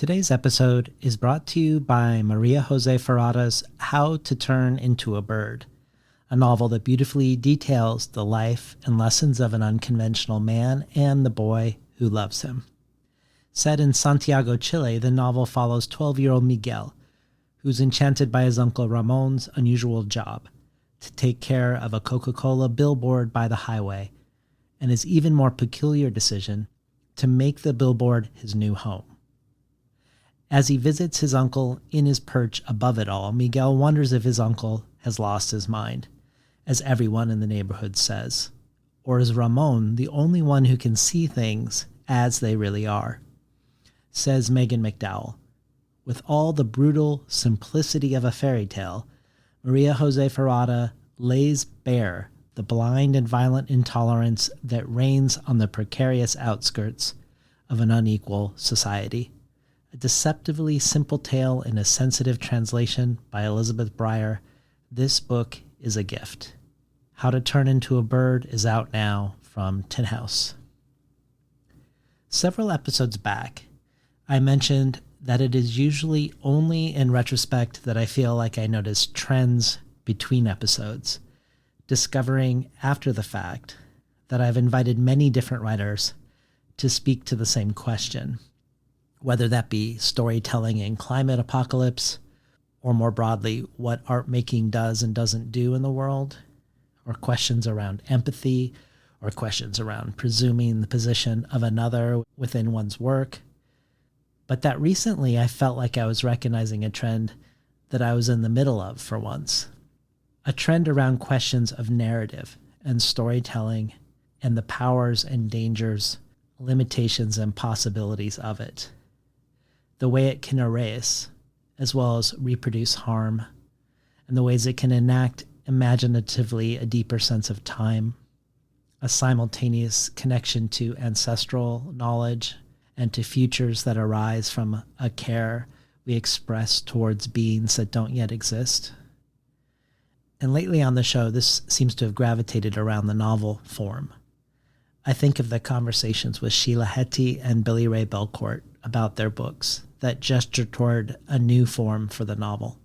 Today's episode is brought to you by Maria Jose Ferrata's How to Turn into a Bird, a novel that beautifully details the life and lessons of an unconventional man and the boy who loves him. Set in Santiago, Chile, the novel follows 12-year-old Miguel, who's enchanted by his uncle Ramon's unusual job to take care of a Coca-Cola billboard by the highway, and his even more peculiar decision to make the billboard his new home. As he visits his uncle in his perch above it all, Miguel wonders if his uncle has lost his mind, as everyone in the neighborhood says. Or is Ramon the only one who can see things as they really are? Says Megan McDowell. With all the brutal simplicity of a fairy tale, Maria Jose Ferrata lays bare the blind and violent intolerance that reigns on the precarious outskirts of an unequal society. A deceptively simple tale in a sensitive translation by Elizabeth Breyer, this book is a gift. How to Turn into a Bird is out now from Tin House. Several episodes back, I mentioned that it is usually only in retrospect that I feel like I notice trends between episodes, discovering after the fact that I've invited many different writers to speak to the same question. Whether that be storytelling in climate apocalypse, or more broadly, what art making does and doesn't do in the world, or questions around empathy, or questions around presuming the position of another within one's work. But that recently I felt like I was recognizing a trend that I was in the middle of for once. A trend around questions of narrative and storytelling and the powers and dangers, limitations and possibilities of it. The way it can erase, as well as reproduce harm, and the ways it can enact imaginatively a deeper sense of time, a simultaneous connection to ancestral knowledge and to futures that arise from a care we express towards beings that don't yet exist. And lately on the show, this seems to have gravitated around the novel form. I think of the conversations with Sheila Heti and Billy Ray Belcourt about their books that gesture toward a new form for the novel.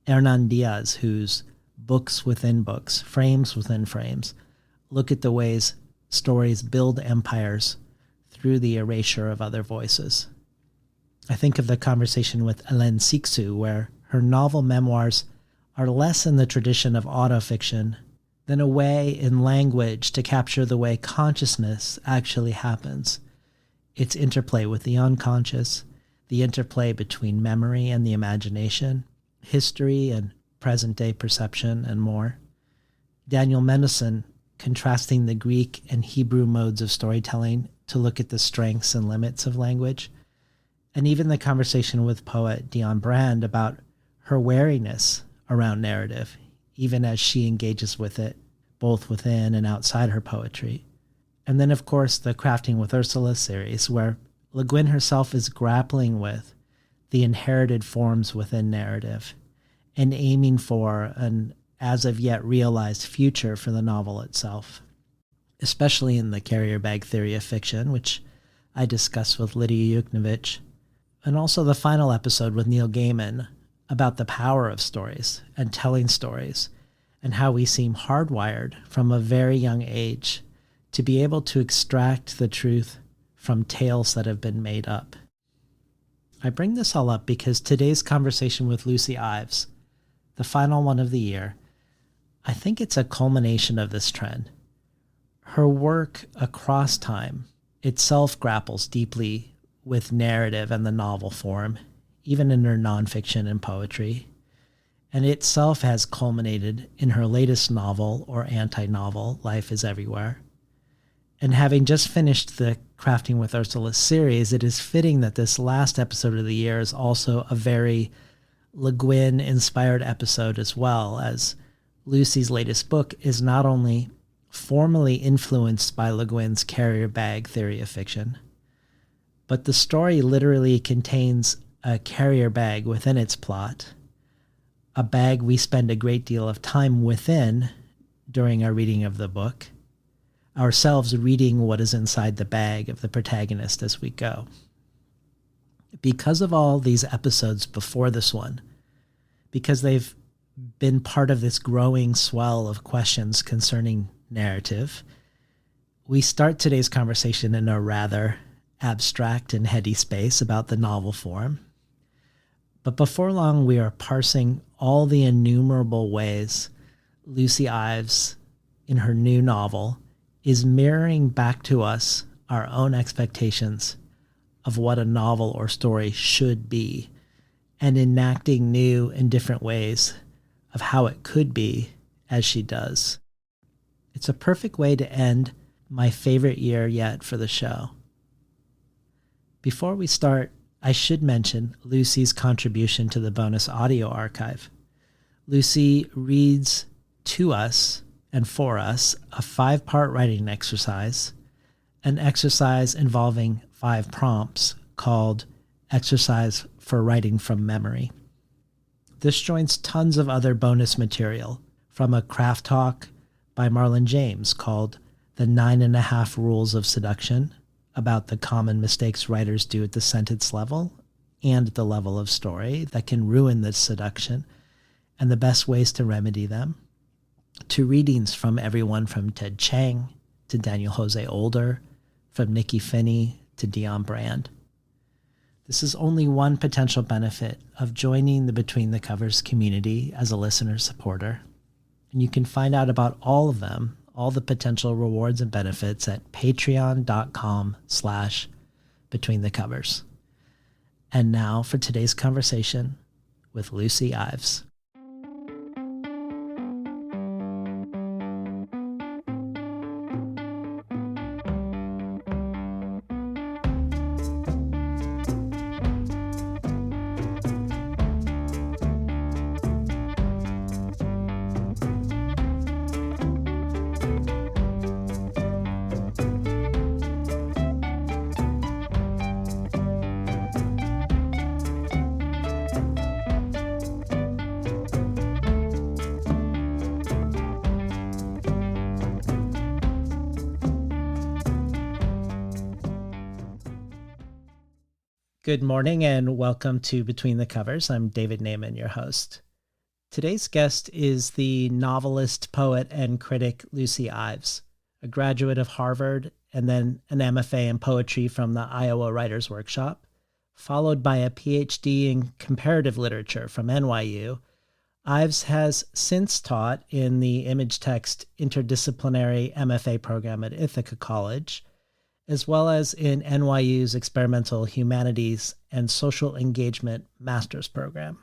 Hernan Diaz, whose books within books, frames within frames, look at the ways stories build empires through the erasure of other voices. I think of the conversation with Hélène Cixous, where her novel memoirs are less in the tradition of autofiction than a way in language to capture the way consciousness actually happens, its interplay with the unconscious, the interplay between memory and the imagination, history and present-day perception, and more. Daniel Mendelsohn contrasting the Greek and Hebrew modes of storytelling to look at the strengths and limits of language, and even the conversation with poet Dion Brand about her wariness around narrative, even as she engages with it, both within and outside her poetry. And then, of course, the Crafting with Ursula series, where Le Guin herself is grappling with the inherited forms within narrative and aiming for an as of yet realized future for the novel itself, especially in the carrier bag theory of fiction, which I discussed with Lydia Yuknevich, and also the final episode with Neil Gaiman about the power of stories and telling stories and how we seem hardwired from a very young age to be able to extract the truth from tales that have been made up. I bring this all up because today's conversation with Lucy Ives, the final one of the year, I think it's a culmination of this trend. Her work across time itself grapples deeply with narrative and the novel form, even in her nonfiction and poetry, and itself has culminated in her latest novel or anti-novel, Life is Everywhere. And having just finished the Crafting with Ursula series, it is fitting that this last episode of the year is also a very Le Guin-inspired episode as well, as Lucy's latest book is not only formally influenced by Le Guin's carrier bag theory of fiction, but the story literally contains a carrier bag within its plot, a bag we spend a great deal of time within during our reading of the book, ourselves reading what is inside the bag of the protagonist as we go. Because of all these episodes before this one, because they've been part of this growing swell of questions concerning narrative, we start today's conversation in a rather abstract and heady space about the novel form. But before long, we are parsing all the innumerable ways Lucy Ives, in her new novel, is mirroring back to us our own expectations of what a novel or story should be, and enacting new and different ways of how it could be as she does. It's a perfect way to end my favorite year yet for the show. Before we start, I should mention Lucy's contribution to the bonus audio archive. Lucy reads to us and for us a 5-part writing exercise, an exercise involving 5 prompts called Exercise for Writing from Memory. This joins tons of other bonus material from a craft talk by Marlon James called The 9.5 Rules of Seduction, about the common mistakes writers do at the sentence level and at the level of story that can ruin this seduction, and the best ways to remedy them, to readings from everyone from Ted Chiang to Daniel Jose Older, from Nikki Finney to Dion Brand. This is only one potential benefit of joining the Between the Covers community as a listener supporter. And you can find out about all of them, all the potential rewards and benefits, at patreon.com/betweenthecovers. And now for today's conversation with Lucy Ives. Good morning and welcome to Between the Covers. I'm David Naiman, your host. Today's guest is the novelist, poet, and critic Lucy Ives, a graduate of Harvard and then an MFA in poetry from the Iowa Writers Workshop, followed by a PhD in comparative literature from NYU. Ives has since taught in the image text interdisciplinary MFA program at Ithaca College, as well as in NYU's Experimental Humanities and Social Engagement Master's Program.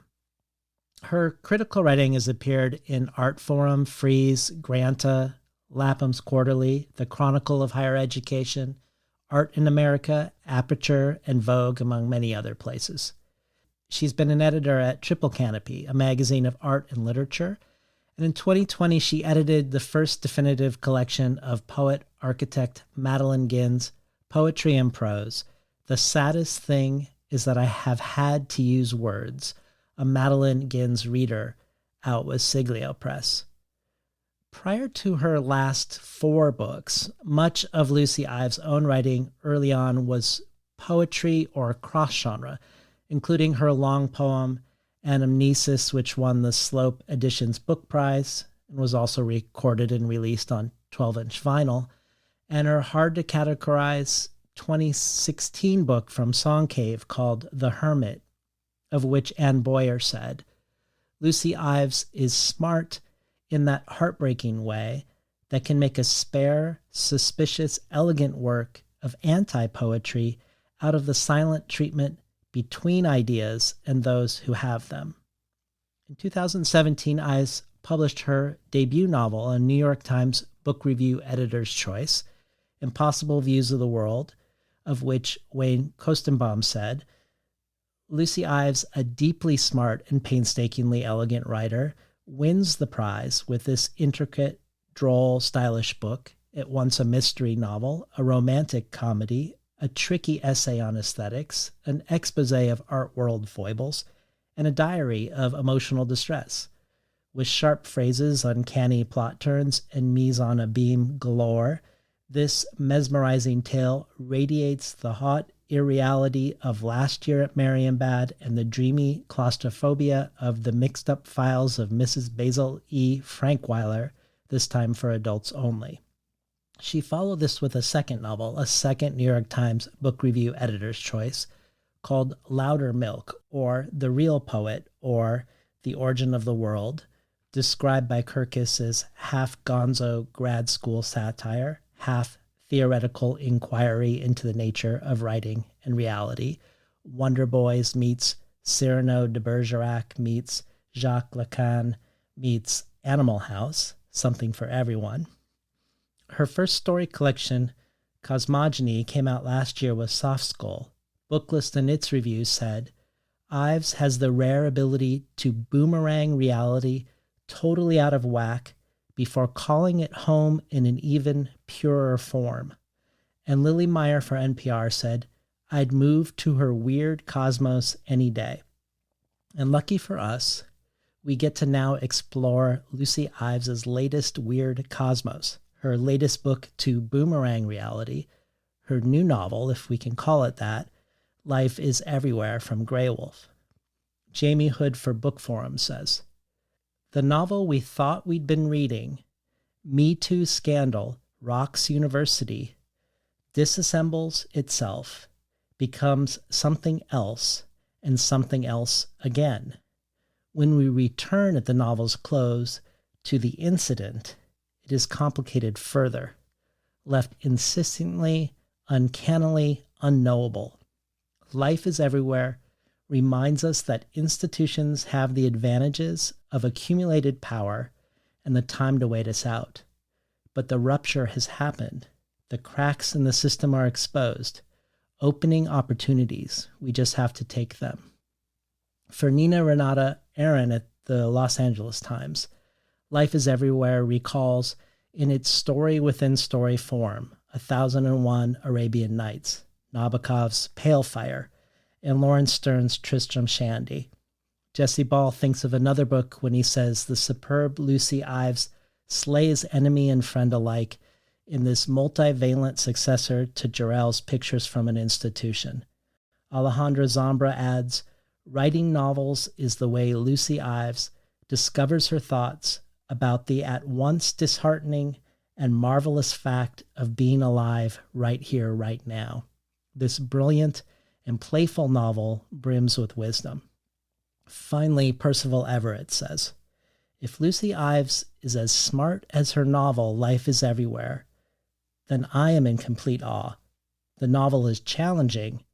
Her critical writing has appeared in Artforum, Frieze, Granta, Lapham's Quarterly, The Chronicle of Higher Education, Art in America, Aperture, and Vogue, among many other places. She's been an editor at Triple Canopy, a magazine of art and literature, and in 2020 she edited the first definitive collection of poet-architect Madeline Guin's Poetry and Prose, The Saddest Thing Is That I Have Had to Use Words, a Madeline Guin's reader, out with Siglio Press. Prior to her last 4 books, much of Lucy Ives' own writing early on was poetry or cross-genre, including her long poem Anamnesis, which won the Slope Editions Book Prize and was also recorded and released on 12-inch vinyl, and her hard-to-categorize 2016 book from Song Cave called The Hermit, of which Anne Boyer said, Lucy Ives is smart in that heartbreaking way that can make a spare, suspicious, elegant work of anti-poetry out of the silent treatment between ideas and those who have them. In 2017, Ives published her debut novel, a New York Times Book Review Editor's Choice, Impossible Views of the World, of which Wayne Kostenbaum said, Lucy Ives, a deeply smart and painstakingly elegant writer, wins the prize with this intricate, droll, stylish book, at once a mystery novel, a romantic comedy, a tricky essay on aesthetics, an expose of art world foibles, and a diary of emotional distress. With sharp phrases, uncanny plot turns, and mise en abîme galore, this mesmerizing tale radiates the hot irreality of Last Year at Marienbad and the dreamy claustrophobia of The Mixed-Up Files of Mrs. Basil E. Frankweiler, this time for adults only. She followed this with a second novel, a second New York Times Book Review Editor's Choice, called Louder Milk, or The Real Poet, or The Origin of the World, described by Kirkus as half gonzo grad school satire, half theoretical inquiry into the nature of writing and reality. Wonder Boys meets Cyrano de Bergerac meets Jacques Lacan meets Animal House, something for everyone. Her first story collection, Cosmogony, came out last year with Soft Skull. Booklist in its review said, Ives has the rare ability to boomerang reality totally out of whack before calling it home in an even purer form. And Lily Meyer for NPR said, I'd move to her weird cosmos any day. And lucky for us, we get to now explore Lucy Ives' latest weird cosmos, her latest book to boomerang reality, her new novel, if we can call it that, Life is Everywhere from Grey Wolf. Jamie Hood for Book Forum says, the novel we thought we'd been reading, Me Too Scandal, Rocks University, disassembles itself, becomes something else, and something else again. When we return at the novel's close to the incident, it is complicated further, left insistently, uncannily unknowable. Life is Everywhere reminds us that institutions have the advantages of accumulated power and the time to wait us out. But the rupture has happened. The cracks in the system are exposed, opening opportunities. We just have to take them. For Nina Renata Aaron at the Los Angeles Times, Life is Everywhere recalls in its story within story form 1001 Arabian Nights, Nabokov's Pale Fire, and Lawrence Stern's Tristram Shandy. Jesse Ball thinks of another book when he says the superb Lucy Ives slays enemy and friend alike in this multivalent successor to Jarrell's Pictures from an Institution. Alejandro Zambra adds, writing novels is the way Lucy Ives discovers her thoughts about the at once disheartening and marvelous fact of being alive right here, right now. This brilliant and playful novel brims with wisdom. Finally, Percival Everett says, if Lucy Ives is as smart as her novel Life is Everywhere, then I am in complete awe. The novel is challenging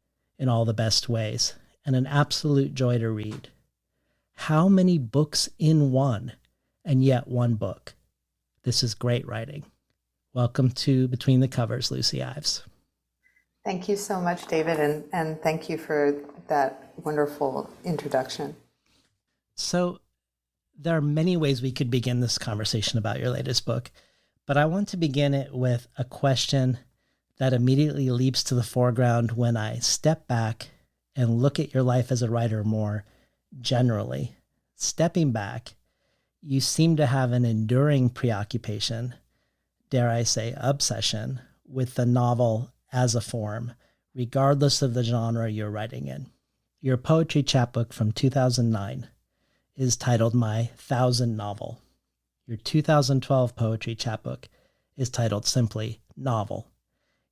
in all the best ways and an absolute joy to read. How many books in one, and yet one book? This is great writing. Welcome to Between the Covers, Lucy Ives. Thank you so much, David, and thank you for that wonderful introduction. So there are many ways we could begin this conversation about your latest book, but I want to begin it with a question that immediately leaps to the foreground when I step back and look at your life as a writer more generally. Stepping back, you seem to have an enduring preoccupation, dare I say obsession, with the novel as a form, regardless of the genre you're writing in. Your poetry chapbook from 2009 is titled My 1000 Novel. Your 2012 poetry chapbook is titled simply Novel.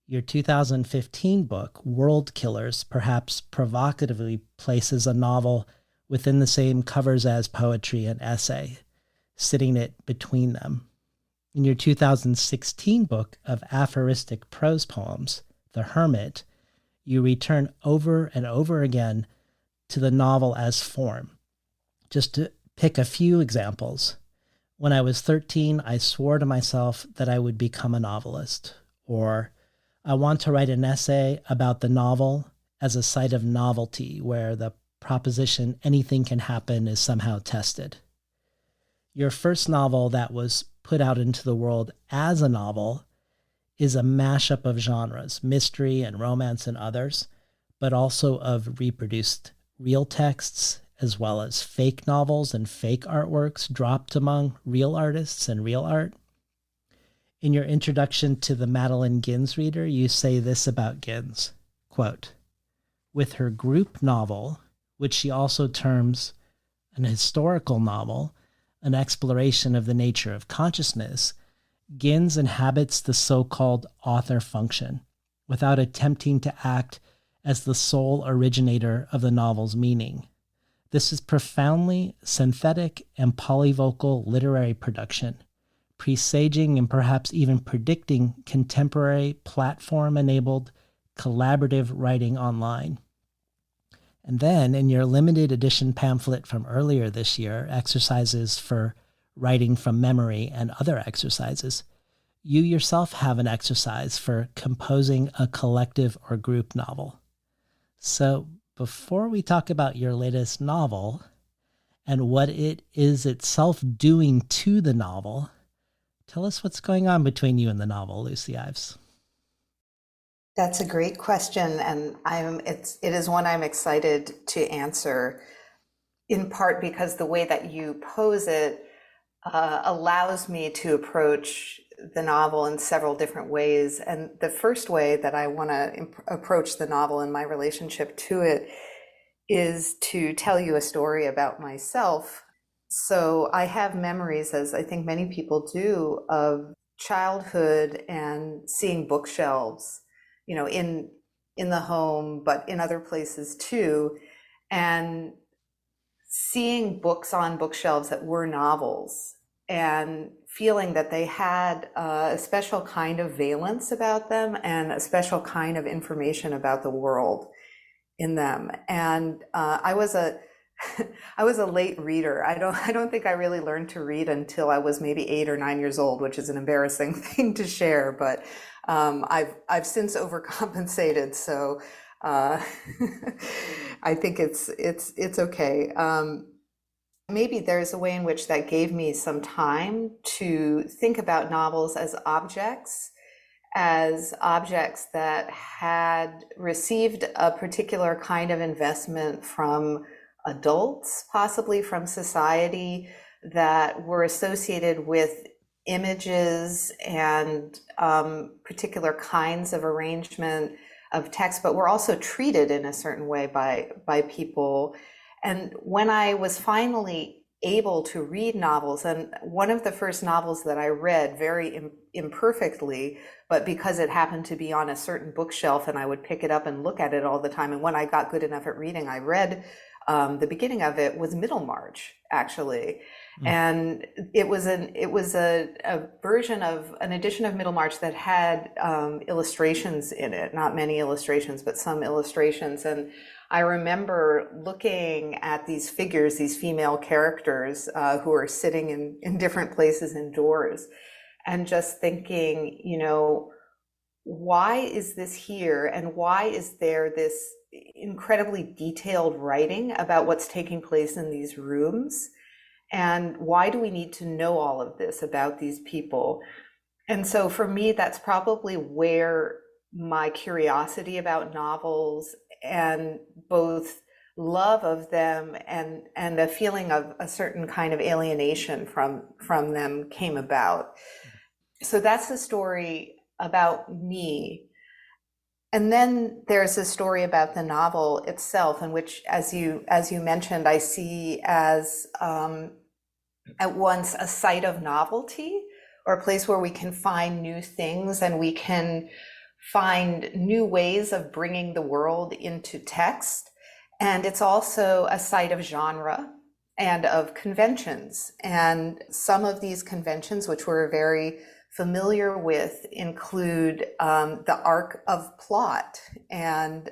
Your 2015 book, World Killers, perhaps provocatively places a novel within the same covers as poetry and essay, sitting it between them. In your 2016 book of aphoristic prose poems, The Hermit, you return over and over again to the novel as form. Just to pick a few examples, when I was 13, I swore to myself that I would become a novelist, or I want to write an essay about the novel as a site of novelty where the proposition anything can happen is somehow tested. Your first novel that was put out into the world as a novel is a mashup of genres, mystery and romance and others, but also of reproduced real texts, as well as fake novels and fake artworks dropped among real artists and real art. In your introduction to the Madeline Gin's Reader, you say this about Gin's, quote, With her group novel, which she also terms an historical novel, an exploration of the nature of consciousness, Guin inhabits the so-called author function without attempting to act as the sole originator of the novel's meaning. This is profoundly synthetic and polyvocal literary production, presaging and perhaps even predicting contemporary platform-enabled collaborative writing online. And then in your limited edition pamphlet from earlier this year, Exercises for Writing from Memory and Other Exercises, you yourself have an exercise for composing a collective or group novel. So before we talk about your latest novel and what it is itself doing to the novel, tell us what's going on between you and the novel, Lucy Ives. That's a great question, and it is one I'm excited to answer, in part because the way that you pose it allows me to approach the novel in several different ways. And the first way that I want to approach the novel and my relationship to it is to tell you a story about myself. So I have memories, as I think many people do, of childhood and seeing bookshelves, in the home, but in other places too, and seeing books on bookshelves that were novels and feeling that they had a special kind of valence about them and a special kind of information about the world in them. And I was a late reader. I don't think I really learned to read until I was maybe 8 or 9 years old, which is an embarrassing thing to share, but I've since overcompensated, so I think it's okay. Maybe there's a way in which that gave me some time to think about novels as objects that had received a particular kind of investment from adults, possibly from society, that were associated with images and particular kinds of arrangement of text, but were also treated in a certain way by people. And when I was finally able to read novels, and one of the first novels that I read very imperfectly, but because it happened to be on a certain bookshelf and I would pick it up and look at it all the time, and when I got good enough at reading, I read the beginning of it, was Middlemarch, actually. And it was a version of an edition of Middlemarch that had illustrations in it, not many illustrations, but some illustrations. And I remember looking at these figures, these female characters who are sitting in different places indoors, and just thinking, why is this here? And why is there this incredibly detailed writing about what's taking place in these rooms? And why do we need to know all of this about these people? And so for me, that's probably where my curiosity about novels and both love of them and a feeling of a certain kind of alienation from them came about. So that's the story about me. And then there's a story about the novel itself, in which, as you mentioned, I see as at once a site of novelty, or a place where we can find new things and we can find new ways of bringing the world into text. And it's also a site of genre and of conventions. And some of these conventions, which we're very familiar with, include the arc of plot and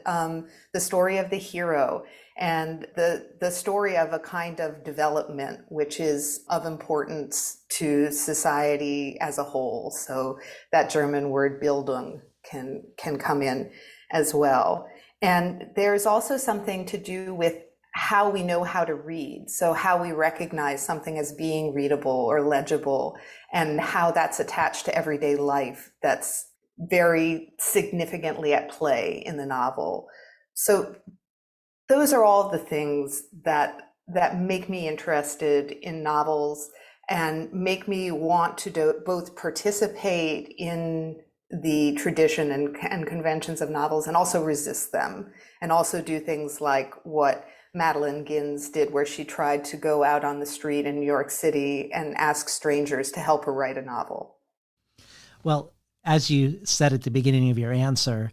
the story of the hero and the story of a kind of development which is of importance to society as a whole. So that German word Bildung can come in as well. And there's also something to do with how we know how to read. So how we recognize something as being readable or legible, and how that's attached to everyday life. That's very significantly at play in the novel. So those are all the things that make me interested in novels and make me want to both participate in the tradition and conventions of novels and also resist them and also do things like what Madeline Gins did, where she tried to go out on the street in New York City and ask strangers to help her write a novel. Well, as you said at the beginning of your answer,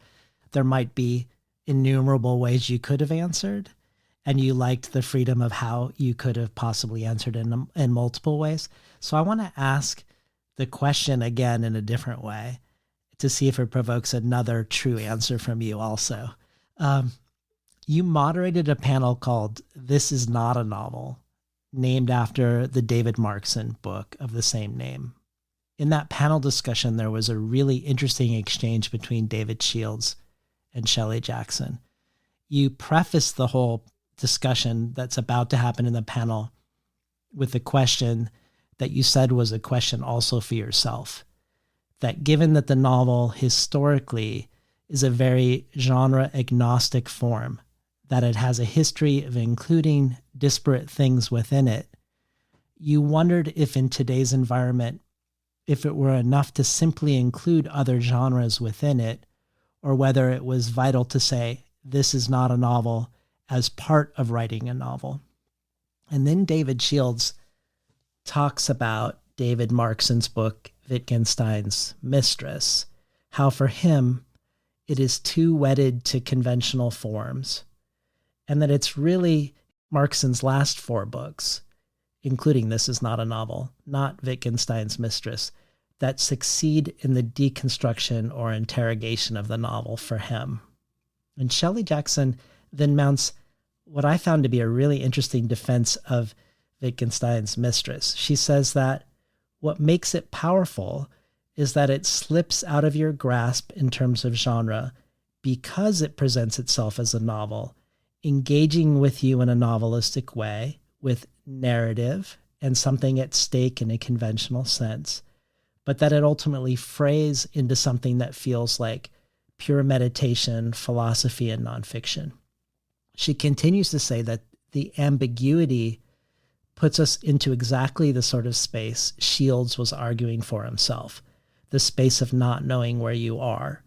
there might be innumerable ways you could have answered, and you liked the freedom of how you could have possibly answered in multiple ways. So I want to ask the question again in a different way to see if it provokes another true answer from you also. You moderated a panel called This Is Not a Novel, named after the David Markson book of the same name. In that panel discussion, there was a really interesting exchange between David Shields and Shelley Jackson. You prefaced the whole discussion that's about to happen in the panel with a question that you said was a question also for yourself. That given that the novel historically is a very genre agnostic form, that it has a history of including disparate things within it, you wondered if in today's environment, if it were enough to simply include other genres within it, or whether it was vital to say, this is not a novel as part of writing a novel. And then David Shields talks about David Markson's book, Wittgenstein's Mistress, how for him, it is too wedded to conventional forms, and that it's really Markson's last 4 books, including This Is Not a Novel, not Wittgenstein's Mistress, that succeed in the deconstruction or interrogation of the novel for him. And Shelley Jackson then mounts what I found to be a really interesting defense of Wittgenstein's Mistress. She says that what makes it powerful is that it slips out of your grasp in terms of genre because it presents itself as a novel, engaging with you in a novelistic way with narrative and something at stake in a conventional sense, but that it ultimately frays into something that feels like pure meditation, philosophy, and nonfiction. She continues to say that the ambiguity puts us into exactly the sort of space Shields was arguing for himself, the space of not knowing where you are.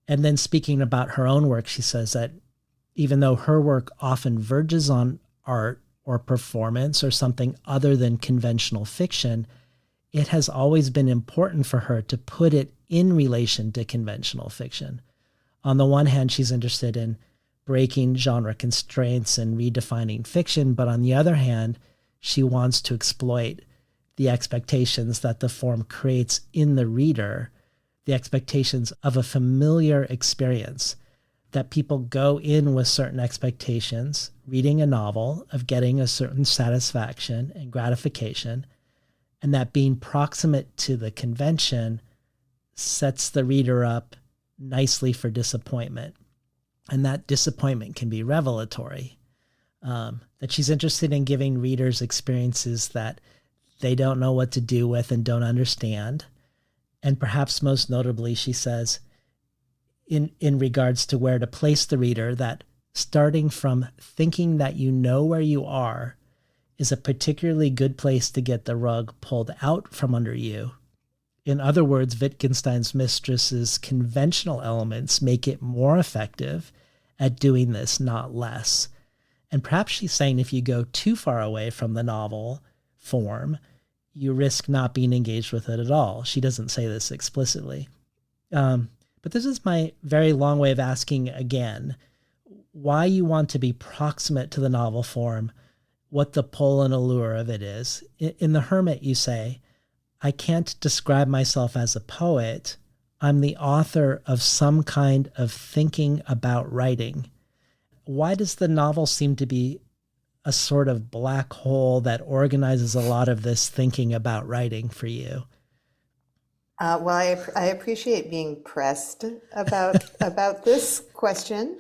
And then speaking about her own work, she says that even though her work often verges on art or performance or something other than conventional fiction, it has always been important for her to put it in relation to conventional fiction. On the one hand, she's interested in breaking genre constraints and redefining fiction, but on the other hand, she wants to exploit the expectations that the form creates in the reader, the expectations of a familiar experience, that people go in with certain expectations, reading a novel, of getting a certain satisfaction and gratification, and that being proximate to the convention sets the reader up nicely for disappointment. And that disappointment can be revelatory. That she's interested in giving readers experiences that they don't know what to do with and don't understand. And perhaps most notably, she says, in regards to where to place the reader, that starting from thinking that you know where you are is a particularly good place to get the rug pulled out from under you. In other words, Wittgenstein's Mistress's conventional elements make it more effective at doing this, not less. And perhaps she's saying if you go too far away from the novel form, you risk not being engaged with it at all. She doesn't say this explicitly. But this is my very long way of asking again, why you want to be proximate to the novel form, what the pull and allure of it is. In The Hermit, you say, I can't describe myself as a poet. I'm the author of some kind of thinking about writing. Why does the novel seem to be a sort of black hole that organizes a lot of this thinking about writing for you? Well, I appreciate being pressed about this question,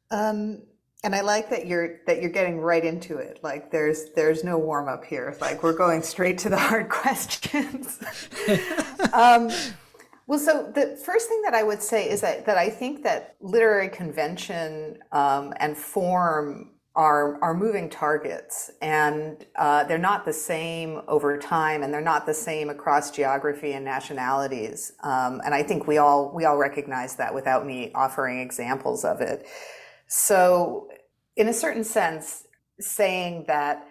and I like that you're getting right into it. Like there's no warm up here. Like we're going straight to the hard questions. Well, so the first thing that I would say is that I think that literary convention and form are moving targets, and they're not the same over time, and they're not the same across geography and nationalities. And I think we all recognize that without me offering examples of it. So, in a certain sense, saying that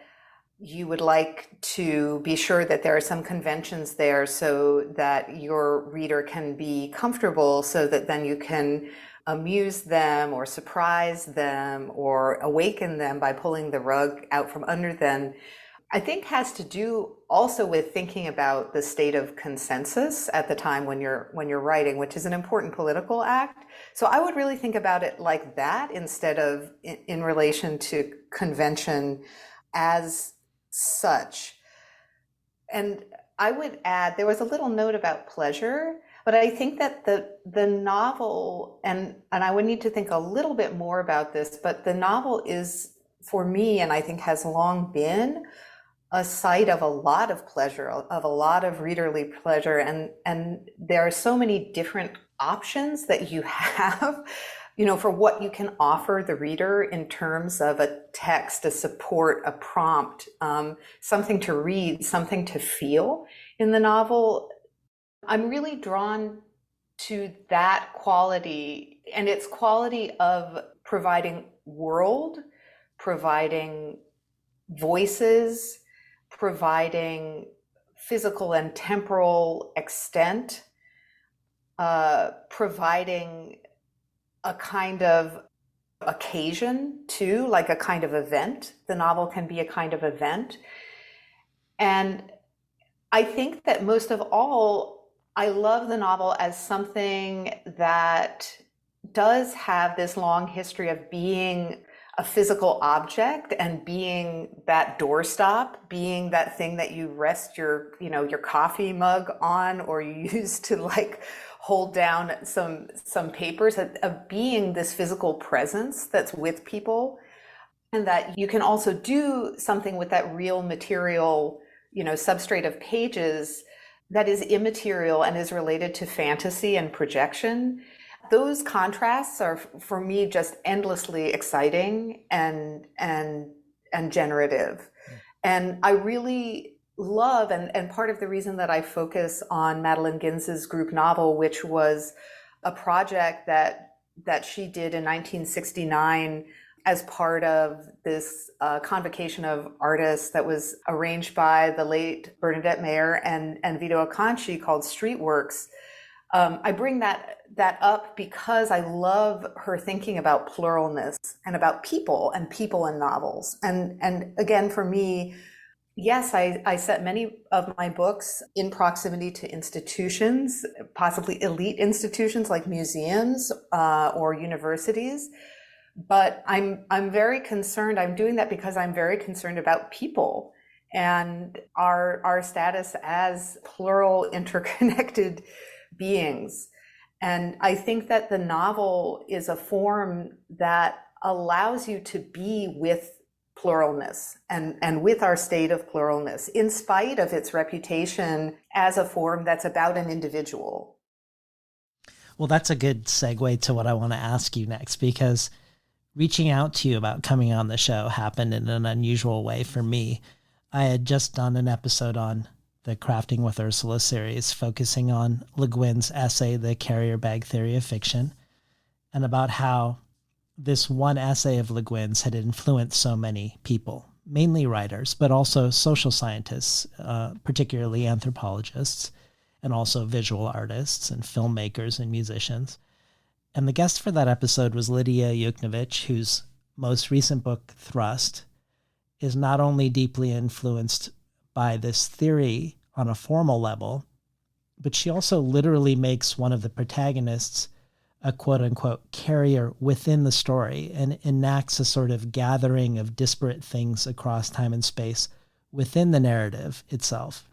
you would like to be sure that there are some conventions there so that your reader can be comfortable, so that then you can amuse them or surprise them or awaken them by pulling the rug out from under them, I think has to do also with thinking about the state of consensus at the time when you're writing, which is an important political act. So I would really think about it like that instead of in relation to convention as such. And I would add, there was a little note about pleasure, but I think that the novel, and I would need to think a little bit more about this, but the novel is, for me, and I think has long been, a site of a lot of pleasure, of a lot of readerly pleasure. And there are so many different options that you have, for what you can offer the reader in terms of a text, a support, a prompt, something to read, something to feel in the novel. I'm really drawn to that quality, and its quality of providing world, providing voices, providing physical and temporal extent, providing a kind of occasion too, like a kind of event. The novel can be a kind of event. And I think that most of all, I love the novel as something that does have this long history of being a physical object and being that doorstop, being that thing that you rest your coffee mug on, or you use to like hold down some papers, of being this physical presence that's with people, and that you can also do something with that real material, substrate of pages that is immaterial and is related to fantasy and projection. Those contrasts are, for me, just endlessly exciting and generative. And I really love, and part of the reason that I focus on Madeline Gins's group novel, which was a project that she did in 1969 as part of this convocation of artists that was arranged by the late Bernadette Mayer and Vito Acconci, called Streetworks. I bring that up because I love her thinking about pluralness and about people in novels. And again, for me, yes, I set many of my books in proximity to institutions, possibly elite institutions like museums or universities. But I'm very concerned. I'm doing that because I'm very concerned about people and our status as plural, interconnected beings. And I think that the novel is a form that allows you to be with pluralness and with our state of pluralness, in spite of its reputation as a form that's about an individual. Well, that's a good segue to what I want to ask you next, because reaching out to you about coming on the show happened in an unusual way for me. I had just done an episode on the Crafting with Ursula series, focusing on Le Guin's essay, The Carrier Bag Theory of Fiction, and about how this one essay of Le Guin's had influenced so many people, mainly writers, but also social scientists, particularly anthropologists, and also visual artists and filmmakers and musicians. And the guest for that episode was Lidia Yuknavitch, whose most recent book, Thrust, is not only deeply influenced by this theory on a formal level, but she also literally makes one of the protagonists a quote-unquote carrier within the story and enacts a sort of gathering of disparate things across time and space within the narrative itself.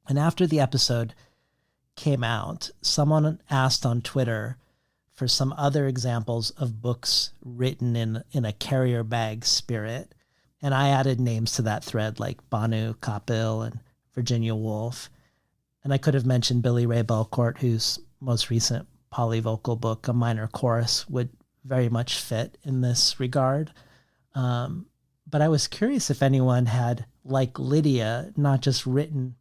And after the episode came out, someone asked on Twitter for some other examples of books written in a carrier bag spirit. And I added names to that thread like Banu Kapil and Virginia Woolf. And I could have mentioned Billy Ray Belcourt, whose most recent polyvocal book, A Minor Chorus, would very much fit in this regard. But I was curious if anyone had, like Lydia, not just written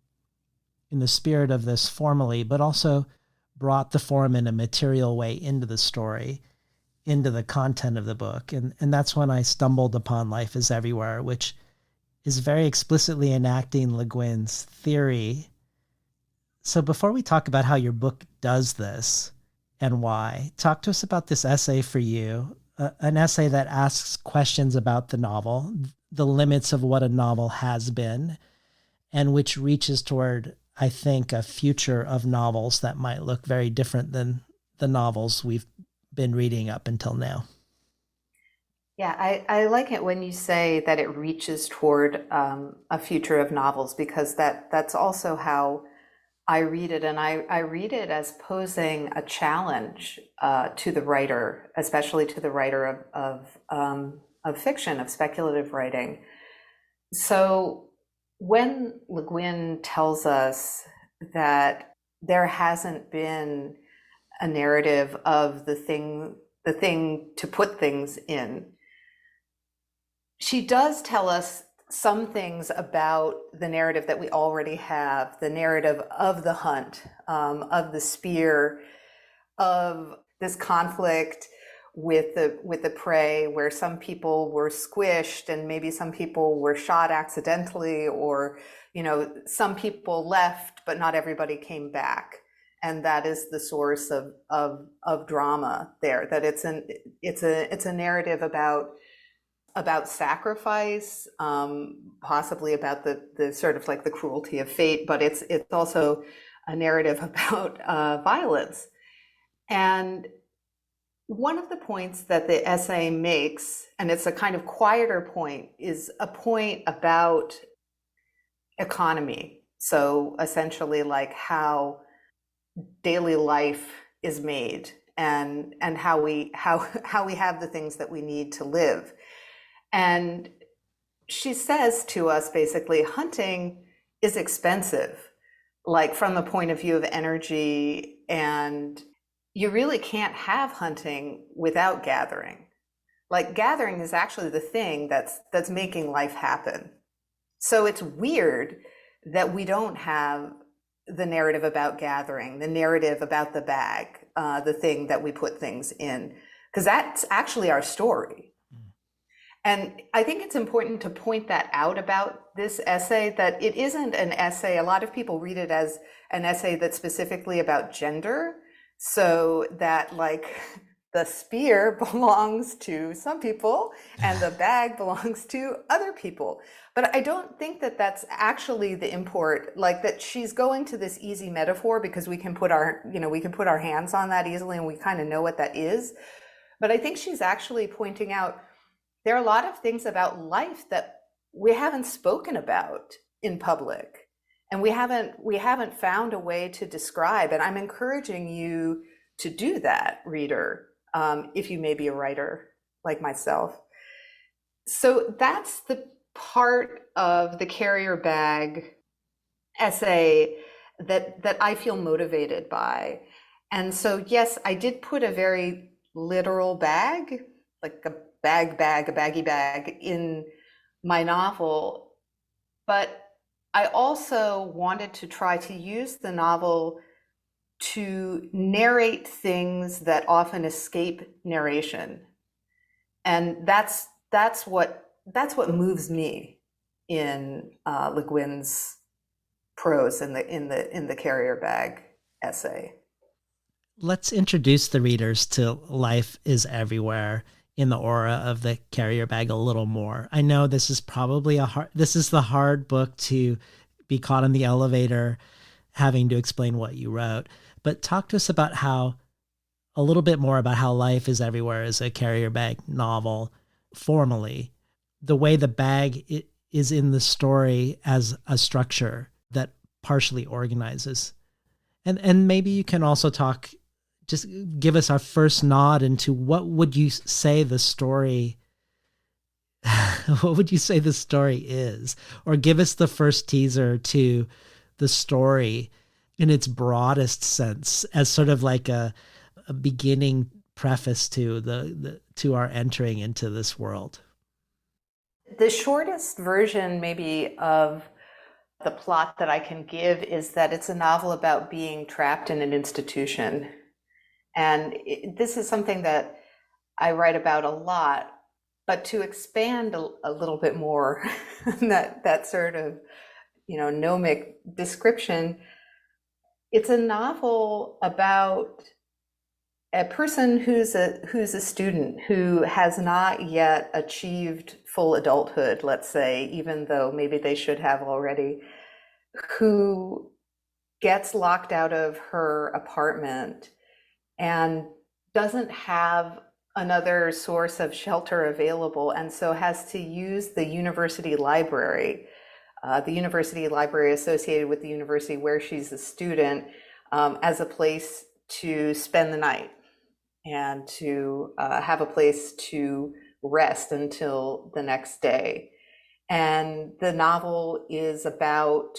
in the spirit of this formally, but also brought the form in a material way into the story. into the content of the book. And that's when I stumbled upon Life is Everywhere, which is very explicitly enacting Le Guin's theory. So before we talk about how your book does this and why, talk to us about this essay for you, an essay that asks questions about the novel, the limits of what a novel has been, and which reaches toward, I think, a future of novels that might look very different than the novels we've been reading up until now. Yeah, I like it when you say that it reaches toward a future of novels, because that's also how I read it. And I read it as posing a challenge to the writer, especially to the writer of fiction, of speculative writing. So when Le Guin tells us that there hasn't been a narrative of the thing to put things in, she does tell us some things about the narrative that we already have, the narrative of the hunt, of the spear, of this conflict with the prey, where some people were squished and maybe some people were shot accidentally, or some people left but not everybody came back. And that is the source of drama there, that it's a narrative about sacrifice, possibly about the sort of like the cruelty of fate, but it's also a narrative about violence. And one of the points that the essay makes, and it's a kind of quieter point, is a point about economy. So essentially, like how daily life is made, and how we have the things that we need to live. And she says to us, basically, hunting is expensive, like from the point of view of energy, and you really can't have hunting without gathering. Like, gathering is actually the thing that's making life happen. So it's weird that we don't have the narrative about gathering, the narrative about the bag, the thing that we put things in, because that's actually our story. And I think it's important to point that out about this essay, that it isn't an essay. A lot of people read it as an essay that's specifically about gender, so that like the spear belongs to some people and the bag belongs to other people. But I don't think that that's actually the import, like that she's going to this easy metaphor because we can put our hands on that easily and we kind of know what that is. But I think she's actually pointing out there are a lot of things about life that we haven't spoken about in public, and we haven't found a way to describe. And I'm encouraging you to do that, reader, if you may be a writer like myself. So that's the part of the carrier bag essay that I feel motivated by. And so, yes, I did put a very literal bag, like a baggy bag in my novel, but I also wanted to try to use the novel to narrate things that often escape narration. And that's what moves me in Le Guin's prose in the carrier bag essay. Let's introduce the readers to Life is Everywhere in the aura of the carrier bag a little more. I know this is probably this is the hard book to be caught in the elevator having to explain what you wrote, but talk to us about a little bit more about how Life is Everywhere is a carrier bag novel formally, the way the bag is in the story as a structure that partially organizes. And maybe you can also just give us our first nod into what would you say the story is, or give us the first teaser to the story in its broadest sense, as sort of like a beginning preface to to our entering into this world. The shortest version maybe of the plot that I can give is that it's a novel about being trapped in an institution. And this is something that I write about a lot. But to expand a little bit more, that sort of, gnomic description, it's a novel about a person who's a student who has not yet achieved full adulthood, let's say, even though maybe they should have already, who gets locked out of her apartment and doesn't have another source of shelter available, and so has to use the university library associated with the university where she's a student, as a place to spend the night and to have a place to rest until the next day. And the novel is about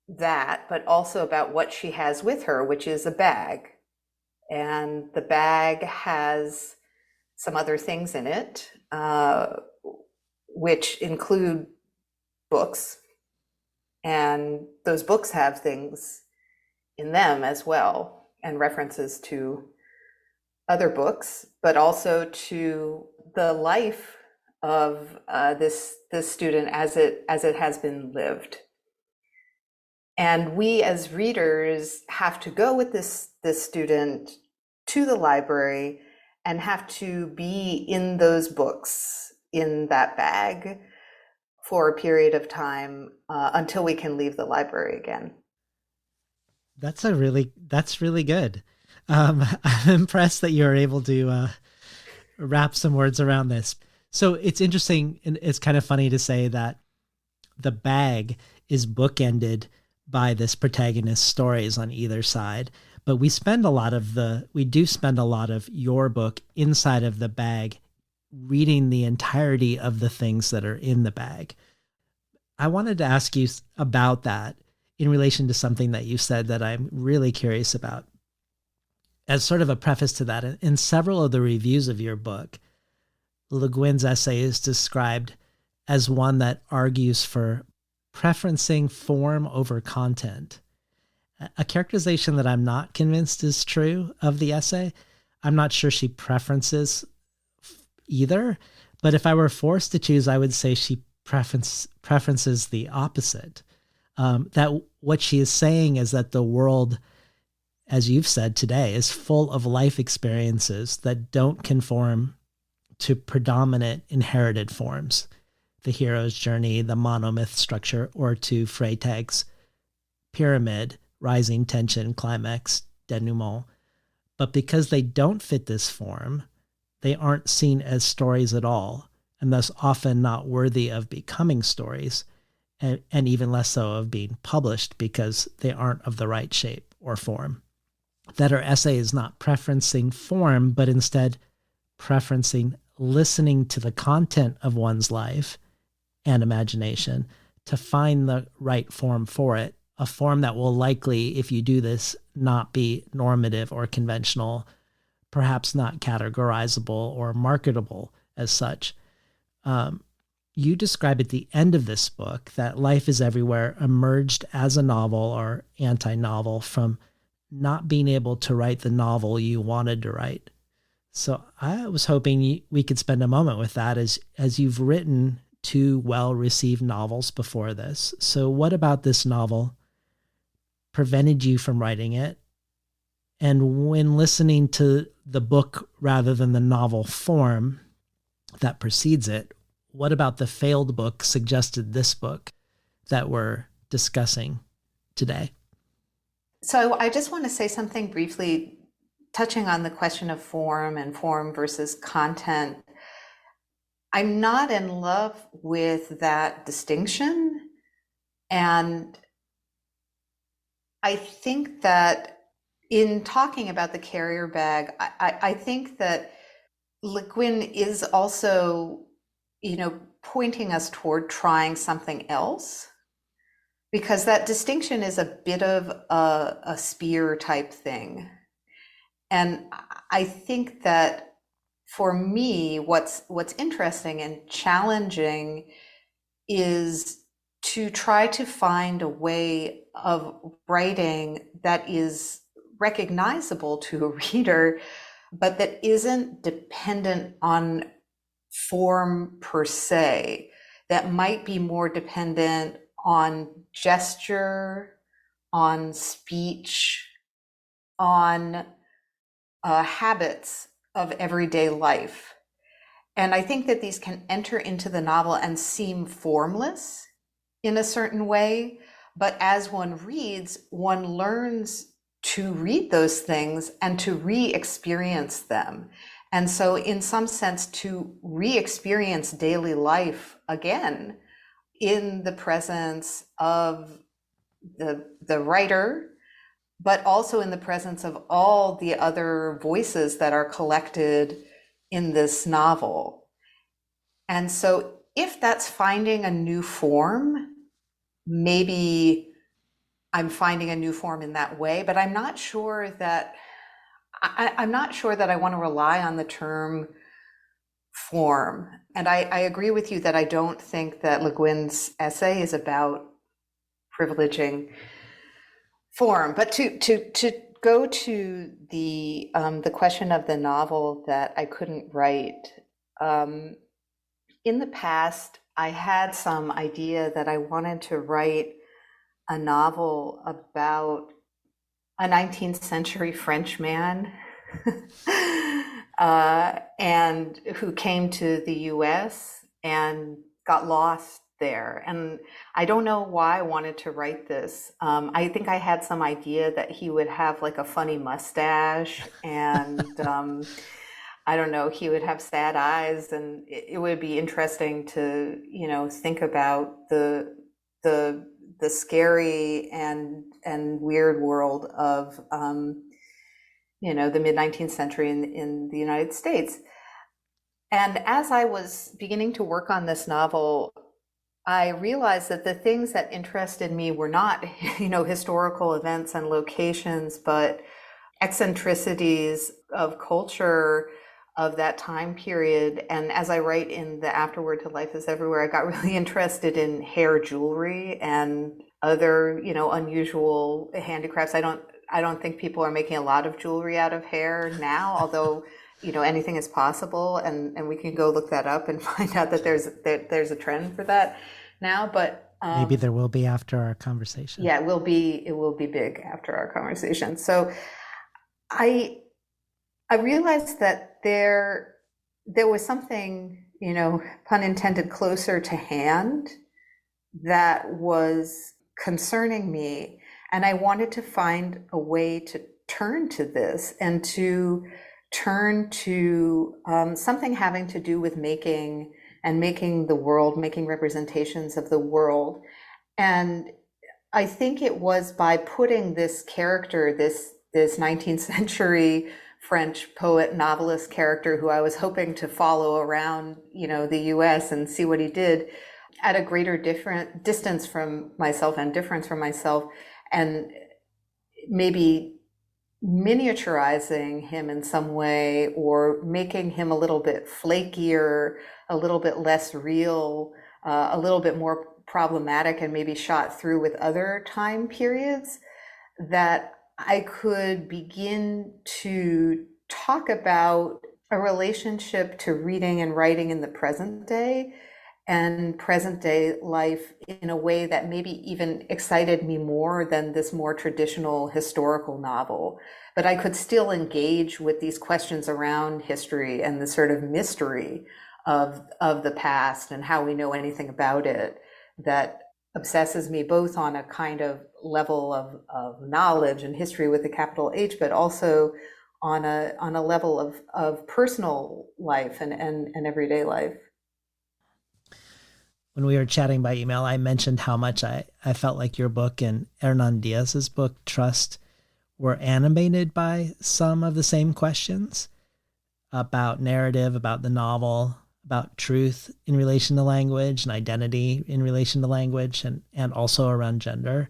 that, but also about what she has with her, which is a bag. And the bag has some other things in it, which include books. And those books have things in them as well, and references to other books, but also to the life of this student as it has been lived. And we as readers have to go with this student to the library and have to be in those books, in that bag, for a period of time, until we can leave the library again. That's really good. I'm impressed that you're able to wrap some words around this. So it's interesting, and it's kind of funny to say that the bag is bookended by this protagonist's stories on either side, but we do spend a lot of your book inside of the bag, reading the entirety of the things that are in the bag. I wanted to ask you about that in relation to something that you said that I'm really curious about. As sort of a preface to that, in several of the reviews of your book, Le Guin's essay is described as one that argues for preferencing form over content, a characterization that I'm not convinced is true of the essay. I'm not sure she preferences either, but if I were forced to choose, I would say she preferences the opposite. That what she is saying is that the world, as you've said today, is full of life experiences that don't conform to predominant inherited forms, the hero's journey, the monomyth structure, or to Freytag's pyramid, rising tension, climax, denouement. But because they don't fit this form, they aren't seen as stories at all, and thus often not worthy of becoming stories, and even less so of being published because they aren't of the right shape or form. That her essay is not preferencing form, but instead preferencing listening to the content of one's life and imagination to find the right form for it, a form that will likely, if you do this, not be normative or conventional, perhaps not categorizable or marketable as such. You describe at the end of this book that Life is Everywhere emerged as a novel or anti-novel from not being able to write the novel you wanted to write. So I was hoping we could spend a moment with that as you've written two well-received novels before this. So what about this novel prevented you from writing it? And when listening to the book rather than the novel form that precedes it, what about the failed book suggested this book that we're discussing today? So I just want to say something briefly, touching on the question of form and form versus content. I'm not in love with that distinction. And I think that in talking about the carrier bag, I think that Le Guin is also, pointing us toward trying something else, because that distinction is a bit of a spear type thing. And I think that for me, what's interesting and challenging is to try to find a way of writing that is recognizable to a reader, but that isn't dependent on form per se, that might be more dependent on gesture, on speech, on habits of everyday life. And I think that these can enter into the novel and seem formless in a certain way, but as one reads, one learns to read those things and to re-experience them. And so in some sense, to re-experience daily life again in the presence of the writer, but also in the presence of all the other voices that are collected in this novel. And so if that's finding a new form, maybe I'm finding a new form in that way, but I'm not sure that I'm not sure that I want to rely on the term form. And I agree with you that I don't think that Le Guin's essay is about privileging form. But to go to the question of the novel that I couldn't write, in the past, I had some idea that I wanted to write a novel about a 19th century French man and who came to the US and got lost there. And I don't know why I wanted to write this. I think I had some idea that he would have like a funny mustache and I don't know, he would have sad eyes, and it would be interesting to, think about the scary and weird world of, the mid-19th century in the United States. And as I was beginning to work on this novel, I realized that the things that interested me were not, historical events and locations, but eccentricities of culture of that time period. And as I write in the afterword to Life is Everywhere, I got really interested in hair jewelry and other, unusual handicrafts. I don't think people are making a lot of jewelry out of hair now, although, anything is possible, and we can go look that up and find out that there's a trend for that now. But maybe there will be after our conversation. Yeah, it will be big after our conversation. So I realized that there was something, pun intended, closer to hand that was concerning me. And I wanted to find a way to turn to this and to turn to something having to do with making the world, making representations of the world. And I think it was by putting this character, this 19th century French poet novelist character who I was hoping to follow around, the US and see what he did, at a greater distance from myself and difference from myself, and maybe miniaturizing him in some way, or making him a little bit flakier, a little bit less real, a little bit more problematic, and maybe shot through with other time periods, that I could begin to talk about a relationship to reading and writing in the present day and present day life in a way that maybe even excited me more than this more traditional historical novel. But I could still engage with these questions around history and the sort of mystery of the past and how we know anything about it, that obsesses me both on a kind of level of knowledge and history with a capital H, but also on a level of personal life and everyday life. When we were chatting by email, I mentioned how much I felt like your book and Hernan Diaz's book, Trust, were animated by some of the same questions about narrative, about the novel, about truth in relation to language and identity in relation to language, and also around gender,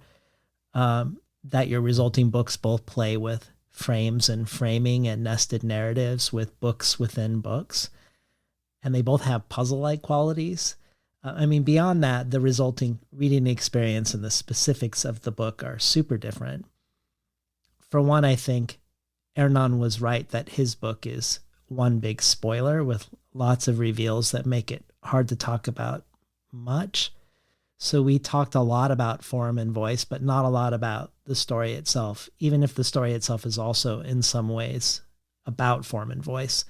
that your resulting books both play with frames and framing and nested narratives with books within books. And they both have puzzle-like qualities. Beyond that, the resulting reading experience and the specifics of the book are super different. For one, I think Ernan was right that his book is one big spoiler with lots of reveals that make it hard to talk about much. So we talked a lot about form and voice, but not a lot about the story itself, even if the story itself is also in some ways about form and voice.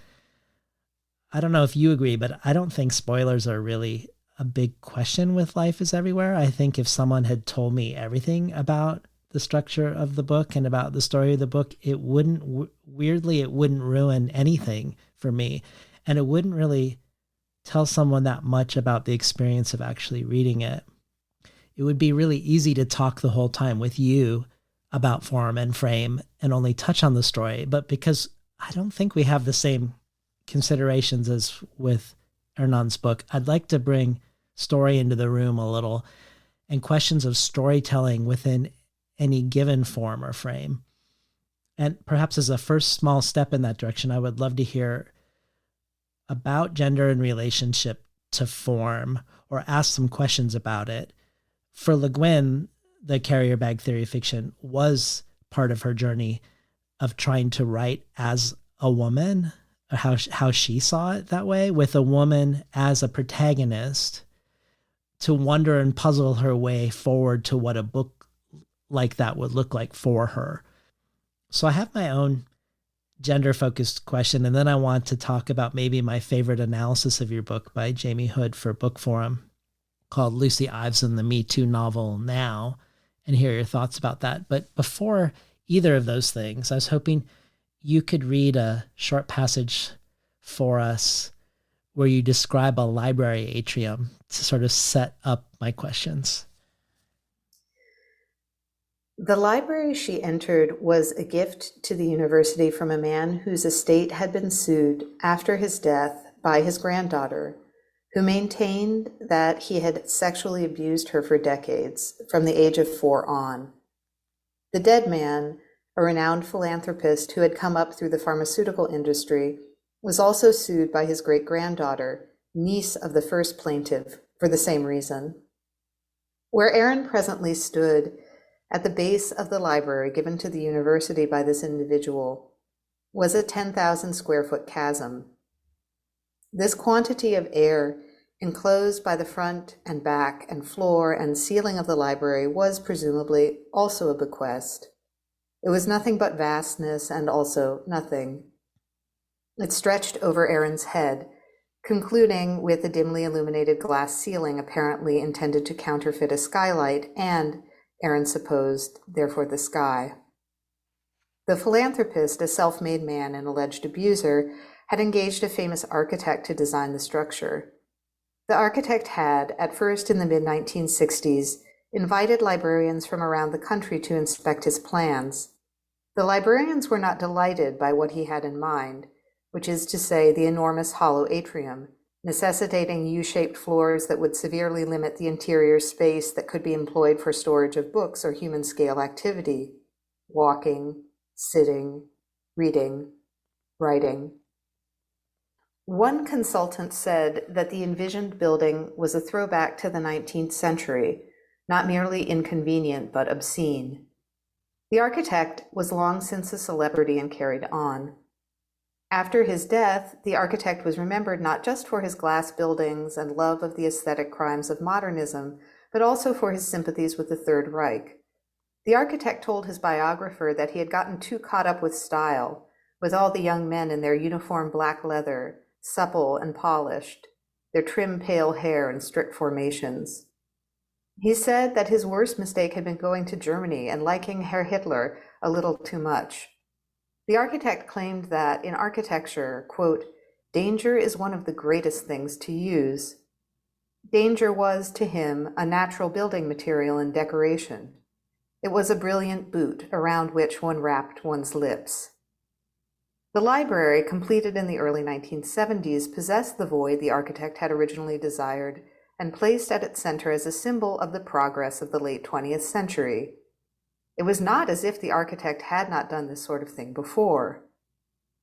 I don't know if you agree, but I don't think spoilers are really a big question with Life is Everywhere. I think if someone had told me everything about the structure of the book and about the story of the book, it wouldn't, weirdly, it wouldn't ruin anything for me. And it wouldn't really tell someone that much about the experience of actually reading it. It would be really easy to talk the whole time with you about form and frame and only touch on the story. But because I don't think we have the same considerations as with Ernan's book, I'd like to bring story into the room a little and questions of storytelling within any given form or frame. And perhaps as a first small step in that direction, I would love to hear about gender in relationship to form, or ask some questions about it. For Le Guin, the carrier bag theory of fiction was part of her journey of trying to write as a woman, how she saw it that way, with a woman as a protagonist, to wonder and puzzle her way forward to what a book like that would look like for her. So I have my own gender-focused question, and then I want to talk about maybe my favorite analysis of your book by Jamie Hood for Book Forum called Lucy Ives and the Me Too Novel Now, and hear your thoughts about that. But before either of those things, I was hoping you could read a short passage for us where you describe a library atrium to sort of set up my questions. The library she entered was a gift to the university from a man whose estate had been sued after his death by his granddaughter, who maintained that he had sexually abused her for decades, from the age of 4 on. The dead man, a renowned philanthropist who had come up through the pharmaceutical industry, was also sued by his great-granddaughter, niece of the first plaintiff, for the same reason. Where Aaron presently stood, at the base of the library given to the university by this individual, was a 10,000 square foot chasm. This quantity of air, enclosed by the front and back and floor and ceiling of the library, was presumably also a bequest. It was nothing but vastness and also nothing. It stretched over Aaron's head, concluding with a dimly illuminated glass ceiling apparently intended to counterfeit a skylight and, Aaron supposed, therefore the sky. The philanthropist, a self-made man and alleged abuser, had engaged a famous architect to design the structure. The architect had, at first in the mid-1960s, invited librarians from around the country to inspect his plans. The librarians were not delighted by what he had in mind, which is to say the enormous hollow atrium, necessitating U-shaped floors that would severely limit the interior space that could be employed for storage of books or human-scale activity: walking, sitting, reading, writing. One consultant said that the envisioned building was a throwback to the 19th century, not merely inconvenient but obscene. The architect was long since a celebrity and carried on. After his death, the architect was remembered not just for his glass buildings and love of the aesthetic crimes of modernism, but also for his sympathies with the Third Reich. The architect told his biographer that he had gotten too caught up with style, with all the young men in their uniform black leather, supple and polished, their trim pale hair and strict formations. He said that his worst mistake had been going to Germany and liking Herr Hitler a little too much. The architect claimed that in architecture, quote, danger is one of the greatest things to use. Danger was, to him, a natural building material and decoration. It was a brilliant boot around which one wrapped one's lips. The library, completed in the early 1970s, possessed the void the architect had originally desired and placed at its center as a symbol of the progress of the late 20th century. It was not as if the architect had not done this sort of thing before.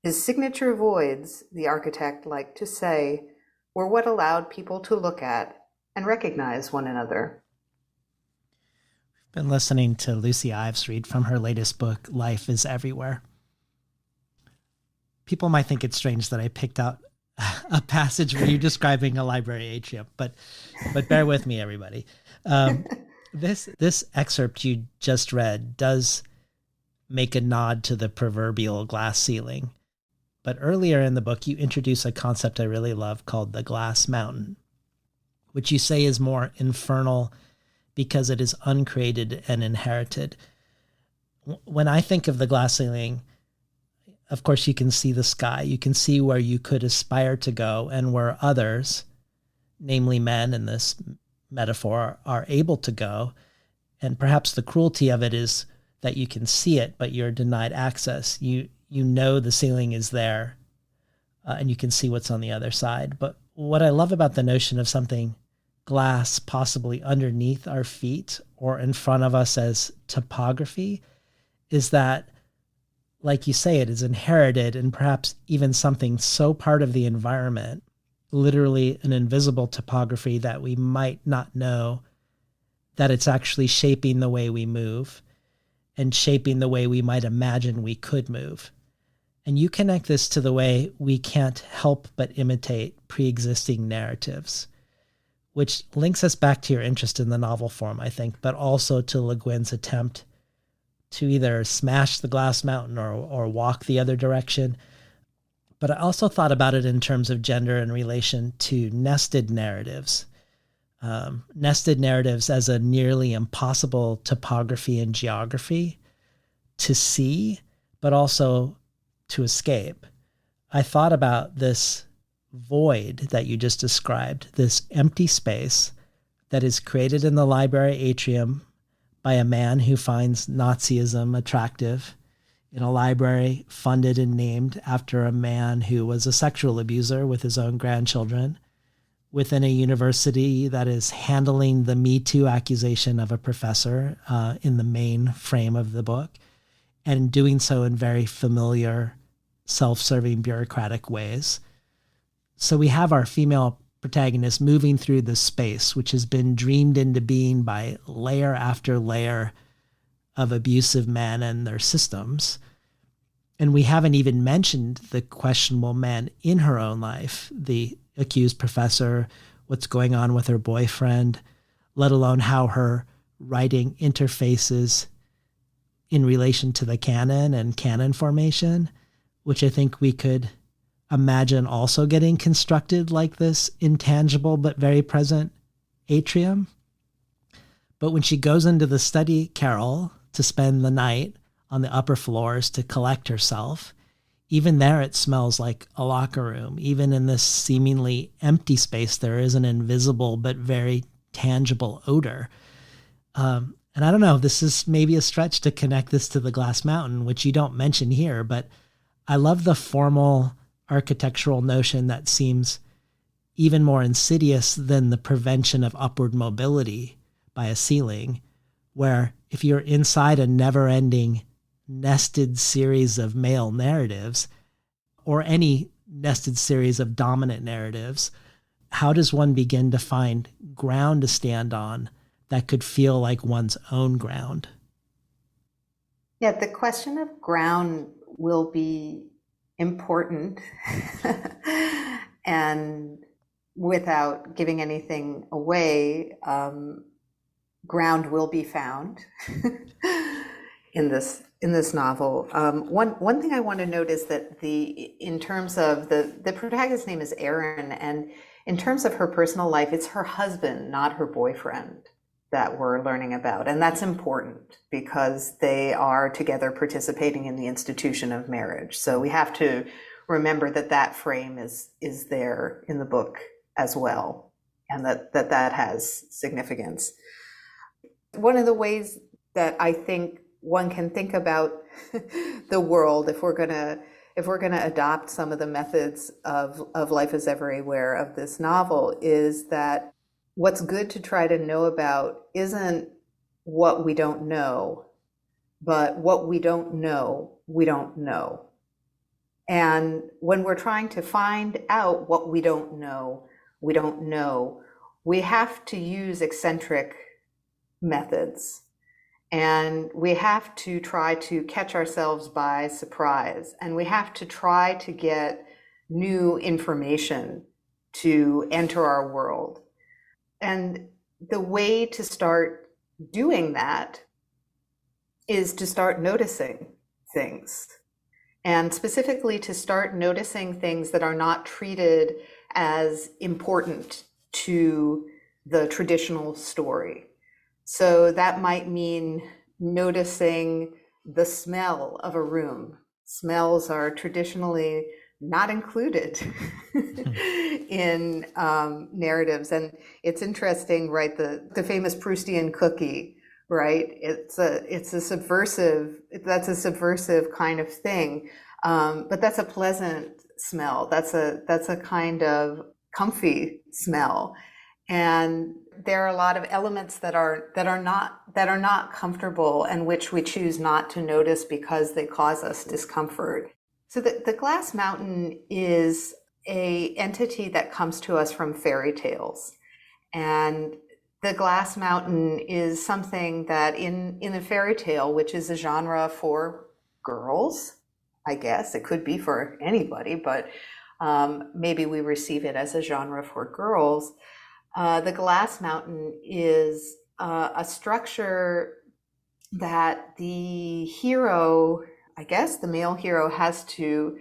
His signature voids, the architect liked to say, were what allowed people to look at and recognize one another. Been listening to Lucy Ives read from her latest book, Life is Everywhere. people might think it's strange that I picked out a passage where you're describing a library atrium, but bear with me, everybody. This excerpt you just read does make a nod to the proverbial glass ceiling. But earlier in the book, you introduce a concept I really love called the glass mountain, which you say is more infernal because it is uncreated and inherited. When I think of the glass ceiling, of course, you can see the sky. You can see where you could aspire to go and where others, namely men in this metaphor, are able to go. And perhaps the cruelty of it is that you can see it, but you're denied access. You know the ceiling is there, and you can see what's on the other side. But what I love about the notion of something glass possibly underneath our feet or in front of us as topography is that, like you say, it is inherited and perhaps even something so part of the environment, literally an invisible topography that we might not know that it's actually shaping the way we move and shaping the way we might imagine we could move. And you connect this to the way we can't help but imitate pre-existing narratives, which links us back to your interest in the novel form, I think, but also to Le Guin's attempt to either smash the glass mountain or walk the other direction. But I also thought about it in terms of gender in relation to nested narratives. Nested narratives as a nearly impossible topography and geography to see, but also to escape. I thought about this void that you just described, this empty space that is created in the library atrium by a man who finds Nazism attractive in a library funded and named after a man who was a sexual abuser with his own grandchildren, within a university that is handling the Me Too accusation of a professor in the main frame of the book, and doing so in very familiar, self-serving, bureaucratic ways. So we have our female protagonist moving through this space, which has been dreamed into being by layer after layer of abusive men and their systems. And we haven't even mentioned the questionable men in her own life, the accused professor, what's going on with her boyfriend, let alone how her writing interfaces in relation to the canon and canon formation, which I think we could imagine also getting constructed like this intangible but very present atrium. But when she goes into the study carrel to spend the night on the upper floors to collect herself, even there it smells like a locker room. Even in this seemingly empty space, there is an invisible but very tangible odor. And I don't know, this is maybe a stretch to connect this to the glass mountain, which you don't mention here, but I love the formal architectural notion that seems even more insidious than the prevention of upward mobility by a ceiling, where if you're inside a never-ending nested series of male narratives or any nested series of dominant narratives, how does one begin to find ground to stand on that could feel like one's own ground? Yeah, the question of ground will be important. And without giving anything away, ground will be found in this novel. One thing I want to note is that in terms of the protagonist's name is Erin, and in terms of her personal life, it's her husband, not her boyfriend, that we're learning about. And that's important because they are together participating in the institution of marriage. So we have to remember that frame is there in the book as well, and that has significance. One of the ways that I think one can think about the world, if we're gonna adopt some of the methods of Life is Everywhere of this novel, is that what's good to try to know about isn't what we don't know, but what we don't know, we don't know. And when we're trying to find out what we don't know, we have to use eccentric methods. And we have to try to catch ourselves by surprise. And we have to try to get new information to enter our world. And the way to start doing that is to start noticing things. And specifically to start noticing things that are not treated as important to the traditional story. So that might mean noticing the smell of a room. Smells are traditionally not included in narratives. And it's interesting, right? The famous Proustian cookie, right? It's a subversive, that's a subversive kind of thing. But that's a pleasant smell. That's a kind of comfy smell. And there are a lot of elements that are not comfortable and which we choose not to notice because they cause us discomfort. So the glass mountain is a entity that comes to us from fairy tales. And the glass mountain is something that in a fairy tale, which is a genre for girls, I guess, it could be for anybody, but maybe we receive it as a genre for girls. The glass mountain is a structure that the hero, I guess the male hero, has to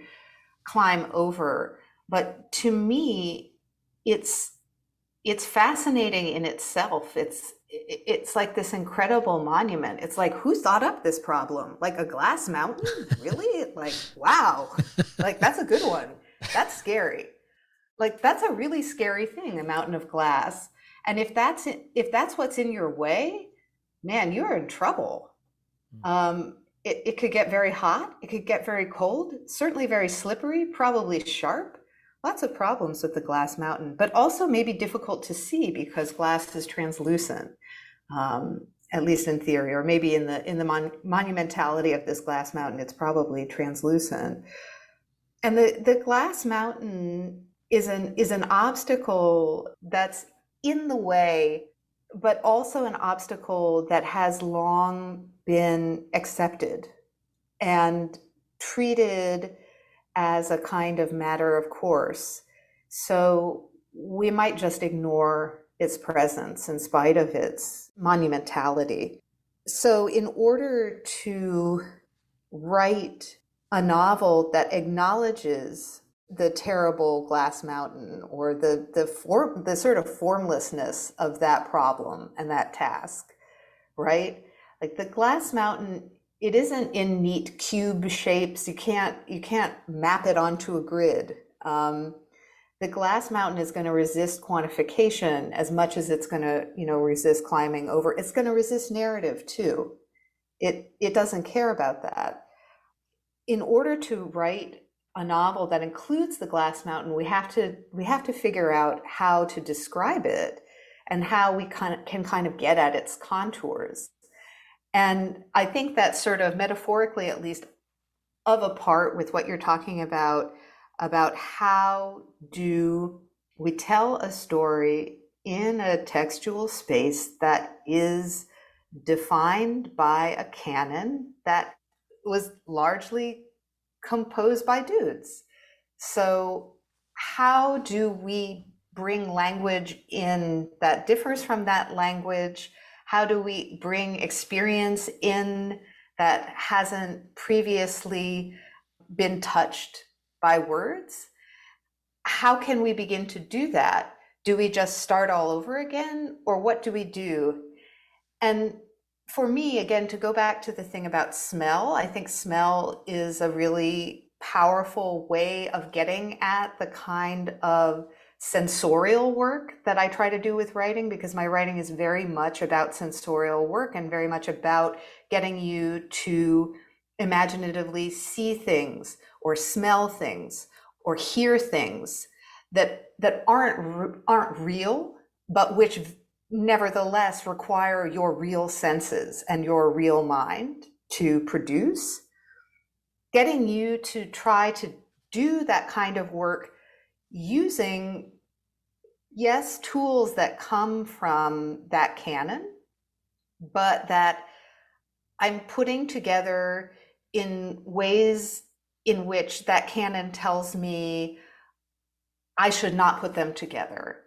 climb over. But to me, it's fascinating in itself. It's like this incredible monument. It's like, who thought up this problem? Like a glass mountain? Really? Like, wow. Like, that's a good one. That's scary. Like, that's a really scary thing, a mountain of glass. And if that's what's in your way, man, you're in trouble. It could get very hot. It could get very cold, certainly very slippery, probably sharp. Lots of problems with the glass mountain, but also maybe difficult to see because glass is translucent, at least in theory, or maybe in the monumentality of this glass mountain, it's probably translucent. And the glass mountain is an obstacle that's in the way, but also an obstacle that has long been accepted and treated as a kind of matter of course. So we might just ignore its presence in spite of its monumentality. So in order to write a novel that acknowledges the terrible glass mountain or the sort of formlessness of that problem and that task, right? Like the glass mountain, it isn't in neat cube shapes. You can't map it onto a grid. The glass mountain is going to resist quantification as much as it's going to, resist climbing over. It's going to resist narrative too. It doesn't care about that. In order to write a novel that includes the glass mountain, we have to figure out how to describe it and how we can kind of get at its contours. And I think that's sort of metaphorically, at least, of a part with what you're talking about how do we tell a story in a textual space that is defined by a canon that was largely composed by dudes. So how do we bring language in that differs from that language? How do we bring experience in that hasn't previously been touched by words? How can we begin to do that? Do we just start all over again? Or what do we do? And for me, again, to go back to the thing about smell, I think smell is a really powerful way of getting at the kind of sensorial work that I try to do with writing, because my writing is very much about sensorial work and very much about getting you to imaginatively see things or smell things or hear things that aren't real, but which nevertheless require your real senses and your real mind to produce. Getting you to try to do that kind of work using, yes, tools that come from that canon, but that I'm putting together in ways in which that canon tells me I should not put them together,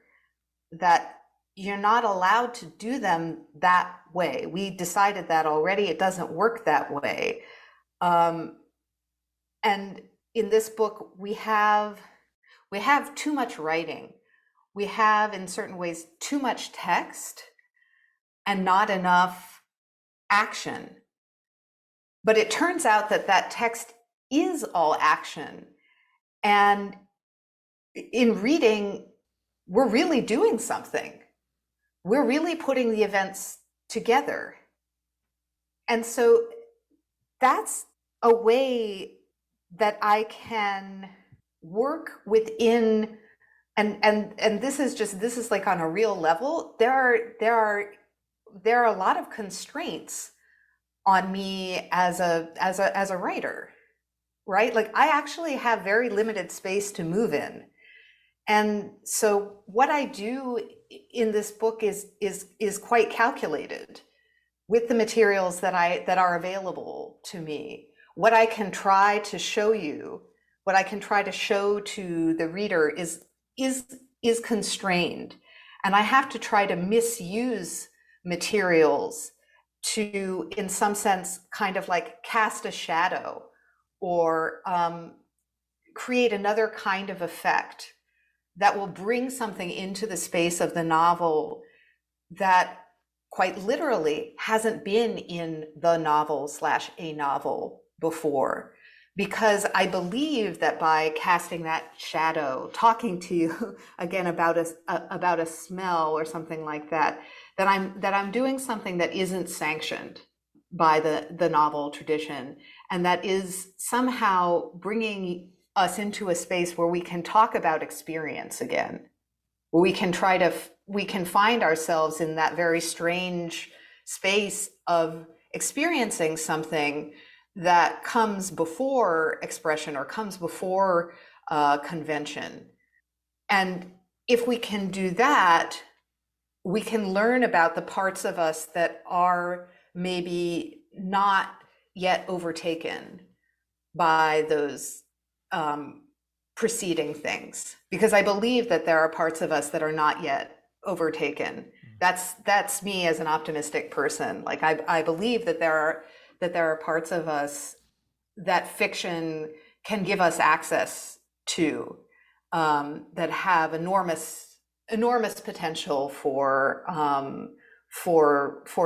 that you're not allowed to do them that way. We decided that already. It doesn't work that way. And in this book, we have too much writing. We have, in certain ways, too much text and not enough action. But it turns out that that text is all action. And in reading, we're really doing something. We're really putting the events together. And so that's a way that I can work within, and this is like on a real level. There are a lot of constraints on me as a writer, right? Like I actually have very limited space to move in. And so what I do in this book is quite calculated with the materials that are available to me. What I can try to show you, what I can try to show to the reader is constrained. And I have to try to misuse materials to, in some sense, kind of like cast a shadow or create another kind of effect that will bring something into the space of the novel that quite literally hasn't been in the novel / a novel before. Because I believe that by casting that shadow, talking to you again about a smell or something like that, that I'm doing something that isn't sanctioned by the novel tradition, and that is somehow bringing us into a space where we can talk about experience again, where we can find ourselves in that very strange space of experiencing something that comes before expression or comes before convention. And if we can do that, we can learn about the parts of us that are maybe not yet overtaken by those preceding things. Because I believe that there are parts of us that are not yet overtaken. That's me as an optimistic person. Like I believe that there are parts of us that fiction can give us access to, that have enormous potential for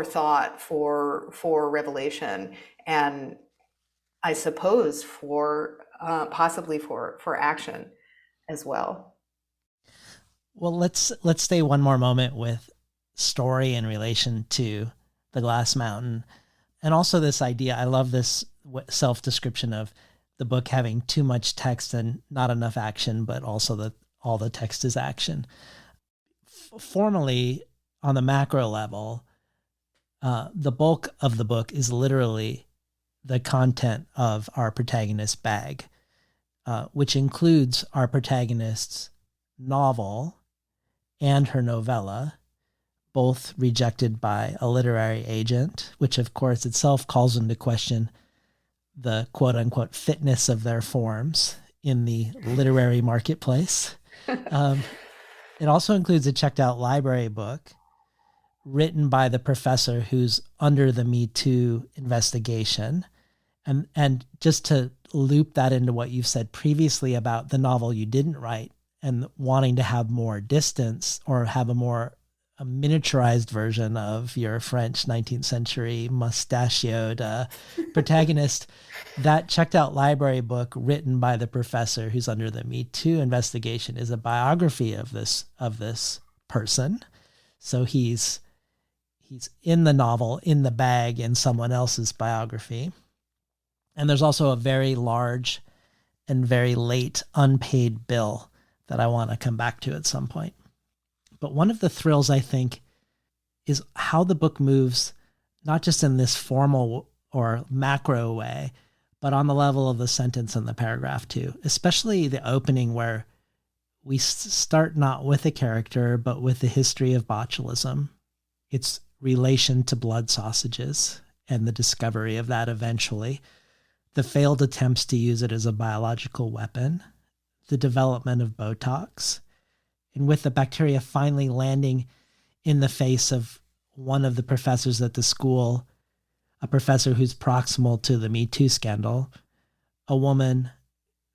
thought, for revelation, and I suppose for possibly for action as well. Well, let's stay one more moment with story in relation to The Glass Mountain. And also this idea, I love this self-description of the book having too much text and not enough action, but also that all the text is action. Formally, on the macro level, the bulk of the book is literally the content of our protagonist's bag, which includes our protagonist's novel and her novella, both rejected by a literary agent, which of course itself calls into question the quote unquote fitness of their forms in the literary marketplace. It also includes a checked out library book written by the professor who's under the Me Too investigation. And just to loop that into what you've said previously about the novel you didn't write and wanting to have more distance or have a miniaturized version of your French 19th century mustachioed protagonist, that checked out library book written by the professor who's under the Me Too investigation is a biography of this person. So he's in the novel, in the bag, in someone else's biography. And there's also a very large and very late unpaid bill that I want to come back to at some point. But one of the thrills, I think, is how the book moves, not just in this formal or macro way, but on the level of the sentence and the paragraph too, especially the opening where we start not with a character, but with the history of botulism, its relation to blood sausages, and the discovery of that eventually, the failed attempts to use it as a biological weapon, the development of Botox, and with the bacteria finally landing in the face of one of the professors at the school, a professor who's proximal to the Me Too scandal, a woman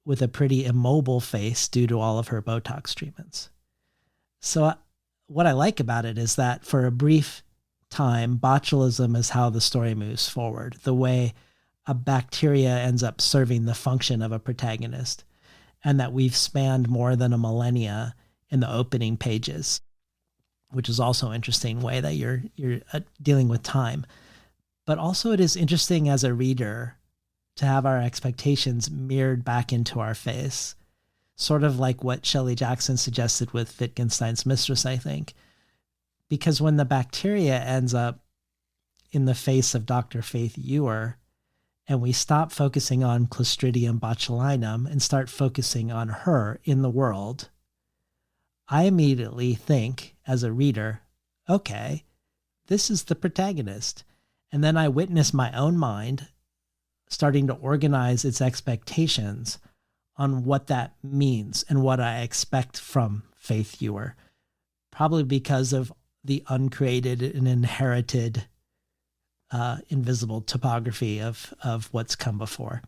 with a pretty immobile face due to all of her Botox treatments. So what I like about it is that for a brief time, botulism is how the story moves forward, the way a bacteria ends up serving the function of a protagonist, and that we've spanned more than a millennia in the opening pages, which is also an interesting way that you're dealing with time. But also it is interesting as a reader to have our expectations mirrored back into our face, sort of like what Shelley Jackson suggested with Wittgenstein's Mistress, I think. Because when the bacteria ends up in the face of Dr. Faith Ewer, and we stop focusing on Clostridium botulinum and start focusing on her in the world, I immediately think, as a reader, okay, this is the protagonist. And then I witness my own mind starting to organize its expectations on what that means and what I expect from Faith Ewer, probably because of the uncreated and inherited invisible topography of what's come before.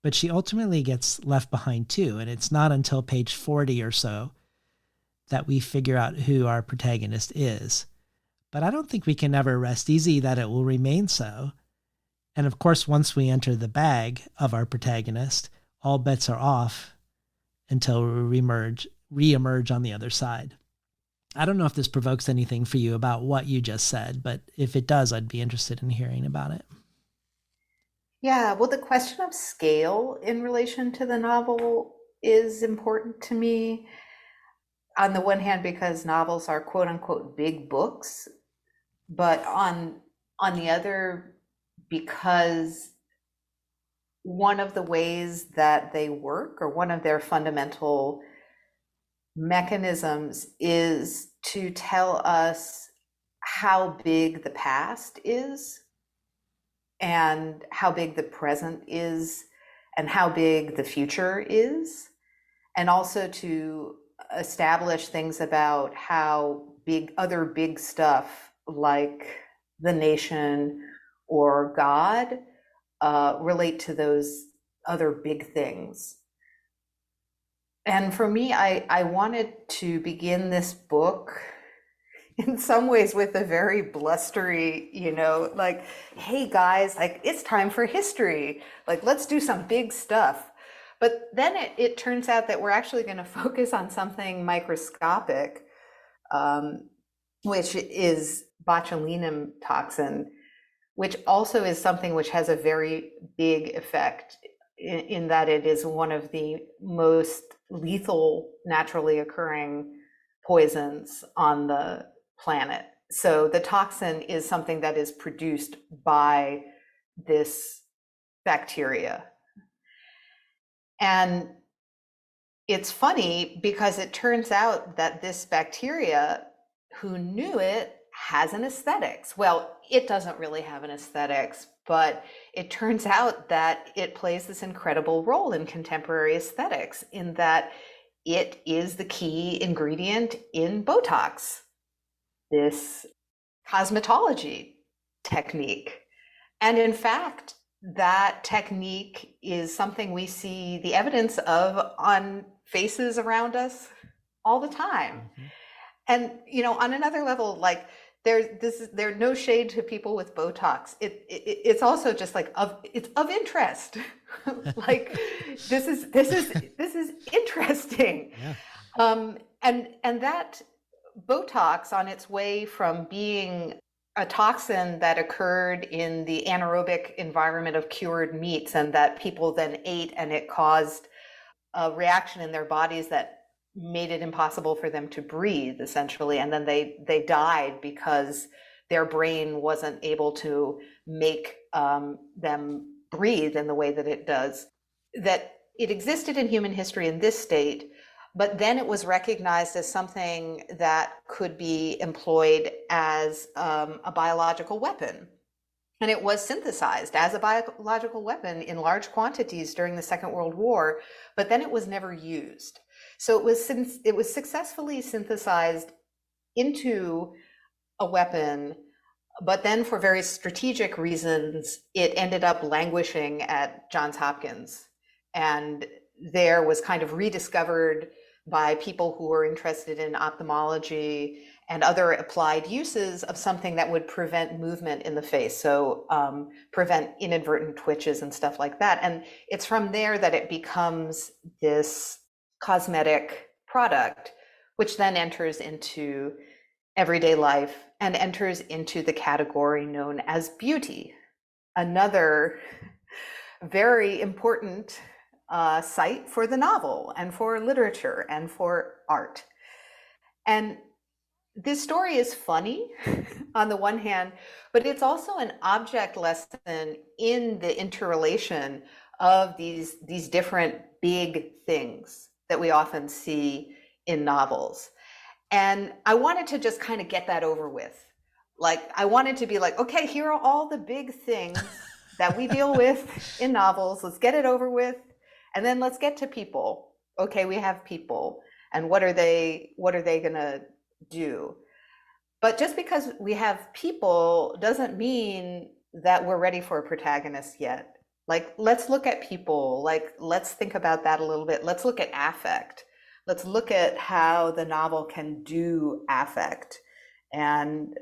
But she ultimately gets left behind too, and it's not until page 40 or so that we figure out who our protagonist is. But I don't think we can ever rest easy that it will remain so. And of course, once we enter the bag of our protagonist, all bets are off until we re-emerge on the other side. I don't know if this provokes anything for you about what you just said, but if it does, I'd be interested in hearing about it. Yeah, well, the question of scale in relation to the novel is important to me. On the one hand, because novels are quote unquote big books, but on the other, because one of the ways that they work, or one of their fundamental mechanisms, is to tell us how big the past is and how big the present is and how big the future is, and also to establish things about how big other big stuff like the nation or God relate to those other big things. And for me, I wanted to begin this book in some ways with a very blustery, like, hey guys, like, it's time for history. Like, let's do some big stuff. But then it turns out that we're actually going to focus on something microscopic, which is botulinum toxin, which also is something which has a very big effect in that it is one of the most lethal naturally occurring poisons on the planet. So the toxin is something that is produced by this bacteria. And it's funny because it turns out that this bacteria, who knew it, has an aesthetics. Well, it doesn't really have an aesthetics, but it turns out that it plays this incredible role in contemporary aesthetics, in that it is the key ingredient in Botox, this cosmetology technique. And in fact, that technique is something we see the evidence of on faces around us all the time. Mm-hmm. And, on another level, like, there's no shade to people with Botox. It's also just like it's of interest. Like, this is interesting. Yeah. And that Botox, on its way from being a toxin that occurred in the anaerobic environment of cured meats and that people then ate, and it caused a reaction in their bodies that made it impossible for them to breathe, essentially, and then they died because their brain wasn't able to make them breathe in the way that it does. That it existed in human history in this state, but then it was recognized as something that could be employed as a biological weapon. And it was synthesized as a biological weapon in large quantities during the Second World War, but then it was never used. So it was successfully synthesized into a weapon, but then for very strategic reasons, it ended up languishing at Johns Hopkins, and there was kind of rediscovered by people who were interested in ophthalmology and other applied uses of something that would prevent movement in the face. So prevent inadvertent twitches and stuff like that. And it's from there that it becomes this cosmetic product, which then enters into everyday life and enters into the category known as beauty, another very important site for the novel and for literature and for art. And this story is funny on the one hand, but it's also an object lesson in the interrelation of these different big things that we often see in novels. And I wanted to just kind of get that over with. Like, I wanted to be like, okay, here are all the big things that we deal with in novels. Let's get it over with. And then let's get to people. Okay, we have people. And what are they going to do? But just because we have people doesn't mean that we're ready for a protagonist yet. Like, let's look at people. Like, let's think about that a little bit. Let's look at affect. Let's look at how the novel can do affect. And,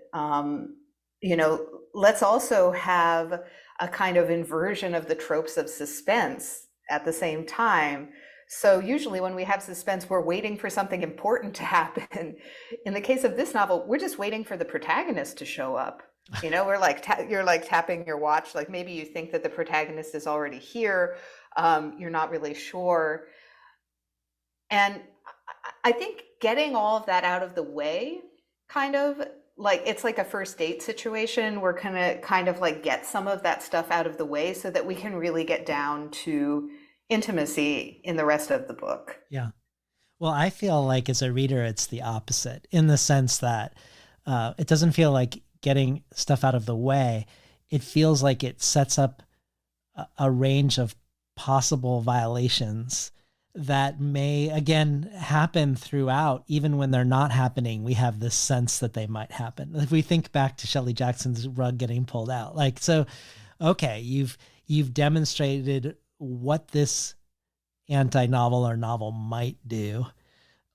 let's also have a kind of inversion of the tropes of suspense at the same time. So usually when we have suspense, we're waiting for something important to happen. In the case of this novel, we're just waiting for the protagonist to show up. We're like, you're like tapping your watch. Like, maybe you think that the protagonist is already here. You're not really sure. And I think getting all of that out of the way, kind of like, it's like a first date situation. We're gonna kind of like get some of that stuff out of the way so that we can really get down to intimacy in the rest of the book. Yeah. Well, I feel like as a reader, it's the opposite, in the sense that it doesn't feel like getting stuff out of the way. It feels like it sets up a range of possible violations that may, again, happen throughout. Even when they're not happening, we have this sense that they might happen. If we think back to Shelley Jackson's rug getting pulled out, like, so, okay, you've demonstrated what this anti-novel or novel might do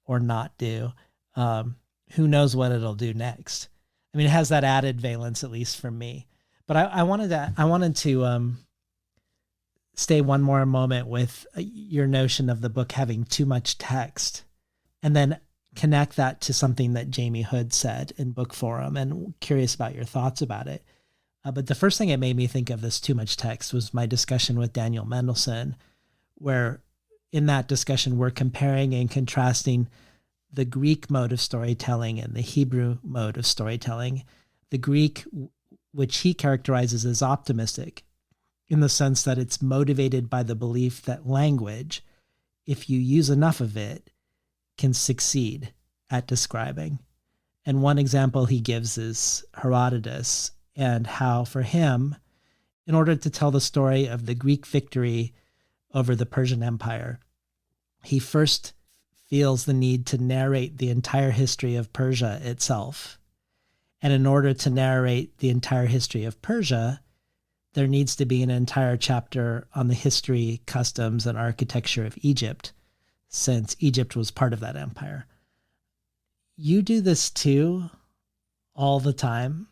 or not do. Who knows what it'll do next? I mean, it has that added valence, at least for me. But I wanted to stay one more moment with your notion of the book having too much text, and then connect that to something that Jamie Hood said in Book Forum, and curious about your thoughts about it. But the first thing it made me think of this too much text was my discussion with Daniel Mendelsohn, where in that discussion, we're comparing and contrasting the Greek mode of storytelling and the Hebrew mode of storytelling. The Greek, which he characterizes as optimistic, in the sense that it's motivated by the belief that language, if you use enough of it, can succeed at describing. And one example he gives is Herodotus, and how for him, in order to tell the story of the Greek victory over the Persian Empire, he first feels the need to narrate the entire history of Persia itself. And in order to narrate the entire history of Persia, there needs to be an entire chapter on the history, customs, and architecture of Egypt, since Egypt was part of that empire. You do this too, all the time.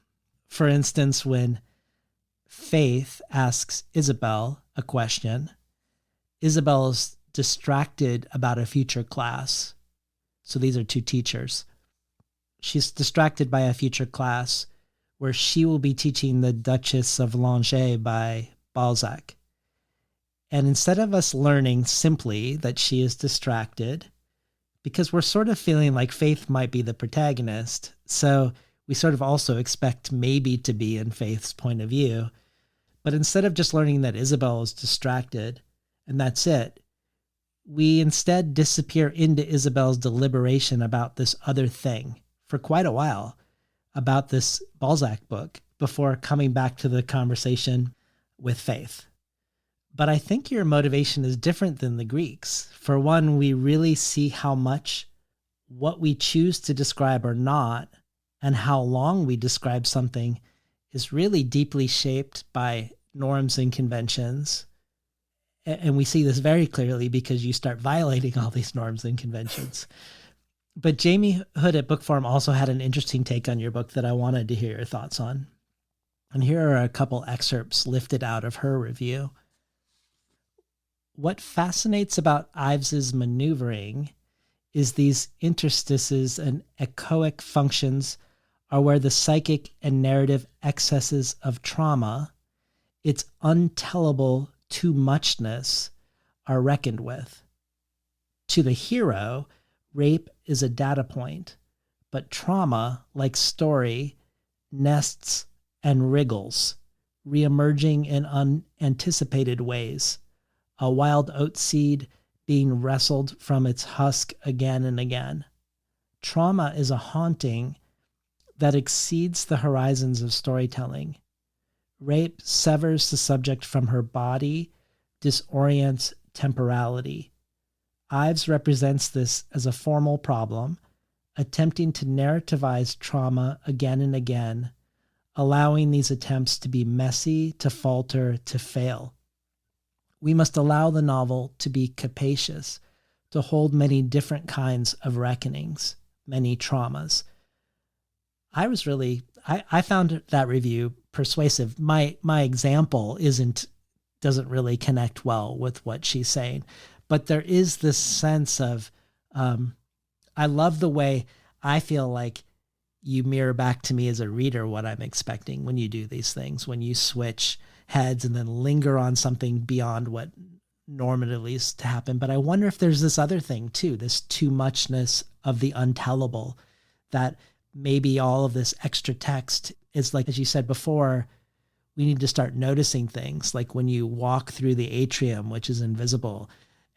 For instance, when Faith asks Isabel a question, Isabel is distracted about a future class. So these are two teachers. She's distracted by a future class where she will be teaching the Duchess of Langeais by Balzac. And instead of us learning simply that she is distracted, because we're sort of feeling like Faith might be the protagonist, so we sort of also expect maybe to be in Faith's point of view. But instead of just learning that Isabel is distracted and that's it, we instead disappear into Isabel's deliberation about this other thing for quite a while. about this Balzac book before coming back to the conversation with Faith. But I think your motivation is different than the Greeks. For one, we really see how much what we choose to describe or not, and how long we describe something, is really deeply shaped by norms and conventions. And we see this very clearly because you start violating all these norms and conventions. But Jamie Hood at Book Forum also had an interesting take on your book that I wanted to hear your thoughts on. And here are a couple excerpts lifted out of her review. What fascinates about Ives's maneuvering is these interstices and echoic functions are where the psychic and narrative excesses of trauma, its untellable too muchness, are reckoned with. To the hero, rape is a data point, but trauma, like story, nests and wriggles, reemerging in unanticipated ways, a wild oat seed being wrestled from its husk again and again. Trauma is a haunting that exceeds the horizons of storytelling. Rape severs the subject from her body, disorients temporality. Ives represents this as a formal problem, attempting to narrativize trauma again and again, allowing these attempts to be messy, to falter, to fail. We must allow the novel to be capacious, to hold many different kinds of reckonings, many traumas. I found that review persuasive. My example doesn't really connect well with what she's saying, but there is this sense of, I love the way I feel like you mirror back to me as a reader what I'm expecting when you do these things, when you switch heads and then linger on something beyond what normatively is to happen. But I wonder if there's this other thing too, this too muchness of the untellable, that maybe all of this extra text is like, as you said before, we need to start noticing things like when you walk through the atrium, which is invisible,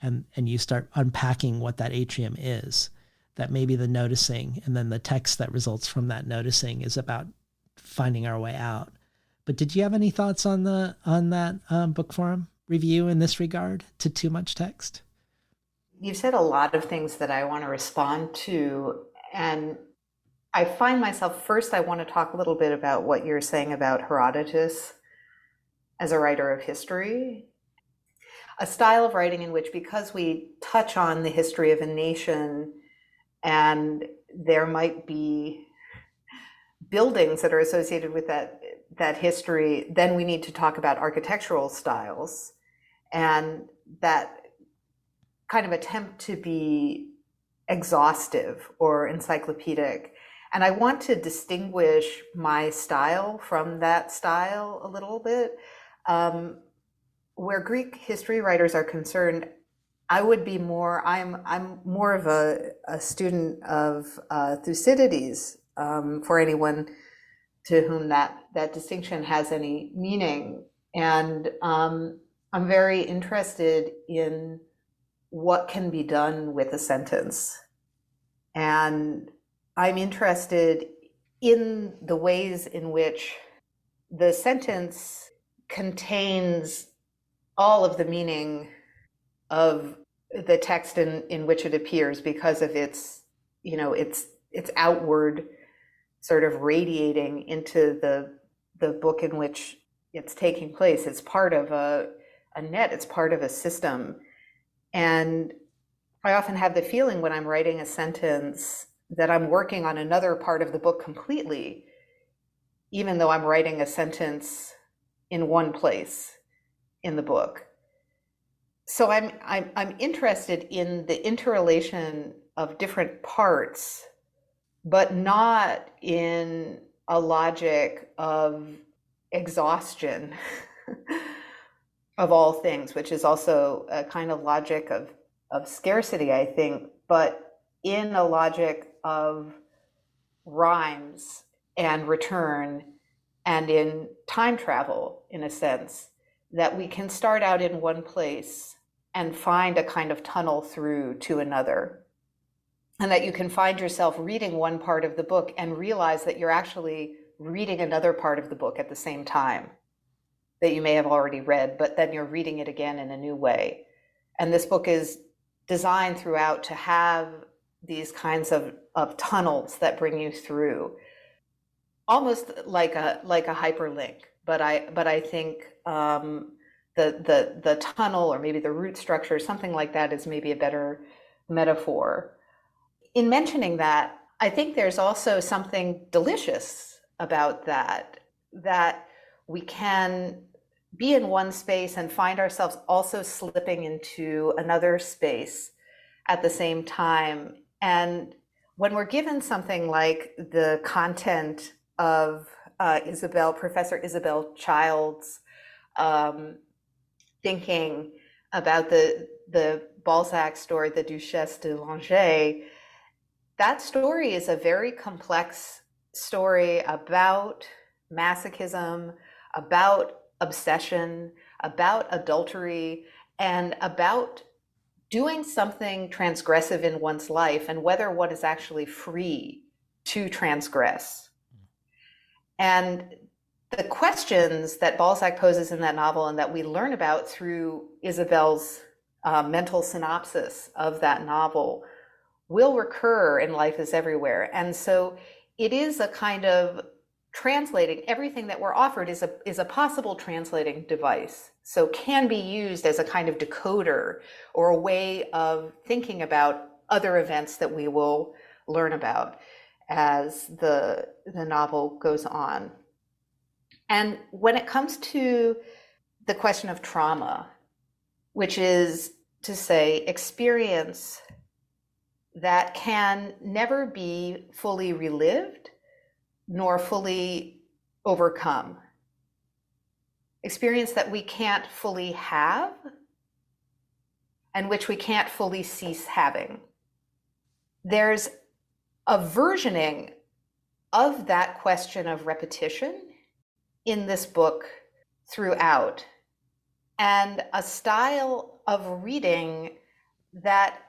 and you start unpacking what that atrium is, that maybe the noticing and then the text that results from that noticing is about finding our way out. But did you have any thoughts on that Book Forum review in this regard to too much text? You've said a lot of things that I want to respond to, and I find myself, first I want to talk a little bit about what you're saying about Herodotus as a writer of history, a style of writing in which, because we touch on the history of a nation and there might be buildings that are associated with that history, then we need to talk about architectural styles, and that kind of attempt to be exhaustive or encyclopedic. And I want to distinguish my style from that style a little bit. Where Greek history writers are concerned, I'm more of a student of Thucydides, for anyone to whom that distinction has any meaning. And I'm very interested in what can be done with a sentence. And I'm interested in the ways in which the sentence contains all of the meaning of the text in which it appears, because of its outward sort of radiating into the book in which it's taking place. It's part of a net, it's part of a system. And I often have the feeling when I'm writing a sentence that I'm working on another part of the book completely, even though I'm writing a sentence in one place in the book. So I'm interested in the interrelation of different parts, but not in a logic of exhaustion of all things, which is also a kind of logic of scarcity, I think, but in a logic of rhymes and return, and in time travel, in a sense, that we can start out in one place and find a kind of tunnel through to another. and that you can find yourself reading one part of the book and realize that you're actually reading another part of the book at the same time that you may have already read, but then you're reading it again in a new way. And this book is designed throughout to have these kinds of tunnels that bring you through, almost like a hyperlink. But I think the tunnel, or maybe the root structure, something like that, is maybe a better metaphor. In mentioning that, I think there's also something delicious about that we can be in one space and find ourselves also slipping into another space at the same time. And when we're given something like the content of Professor Isabel Child's thinking about the Balzac story, the Duchesse de Langeais, that story is a very complex story about masochism, about obsession, about adultery, and about doing something transgressive in one's life and whether one is actually free to transgress. And the questions that Balzac poses in that novel and that we learn about through Isabel's mental synopsis of that novel will recur in Life is Everywhere. And so it is a kind of translating. Everything that we're offered is a possible translating device. So can be used as a kind of decoder or a way of thinking about other events that we will learn about as the novel goes on. And when it comes to the question of trauma, which is to say experience that can never be fully relived nor fully overcome, experience that we can't fully have and which we can't fully cease having. There's a versioning of that question of repetition in this book throughout, and a style of reading that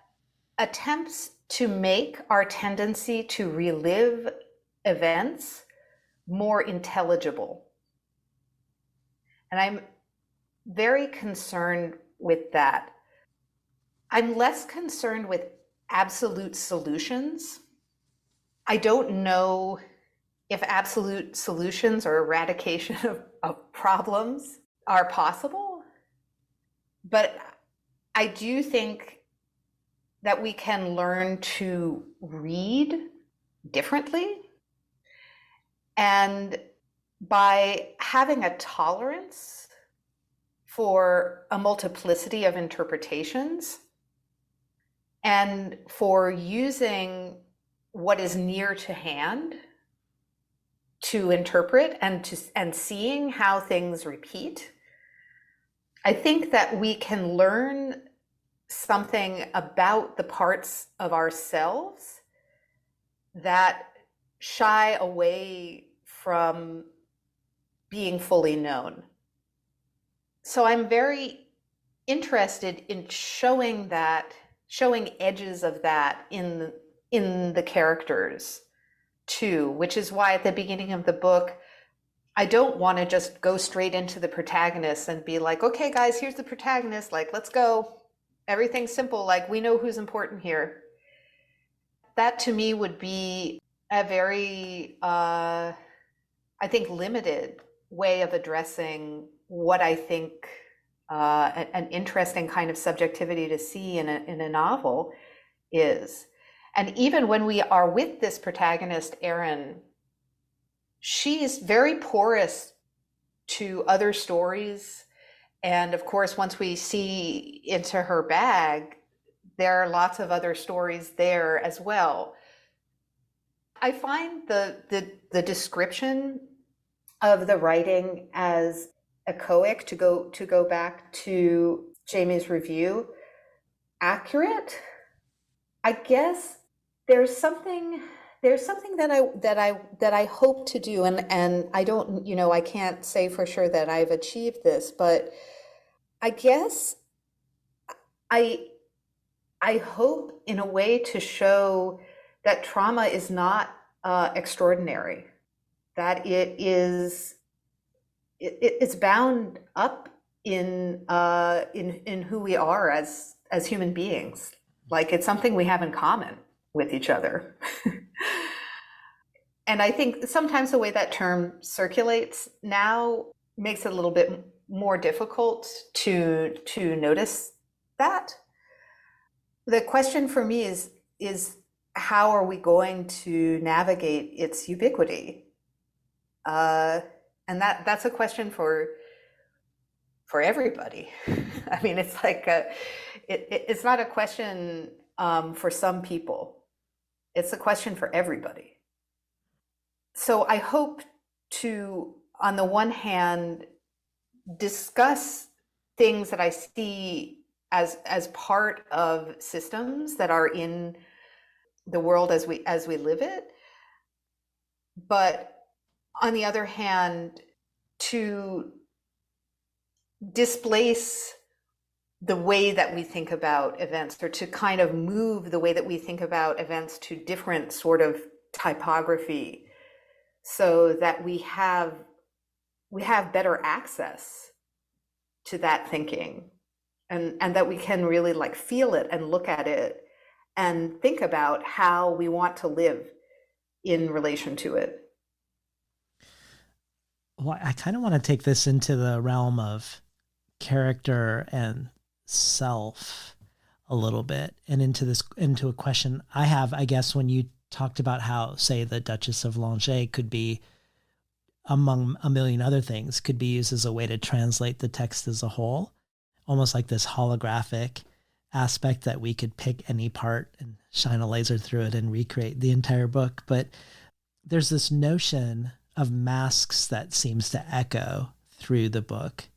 attempts to make our tendency to relive events more intelligible. And I'm very concerned with that. I'm less concerned with absolute solutions. I don't know if absolute solutions or eradication of problems are possible, but I do think that we can learn to read differently. And by having a tolerance for a multiplicity of interpretations and for using what is near to hand to interpret and seeing how things repeat, I think that we can learn something about the parts of ourselves that shy away from being fully known. So I'm very interested in showing edges of that in the characters too, which is why at the beginning of the book, I don't want to just go straight into the protagonist and be like, okay, guys, here's the protagonist. Like, let's go. Everything's simple. Like, we know who's important here. That to me would be a very, I think, limited way of addressing what I think an interesting kind of subjectivity to see in a novel is. And even when we are with this protagonist, Erin, she is very porous to other stories. And of course, once we see into her bag, there are lots of other stories there as well. I find the description of the writing as echoic, to go back to Jamie's review, accurate. I guess there's something that I hope to do, and I don't, I can't say for sure that I've achieved this, but I guess I I hope in a way to show that trauma is not extraordinary, that it's bound up in who we are as human beings. Like it's something we have in common with each other. And I think sometimes the way that term circulates now makes it a little bit more difficult to notice that. The question for me is how are we going to navigate its ubiquity? And that's a question for everybody. I mean, it's like it's not a question for some people. It's a question for everybody. So I hope to, on the one hand, discuss things that I see as part of systems that are in the world as we live it, but on the other hand, to displace the way that we think about events, or to kind of move the way that we think about events to different sort of typography, so that we have better access to that thinking, and that we can really like feel it and look at it and think about how we want to live in relation to it. Well, I kind of want to take this into the realm of character and self a little bit, and into a question I have, I guess, when you talked about how, say, the Duchess of Langeais could be, among a million other things, could be used as a way to translate the text as a whole, almost like this holographic aspect that we could pick any part and shine a laser through it and recreate the entire book. But there's this notion of masks that seems to echo through the book,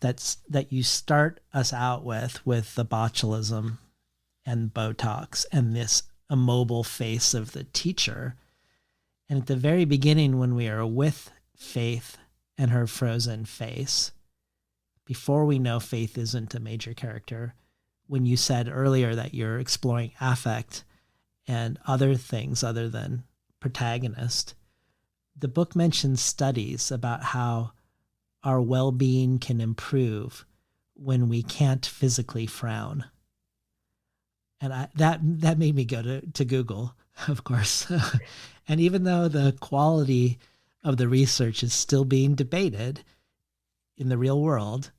that you start us out with the botulism and Botox and this immobile face of the teacher. And at the very beginning, when we are with Faith and her frozen face, before we know Faith isn't a major character, when you said earlier that you're exploring affect and other things other than protagonist, the book mentions studies about how our well-being can improve when we can't physically frown. And that made me go to Google, of course. And even though the quality of the research is still being debated in the real world,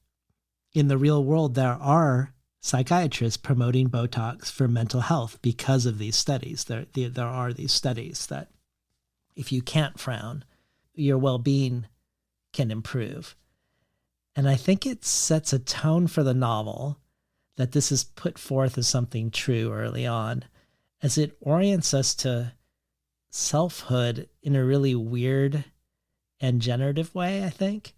there are psychiatrists promoting Botox for mental health because of these studies. There are these studies that if you can't frown, your well-being can improve. And I think it sets a tone for the novel that this is put forth as something true early on, as it orients us to selfhood in a really weird and generative way, I think.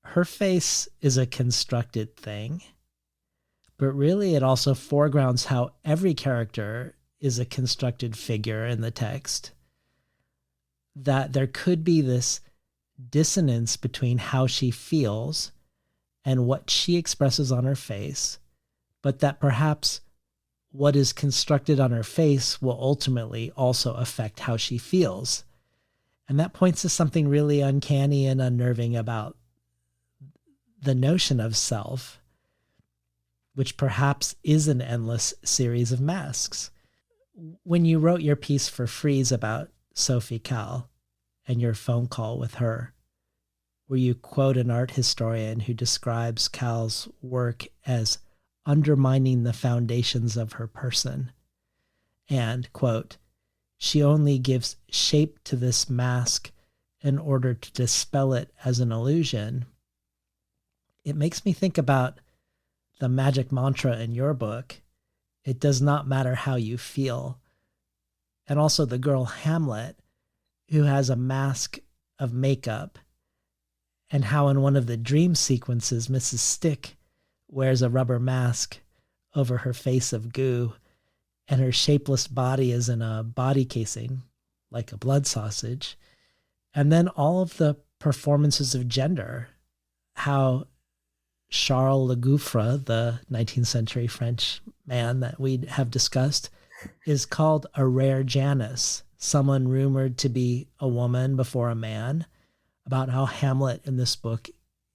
Her face is a constructed thing, but really it also foregrounds how every character is a constructed figure in the text, that there could be this dissonance between how she feels and what she expresses on her face, but that perhaps what is constructed on her face will ultimately also affect how she feels. And that points to something really uncanny and unnerving about the notion of self, which perhaps is an endless series of masks. When you wrote your piece for Freeze about Sophie Calle and your phone call with her, where you quote an art historian who describes Calle's work as undermining the foundations of her person, and, quote, she only gives shape to this mask in order to dispel it as an illusion. It makes me think about the magic mantra in your book, it does not matter how you feel. And also the girl Hamlet, who has a mask of makeup, and how in one of the dream sequences, Mrs. Stick wears a rubber mask over her face of goo, and her shapeless body is in a body casing, like a blood sausage. And then all of the performances of gender, how Charles Le Gouffre, the 19th century French man that we have discussed, is called a rare Janus, someone rumored to be a woman before a man, about how Hamlet in this book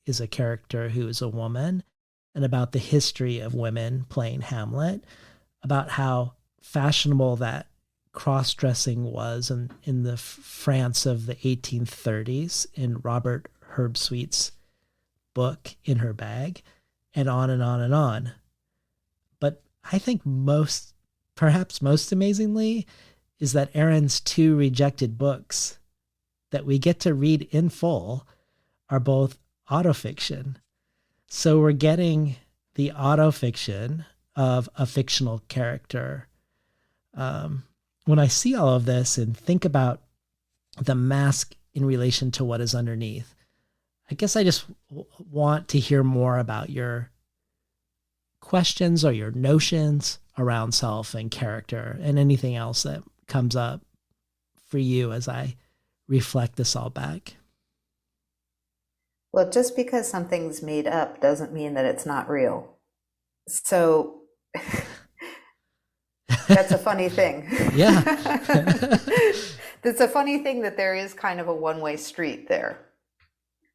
is a character who is a woman, and about the history of women playing Hamlet, about how fashionable that cross-dressing was in the France of the 1830s in Robert Herbsweit's book In Her Bag, and on and on and on. But I think perhaps most amazingly, is that Aaron's two rejected books that we get to read in full are both autofiction. So we're getting the autofiction of a fictional character. When I see all of this and think about the mask in relation to what is underneath, I guess I just want to hear more about your questions or your notions around self and character and anything else that comes up for you as I reflect this all back. Well, just because something's made up doesn't mean that it's not real. So that's a funny thing. Yeah. It's a funny thing that there is kind of a one-way street there,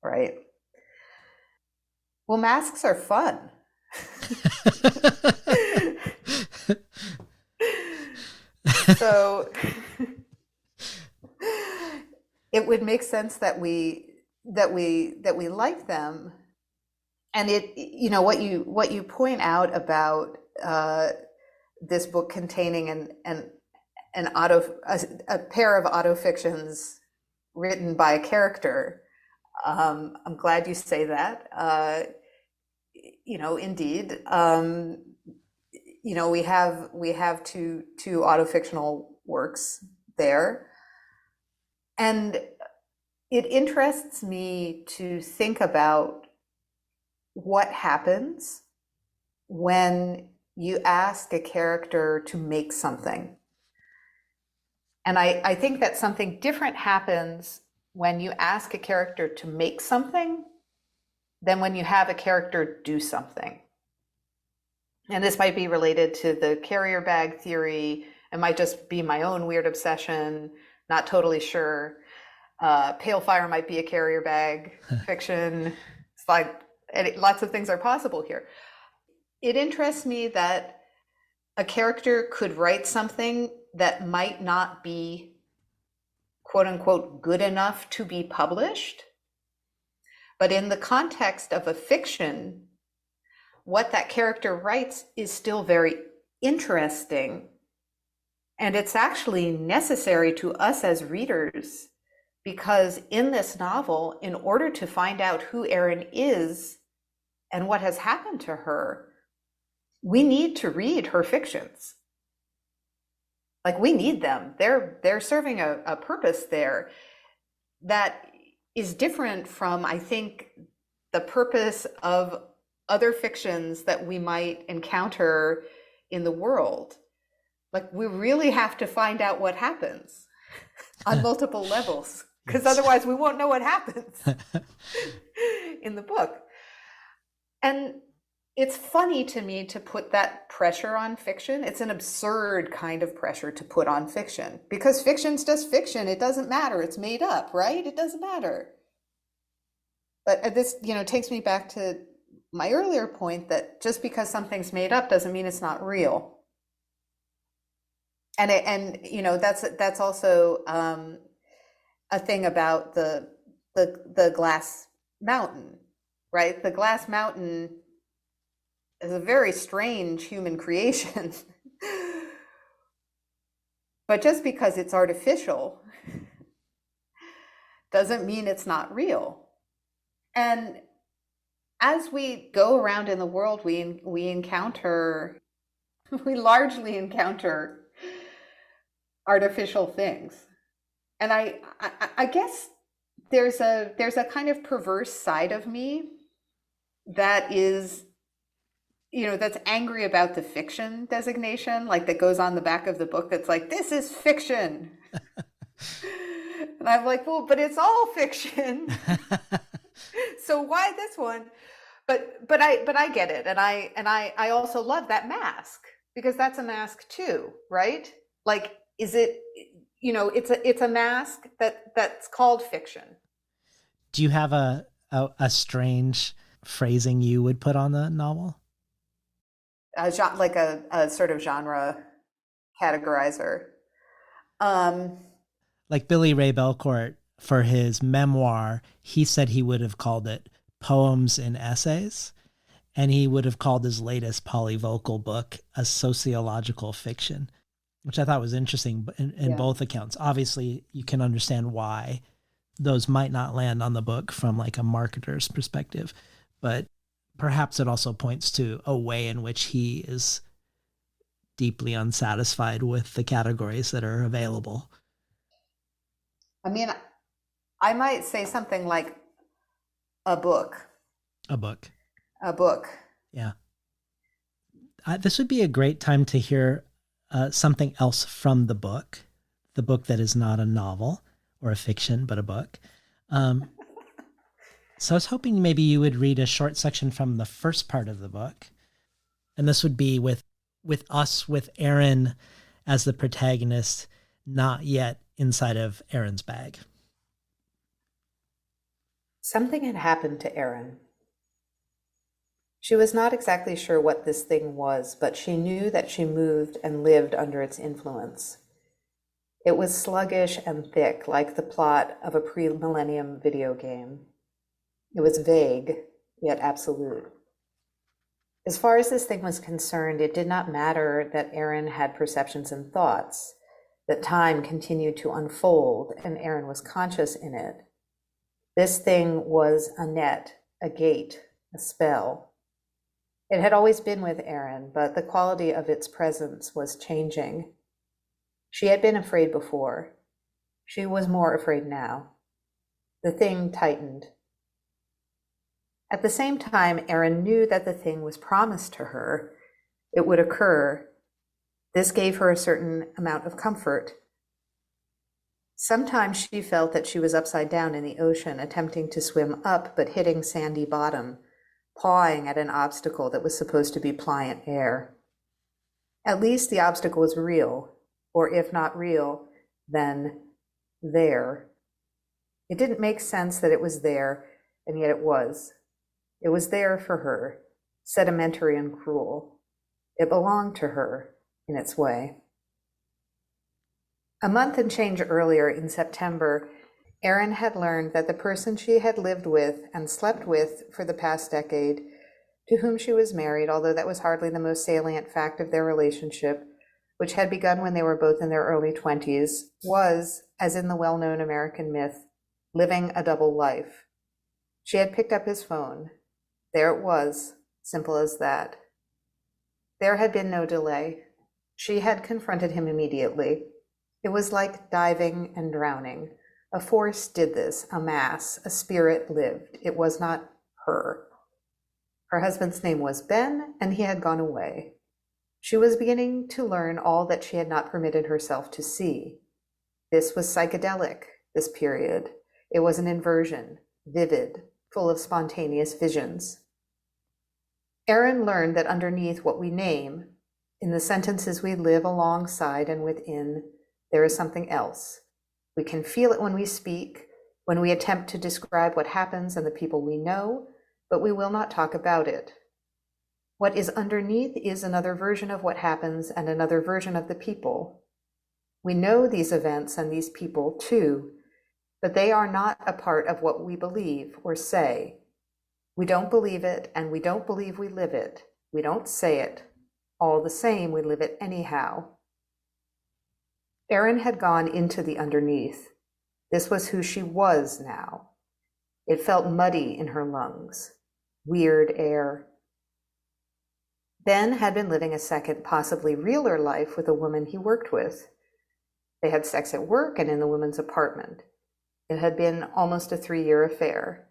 right? Well, masks are fun. So it would make sense that we like them. And what you point out about this book containing a pair of autofictions written by a character. I'm glad you say that. Indeed, we have two autofictional works there, and it interests me to think about what happens when you ask a character to make something. And I think that something different happens when you ask a character to make something than when you have a character do something. And this might be related to the carrier bag theory. It might just be my own weird obsession, not totally sure. Pale fire might be a carrier bag fiction. It's like lots of things are possible here. It interests me that a character could write something that might not be quote unquote good enough to be published. But in the context of a fiction, what that character writes is still very interesting. And it's actually necessary to us as readers, because in this novel, in order to find out who Erin is and what has happened to her, we need to read her fictions. Like, we need them. They're serving a purpose there that is different from, I think, the purpose of other fictions that we might encounter in the world. Like, we really have to find out what happens on multiple levels, because otherwise we won't know what happens in the book. And it's funny to me to put that pressure on fiction. It's an absurd kind of pressure to put on fiction, because fiction's just fiction. It doesn't matter. It's made up, right? It doesn't matter. But this, takes me back to my earlier point that just because something's made up doesn't mean it's not real. And that's also a thing about the glass mountain, right? The glass mountain is a very strange human creation. But just because it's artificial doesn't mean it's not real. And as we go around in the world, we largely encounter artificial things. And I guess there's a kind of perverse side of me that is, that's angry about the fiction designation, like that goes on the back of the book that's like, this is fiction. And I'm like, well, but it's all fiction. So why this one? but I get it, and I also love that mask, because that's a mask too, right? Like, is it, it's a mask that's called fiction. Do you have a strange phrasing you would put on the novel? Like a sort of genre categorizer. Um, Like Billy Ray Belcourt, for his memoir, he said he would have called it Poems and Essays, and he would have called his latest polyvocal book a sociological fiction, which I thought was interesting in yeah. both accounts. Obviously, you can understand why those might not land on the book from like a marketer's perspective, but perhaps it also points to a way in which he is deeply unsatisfied with the categories that are available. I mean, I might say something like a book, A book. a book. Yeah. This would be a great time to hear something else from the book that is not a novel or a fiction, but a book. So I was hoping maybe you would read a short section from the first part of the book. And this would be with Aaron as the protagonist, not yet inside of Aaron's bag. Something had happened to Erin. She was not exactly sure what this thing was, but she knew that she moved and lived under its influence. It was sluggish and thick, like the plot of a pre-millennium video game. It was vague, yet absolute. As far as this thing was concerned, it did not matter that Erin had perceptions and thoughts, that time continued to unfold and Erin was conscious in it. This thing was a net, a gate, a spell. It had always been with Erin, but the quality of its presence was changing. She had been afraid before. She was more afraid now. The thing tightened. At the same time, Erin knew that the thing was promised to her. It would occur. This gave her a certain amount of comfort. Sometimes she felt that she was upside down in the ocean, attempting to swim up, but hitting sandy bottom, pawing at an obstacle that was supposed to be pliant air. At least the obstacle was real, or if not real, then there. It didn't make sense that it was there, and yet it was. It was there for her, sedimentary and cruel. It belonged to her in its way. A month and change earlier, in September, Erin had learned that the person she had lived with and slept with for the past decade, to whom she was married, although that was hardly the most salient fact of their relationship, which had begun when they were both in their early 20s, was, as in the well-known American myth, living a double life. She had picked up his phone. There it was, simple as that. There had been no delay. She had confronted him immediately. It was like diving and drowning. A force did this, a mass, a spirit lived. It was not her. Her husband's name was Ben, and he had gone away. She was beginning to learn all that she had not permitted herself to see. This was psychedelic, this period. It was an inversion, vivid, full of spontaneous visions. Erin learned that underneath what we name, in the sentences we live alongside and within, there is something else. We can feel it when we speak, when we attempt to describe what happens and the people we know, but we will not talk about it. What is underneath is another version of what happens and another version of the people. We know these events and these people too, but they are not a part of what we believe or say. We don't believe it, and we don't believe we live it. We don't say it. All the same, we live it anyhow. Erin had gone into the underneath. This was who she was now. It felt muddy in her lungs. Weird air. Ben had been living a second, possibly realer life with a woman he worked with. They had sex at work and in the woman's apartment. It had been almost a 3-year affair.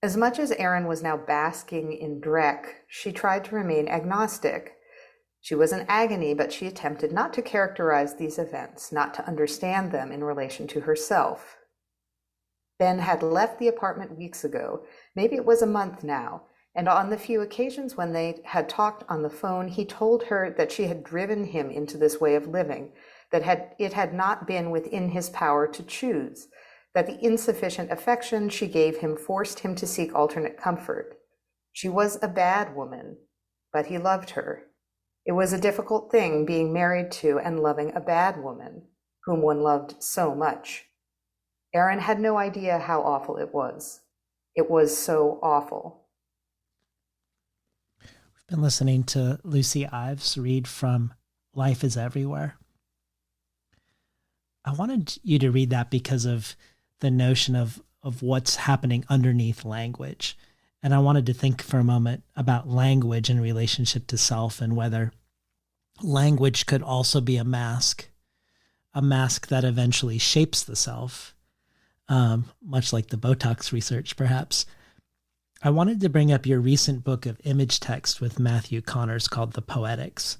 As much as Erin was now basking in dreck, she tried to remain agnostic. She was in agony, but she attempted not to characterize these events, not to understand them in relation to herself. Ben had left the apartment weeks ago. Maybe it was a month now. And on the few occasions when they had talked on the phone, he told her that she had driven him into this way of living, that it had not been within his power to choose, that the insufficient affection she gave him forced him to seek alternate comfort. She was a bad woman, but he loved her. It was a difficult thing being married to and loving a bad woman, whom one loved so much. Aaron had no idea how awful it was. It was so awful. We've been listening to Lucy Ives read from Life is Everywhere. I wanted you to read that because of the notion of what's happening underneath language. And I wanted to think for a moment about language in relationship to self and whether language could also be a mask that eventually shapes the self, much like the Botox research, perhaps. I wanted to bring up your recent book of image text with Matthew Connors called The Poetics,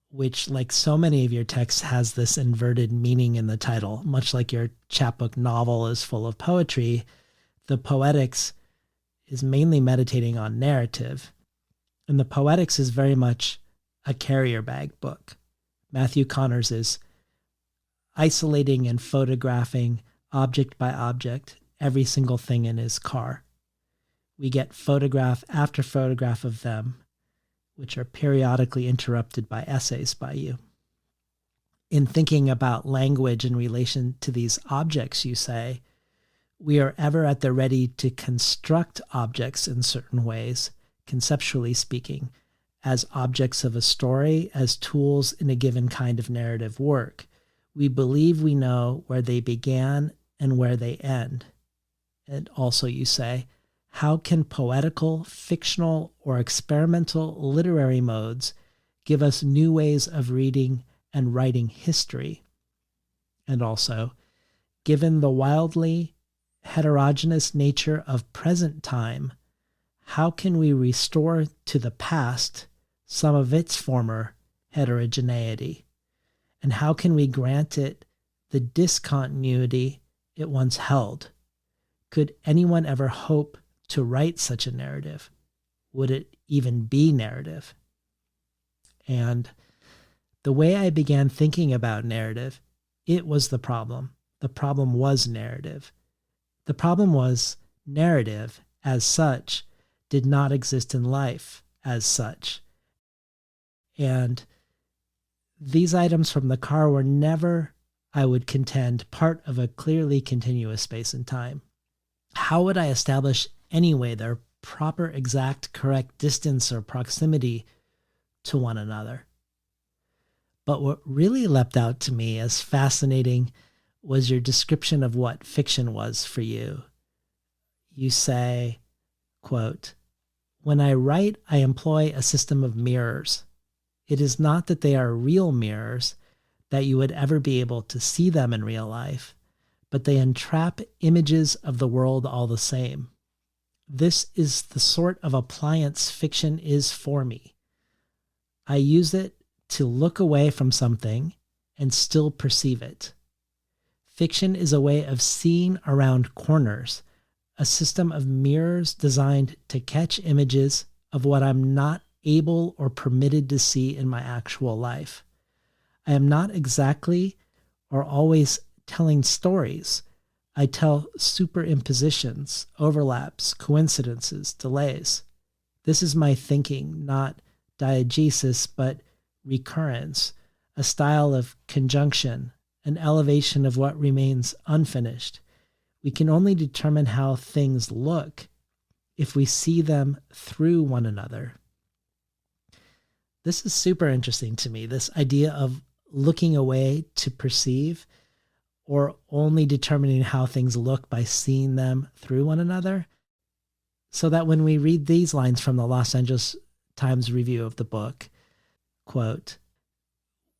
which, like so many of your texts, has this inverted meaning in the title. Much like your chapbook novel is full of poetry, The Poetics is mainly meditating on narrative. And The Poetics is very much a carrier bag book. Matthew Connors is isolating and photographing object by object every single thing in his car. We get photograph after photograph of them, which are periodically interrupted by essays by you. In thinking about language in relation to these objects, you say, we are ever at the ready to construct objects in certain ways, conceptually speaking, as objects of a story, as tools in a given kind of narrative work. We believe we know where they began and where they end. And also you say, how can poetical, fictional, or experimental literary modes give us new ways of reading and writing history? And also, given the wildly heterogeneous nature of present time, how can we restore to the past some of its former heterogeneity? And how can we grant it the discontinuity it once held? Could anyone ever hope to write such a narrative? Would it even be narrative? And the way I began thinking about narrative, it was the problem. The problem was narrative. The problem was narrative as such did not exist in life as such. And these items from the car were never, I would contend, part of a clearly continuous space and time. How would I establish anyway their proper, exact, correct distance or proximity to one another? But what really leapt out to me as fascinating was your description of what fiction was for you. You say, quote, when I write, I employ a system of mirrors. It is not that they are real mirrors, that you would ever be able to see them in real life, but they entrap images of the world all the same. This is the sort of appliance fiction is for me. I use it to look away from something and still perceive it. Fiction is a way of seeing around corners, a system of mirrors designed to catch images of what I'm not able or permitted to see in my actual life. I am not exactly or always telling stories. I tell superimpositions, overlaps, coincidences, delays. This is my thinking, not diegesis, but recurrence, a style of conjunction, an elevation of what remains unfinished. We can only determine how things look if we see them through one another. This is super interesting to me, this idea of looking away to perceive, or only determining how things look by seeing them through one another. So that when we read these lines from the Los Angeles Times review of the book, quote,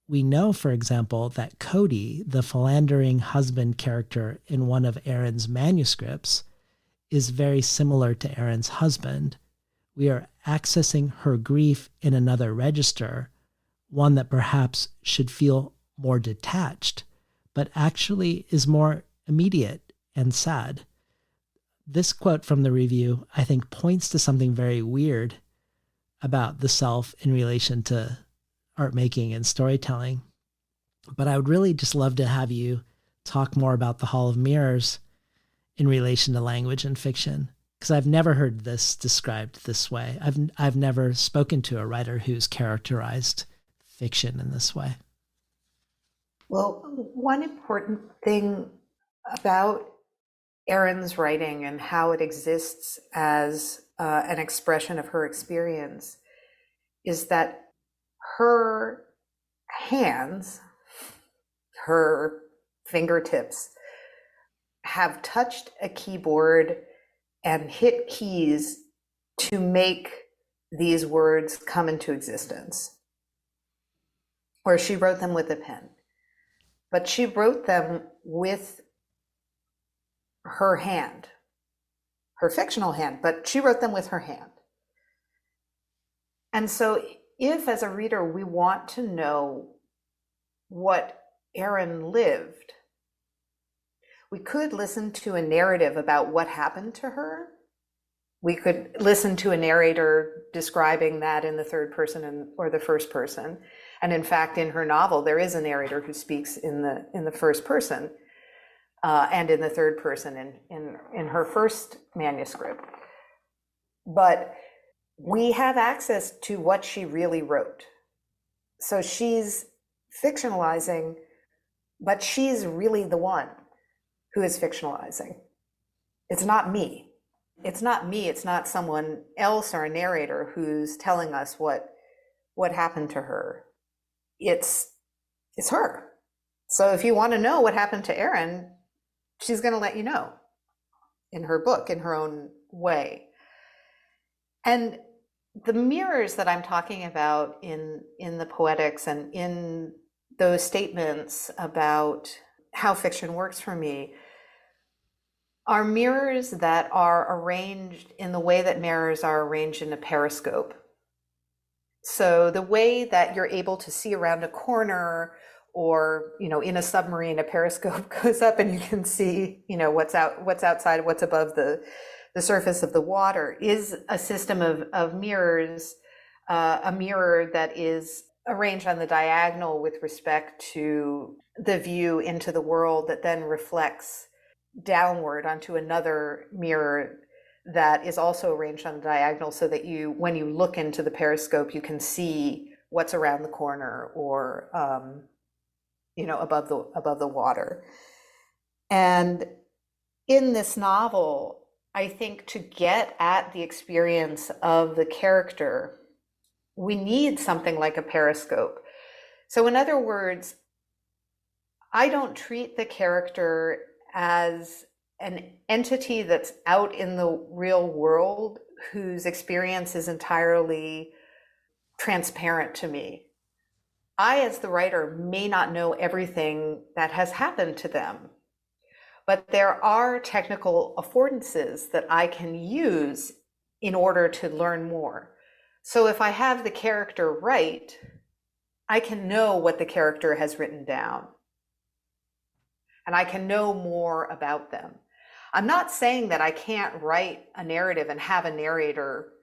we know, for example, that Cody, the philandering husband character in one of Aaron's manuscripts, is very similar to Aaron's husband. We are accessing her grief in another register, one that perhaps should feel more detached, but actually is more immediate and sad. This quote from the review, I think, points to something very weird about the self in relation to art making and storytelling. But I would really just love to have you talk more about the Hall of Mirrors in relation to language and fiction, because I've never heard this described this way. I've never spoken to a writer who's characterized fiction in this way. Well, one important thing about Erin's writing and how it exists as an expression of her experience is that her hands, her fingertips, have touched a keyboard and hit keys to make these words come into existence. Or she wrote them with a pen. But she wrote them with her hand, her fictional hand, but she wrote them with her hand. And so if, as a reader, we want to know what Erin lived, we could listen to a narrative about what happened to her. We could listen to a narrator describing that in the third person or the first person. And in fact, in her novel, there is a narrator who speaks in the first person and in the third person in her first manuscript. But we have access to what she really wrote. So she's fictionalizing, but she's really the one who is fictionalizing. It's not me. It's not me. It's not someone else or a narrator who's telling us what happened to her. It's her. So if you want to know what happened to Erin, she's going to let you know in her book, in her own way. And the mirrors that I'm talking about in the poetics and in those statements about how fiction works for me are mirrors that are arranged in the way that mirrors are arranged in a periscope. So the way that you're able to see around a corner or, in a submarine, a periscope goes up and you can see, what's outside, what's above the surface of the water, is a system of mirrors, a mirror that is arranged on the diagonal with respect to the view into the world that then reflects downward onto another mirror that is also arranged on the diagonal so that when you look into the periscope, you can see what's around the corner or, above the water. And in this novel, I think to get at the experience of the character, we need something like a periscope. So in other words, I don't treat the character as an entity that's out in the real world whose experience is entirely transparent to me. I, as the writer, may not know everything that has happened to them, but there are technical affordances that I can use in order to learn more. So if I have the character write, I can know what the character has written down, and I can know more about them. I'm not saying that I can't write a narrative and have a narrator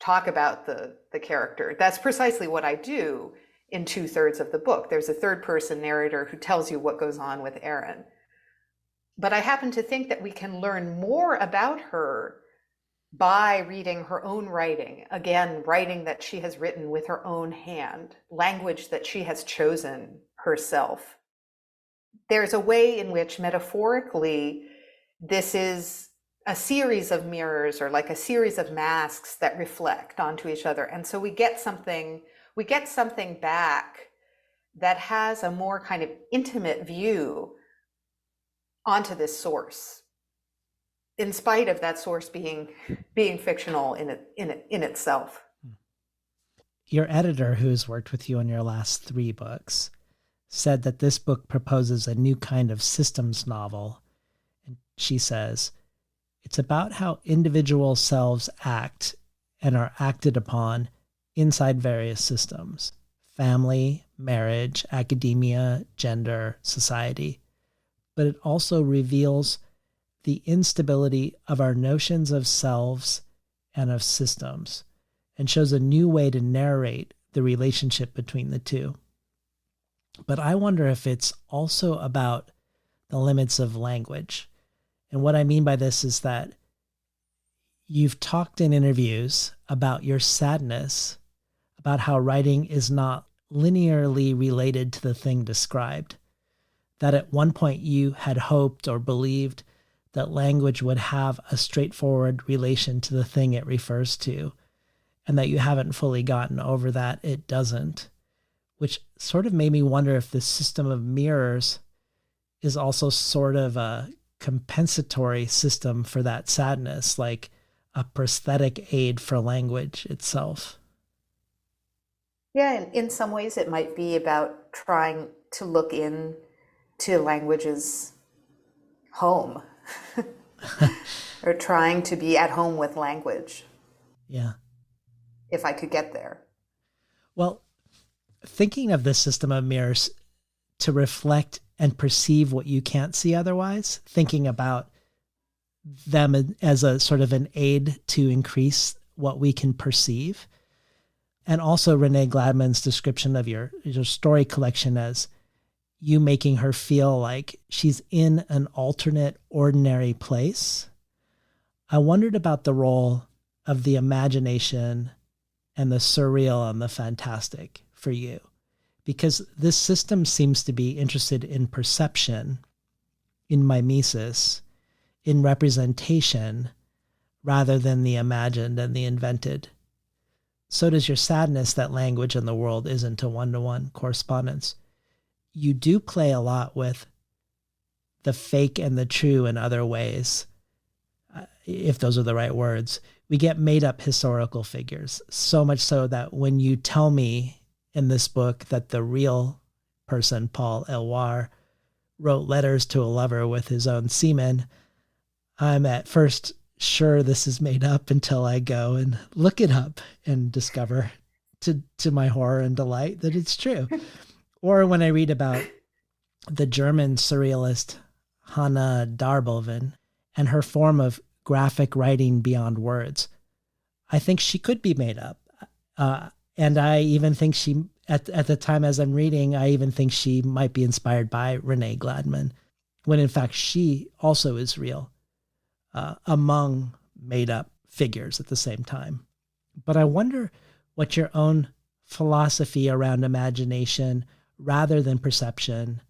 talk about the character. That's precisely what I do in 2/3 of the book. There's a third person narrator who tells you what goes on with Erin. But I happen to think that we can learn more about her by reading her own writing. Again, writing that she has written with her own hand, language that she has chosen herself. There's a way in which metaphorically this is a series of mirrors or like a series of masks that reflect onto each other. And so we get something back that has a more kind of intimate view onto this source, in spite of that source being fictional in itself. Your editor, who's worked with you on your last 3 books, said that this book proposes a new kind of systems novel. And she says, it's about how individual selves act and are acted upon inside various systems: family, marriage, academia, gender, society. But it also reveals the instability of our notions of selves and of systems, and shows a new way to narrate the relationship between the two. But I wonder if it's also about the limits of language. And what I mean by this is that you've talked in interviews about your sadness, about how writing is not linearly related to the thing described, that at one point you had hoped or believed that language would have a straightforward relation to the thing it refers to, and that you haven't fully gotten over that it doesn't, which sort of made me wonder if this system of mirrors is also sort of a compensatory system for that sadness, like a prosthetic aid for language itself. Yeah, and in some ways it might be about trying to look in to language's home or trying to be at home with language. Yeah. If I could get there. Well, thinking of this system of mirrors to reflect and perceive what you can't see otherwise, thinking about them as a sort of an aid to increase what we can perceive. And also Renee Gladman's description of your story collection as you making her feel like she's in an alternate, ordinary place. I wondered about the role of the imagination and the surreal and the fantastic for you, because this system seems to be interested in perception, in mimesis, in representation, rather than the imagined and the invented. So does your sadness that language and the world isn't a one-to-one correspondence. You do play a lot with the fake and the true in other ways, if those are the right words. We get made up historical figures, so much so that when you tell me in this book that the real person, Paul Eluard, wrote letters to a lover with his own semen, I'm at first sure this is made up until I go and look it up and discover, to my horror and delight, that it's true. Or when I read about the German surrealist Hannah Darboven and her form of graphic writing beyond words, I think she could be made up. And I even think she, at the time as I'm reading, I even think she might be inspired by Renee Gladman, when in fact she also is real, among made up figures at the same time. But I wonder what your own philosophy around imagination rather than perception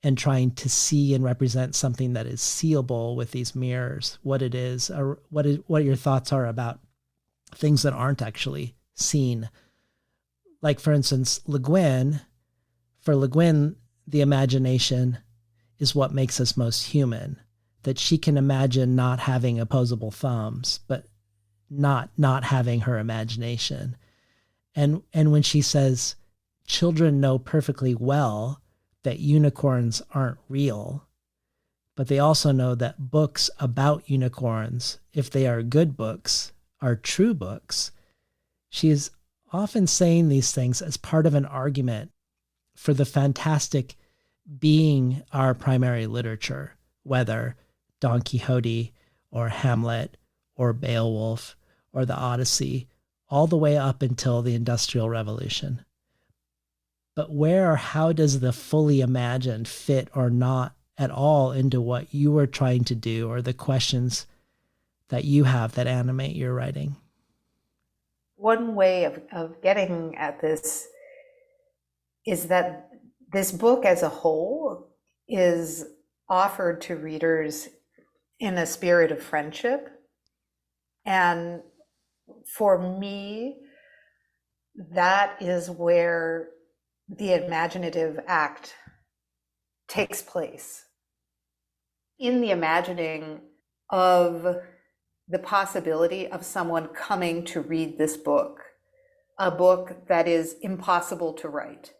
and trying to see and represent something that is seeable with these mirrors, what it is, or what your thoughts are about things that aren't actually seen. Like, for instance, Le Guin, for Le Guin, the imagination is what makes us most human, that she can imagine not having opposable thumbs, but not having her imagination. And when she says, children know perfectly well that unicorns aren't real, but they also know that books about unicorns, if they are good books, are true books. She is often saying these things as part of an argument for the fantastic being our primary literature, whether Don Quixote or Hamlet or Beowulf or the Odyssey, all the way up until the Industrial Revolution. But where or how does the fully imagined fit or not at all into what you are trying to do, or the questions that you have that animate your writing? One way of getting at this is that this book as a whole is offered to readers in a spirit of friendship. And for me, that is where the imaginative act takes place. In the imagining of the possibility of someone coming to read this book, a book that is impossible to write.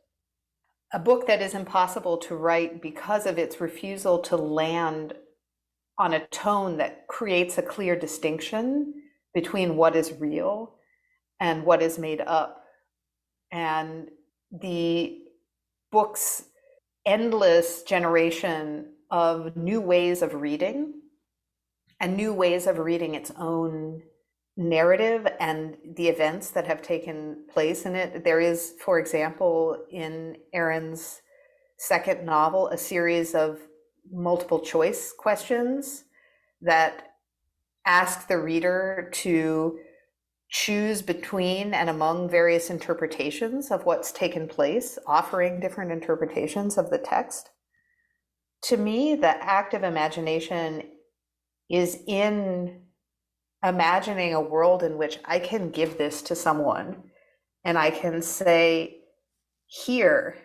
A book that is impossible to write because of its refusal to land on a tone that creates a clear distinction between what is real and what is made up. And the book's endless generation of new ways of reading and new ways of reading its own narrative and the events that have taken place in it. There is, for example, in Erin's second novel, a series of multiple choice questions that ask the reader to choose between and among various interpretations of what's taken place, offering different interpretations of the text. To me, the act of imagination is in imagining a world in which I can give this to someone and I can say, here,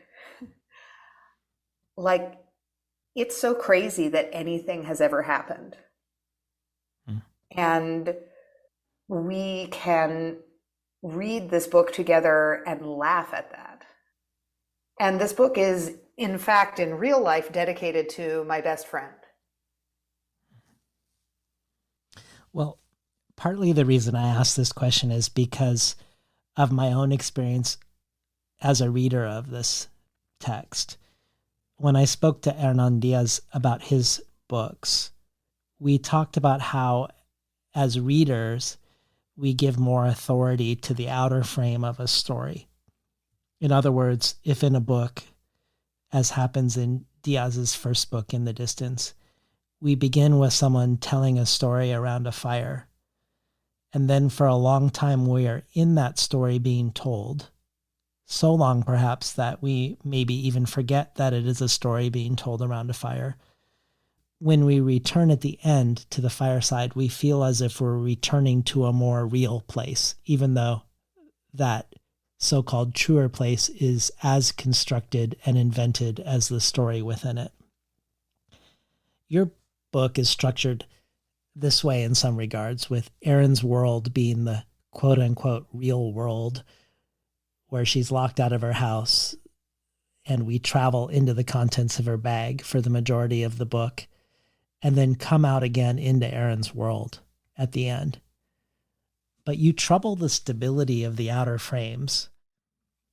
like, it's so crazy that anything has ever happened. And we can read this book together and laugh at that. And this book is, in fact, in real life, dedicated to my best friend. Well, partly the reason I asked this question is because of my own experience as a reader of this text. When I spoke to Hernan Diaz about his books, we talked about how, as readers, we give more authority to the outer frame of a story. In other words, if in a book, as happens in Diaz's first book, In the Distance, we begin with someone telling a story around a fire, and then for a long time we are in that story being told, so long perhaps that we maybe even forget that it is a story being told around a fire. When we return at the end to the fireside, we feel as if we're returning to a more real place, even though that so-called truer place is as constructed and invented as the story within it. Your book is structured this way in some regards, with Erin's world being the quote-unquote real world, where she's locked out of her house, and we travel into the contents of her bag for the majority of the book, and then come out again into Erin's world at the end. But you trouble the stability of the outer frames.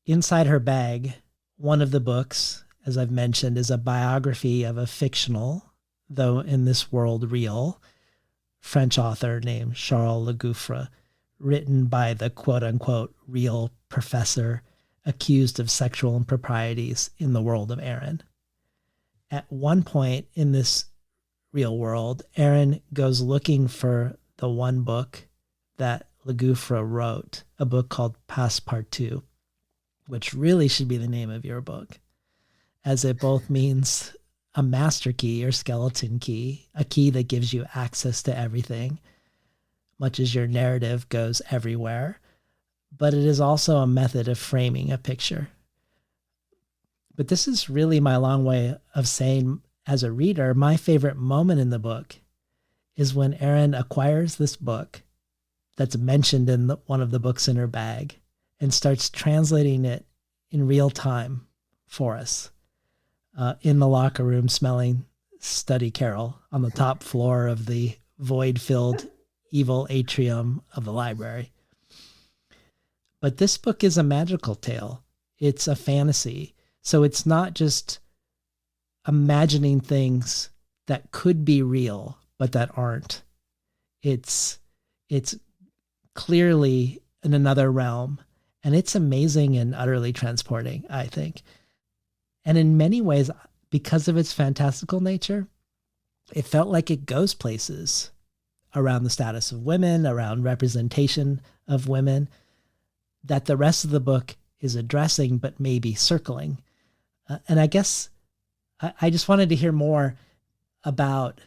Inside her bag, one of the books, as I've mentioned, is a biography of a fictional, though in this world real, French author named Charles Le Gouffre, written by the quote-unquote real professor accused of sexual improprieties in the world of Erin. At one point in this real world, Erin goes looking for the one book that Le Gouffre wrote, a book called Passepartout, which really should be the name of your book, as it both means a master key or skeleton key, a key that gives you access to everything, much as your narrative goes everywhere, but it is also a method of framing a picture. But this is really my long way of saying, as a reader, my favorite moment in the book is when Erin acquires this book that's mentioned in one of the books in her bag and starts translating it in real time for us. In the locker room, smelling Study Carol on the top floor of the void-filled evil atrium of the library. But this book is a magical tale. It's a fantasy. So it's not just imagining things that could be real, but that aren't. It's clearly in another realm, and it's amazing and utterly transporting, I think. And in many ways, because of its fantastical nature, it felt like it goes places around the status of women, around representation of women, that the rest of the book is addressing, but maybe circling. And I guess I just wanted to hear more about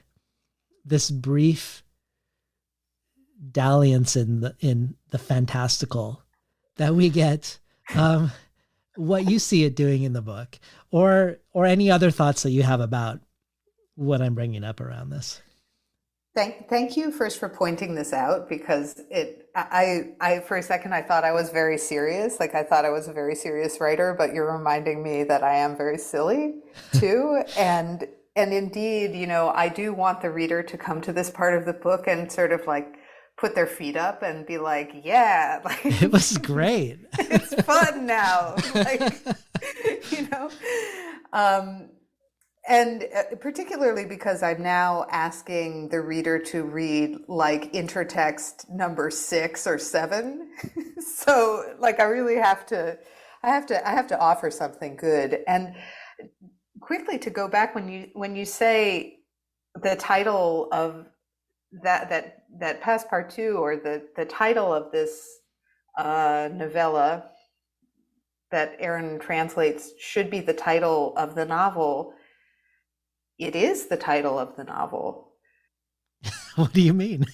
this brief dalliance in the fantastical that we get, what you see it doing in the book, or any other thoughts that you have about what I'm bringing up around this. Thank you first for pointing this out, because I for a second I thought I was very serious, like I thought I was a very serious writer, but you're reminding me that I am very silly too. and indeed, I do want the reader to come to this part of the book and sort of like put their feet up and be like, yeah, like it was great. It's fun now. Like, And particularly because I'm now asking the reader to read like intertext number 6 or 7. So like I really have to, I have to offer something good. And quickly to go back when you say the title of that Passepartout, or the title of this novella that Aaron translates should be the title of the novel. It is the title of the novel. What do you mean?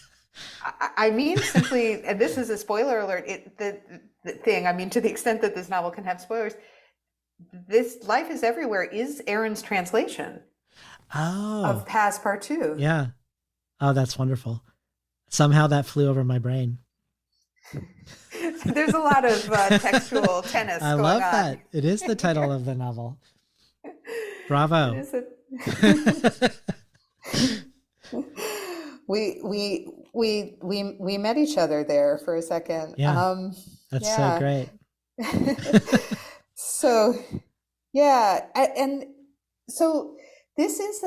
I mean, simply, and this is a spoiler alert, the thing, I mean, to the extent that this novel can have spoilers, this Life is Everywhere is Aaron's translation of Oh, Passepartout. yeah. Oh, that's wonderful. Somehow that flew over my brain. There's a lot of textual tennis I going love on. that. It is the title of the novel. Bravo. It is we met each other there for a second. Yeah, that's so Yeah. great. So yeah, and so this is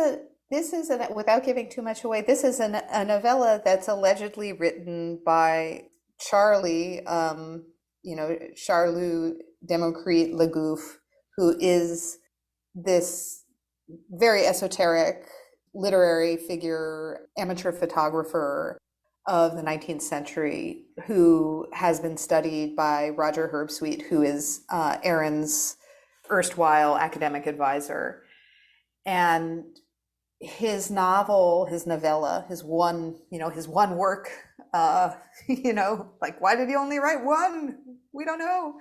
without giving too much away, this is a novella that's allegedly written by Charlie, Charlot Democrite Legouff, who is this very esoteric literary figure, amateur photographer of the 19th century, who has been studied by Roger Herbsweet, who is Aaron's erstwhile academic advisor. And his novella, his one work, like, why did he only write one? We don't know.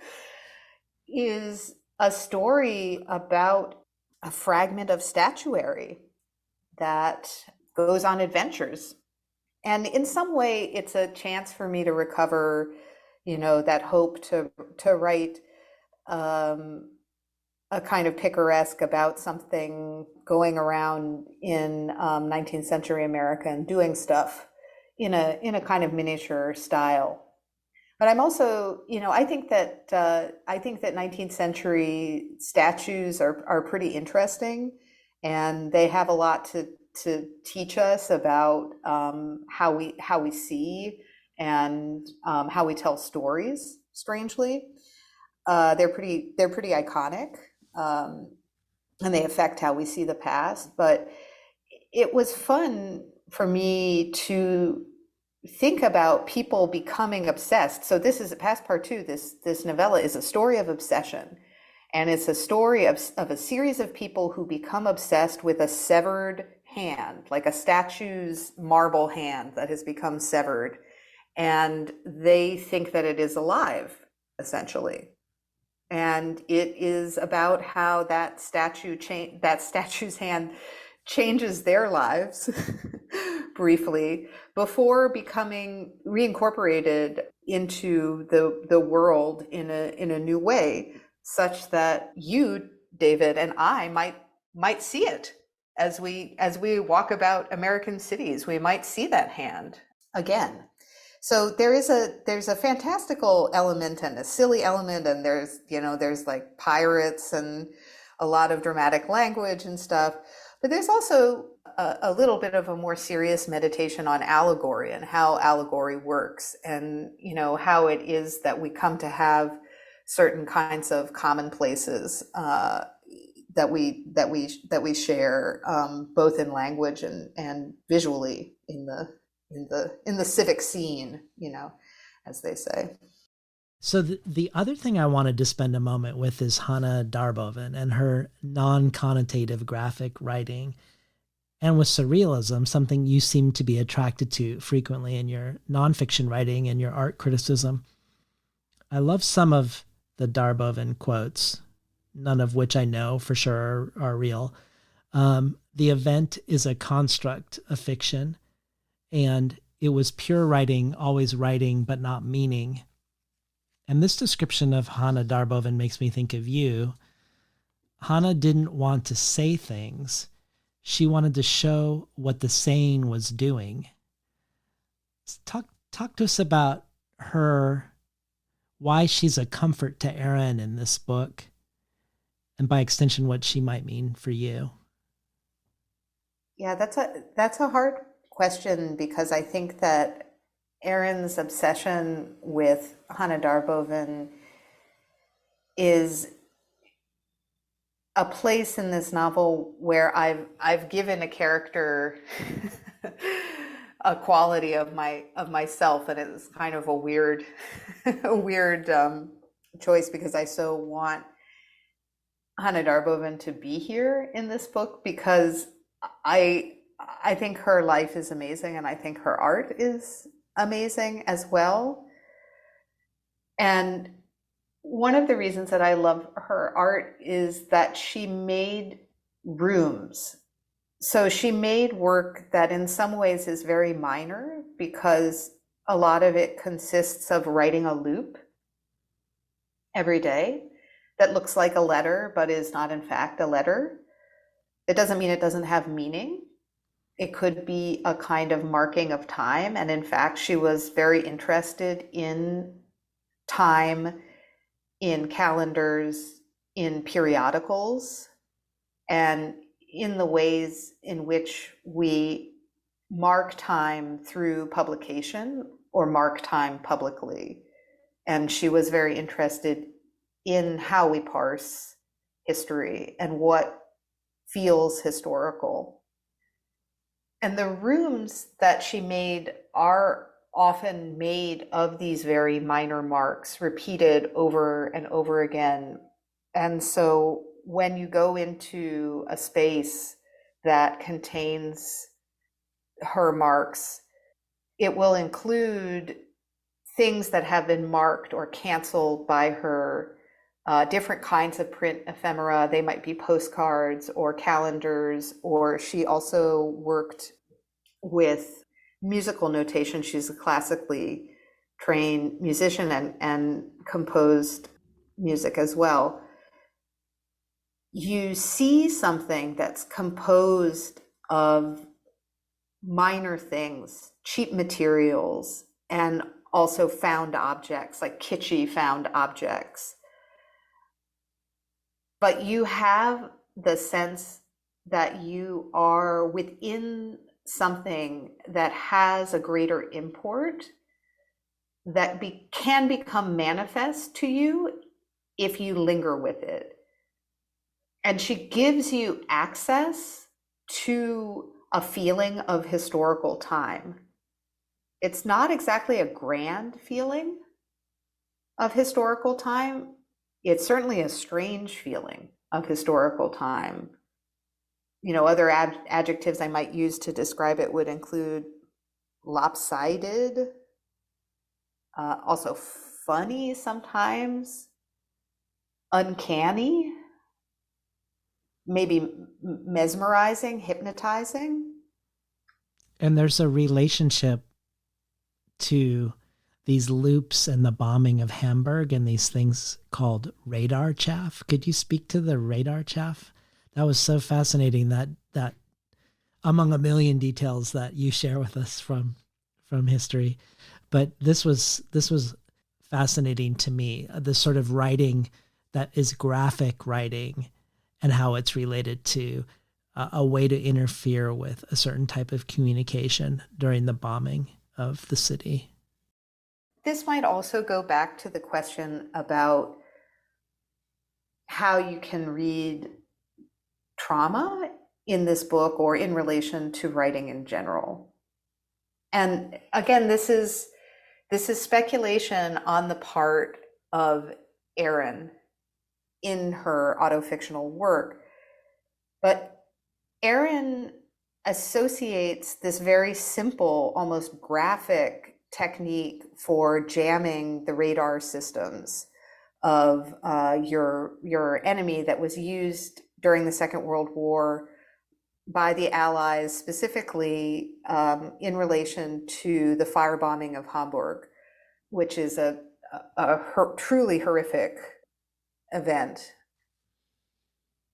Is a story about a fragment of statuary that goes on adventures. And in some way, it's a chance for me to recover, that hope to write a kind of picaresque about something going around in 19th century America and doing stuff in a kind of miniature style. But I'm also, I think that 19th century statues are pretty interesting, and they have a lot to teach us about how we see and how we tell stories. Strangely, they're pretty iconic, and they affect how we see the past. But it was fun for me to think about people becoming obsessed. So this is Passepartout. This novella is a story of obsession, and it's a story of a series of people who become obsessed with a severed hand, like a statue's marble hand that has become severed, and they think that it is alive, essentially. And it is about how that statue's hand changes their lives briefly before becoming reincorporated into the world in a new way, such that you, David, and I might see it as we walk about American cities. We might see that hand again. So there's a fantastical element and a silly element, and there's like pirates and a lot of dramatic language and stuff. But there's also a little bit of a more serious meditation on allegory and how allegory works, and how it is that we come to have certain kinds of commonplaces that we share, both in language and visually in the civic scene, as they say. So the other thing I wanted to spend a moment with is Hannah Darboven and her non-connotative graphic writing. And with surrealism, something you seem to be attracted to frequently in your nonfiction writing and your art criticism. I love some of the Darboven quotes, none of which I know for sure are real. The event is a construct, a fiction, and it was pure writing, always writing, but not meaning. And this description of Hannah Darboven makes me think of you. Hannah didn't want to say things. She wanted to show what the saying was doing. Talk to us about her, why she's a comfort to Aaron in this book, and by extension, what she might mean for you. Yeah, that's a hard question because I think that Erin's obsession with Hannah Darboven is a place in this novel where I've given a character a quality of myself, and it's kind of a weird a weird choice because I so want Hannah Darboven to be here in this book because I I think her life is amazing and I think her art is amazing as well. And one of the reasons that I love her art is that she made rooms. So she made work that in some ways is very minor because a lot of it consists of writing a loop every day that looks like a letter but is not in fact a letter. It doesn't mean it doesn't have meaning. It could be a kind of marking of time. And in fact, she was very interested in time, in calendars, in periodicals, and in the ways in which we mark time through publication or mark time publicly. And she was very interested in how we parse history and what feels historical. And the rooms that she made are often made of these very minor marks, repeated over and over again. And so when you go into a space that contains her marks, it will include things that have been marked or canceled by her, different kinds of print ephemera. They might be postcards or calendars, or she also worked with musical notation. She's a classically trained musician and composed music as well. You see something that's composed of minor things, cheap materials, and also found objects, like kitschy found objects. But you have the sense that you are within something that has a greater import that can become manifest to you if you linger with it. And she gives you access to a feeling of historical time. It's not exactly a grand feeling of historical time. It's certainly a strange feeling of historical time. You know, other adjectives I might use to describe it would include lopsided, also funny sometimes, uncanny, maybe mesmerizing, hypnotizing. And there's a relationship to these loops and the bombing of Hamburg and these things called radar chaff. Could you speak to the radar chaff? That was so fascinating, that among a million details that you share with us from history. But this was fascinating to me, the sort of writing that is graphic writing and how it's related to a way to interfere with a certain type of communication during the bombing of the city. This might also go back to the question about how you can read trauma in this book or in relation to writing in general. And again, this is speculation on the part of Erin in her autofictional work. But Erin associates this very simple, almost graphic technique for jamming the radar systems of your enemy that was used during the Second World War by the Allies, specifically in relation to the firebombing of Hamburg, which is a truly horrific event.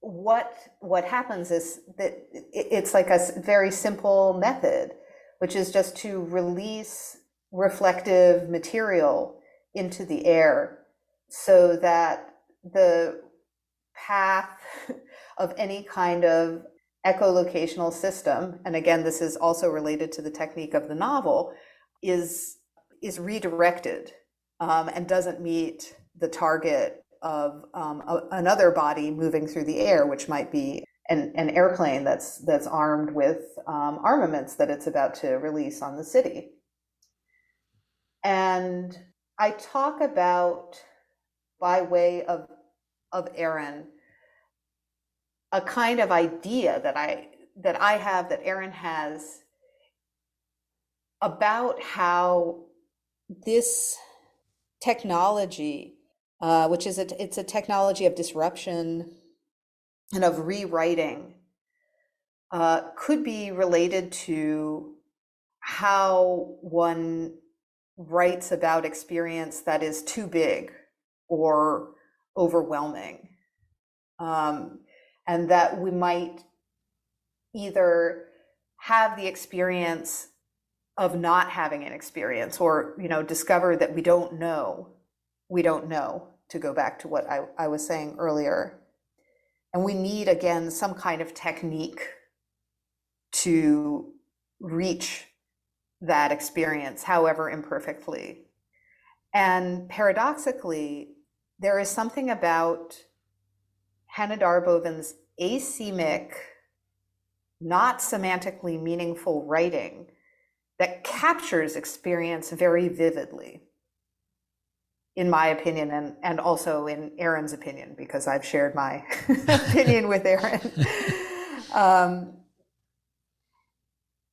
What happens is that it's like a very simple method, which is just to release reflective material into the air so that the path of any kind of echolocational system, and again, this is also related to the technique of the novel, is redirected and doesn't meet the target of another body moving through the air, which might be an airplane that's armed with armaments that it's about to release on the city. And I talk about, by way of Erin, a kind of idea that I have, that Erin has, about how this technology, which is it's a technology of disruption and of rewriting, could be related to how one writes about experience that is too big or overwhelming. And that we might either have the experience of not having an experience, or, discover that we don't know, to go back to what I was saying earlier. And we need, again, some kind of technique to reach that experience, however imperfectly. And paradoxically, there is something about Hannah Darboven's asemic, not semantically meaningful writing that captures experience very vividly, in my opinion, and also in Erin's opinion, because I've shared my opinion with Erin.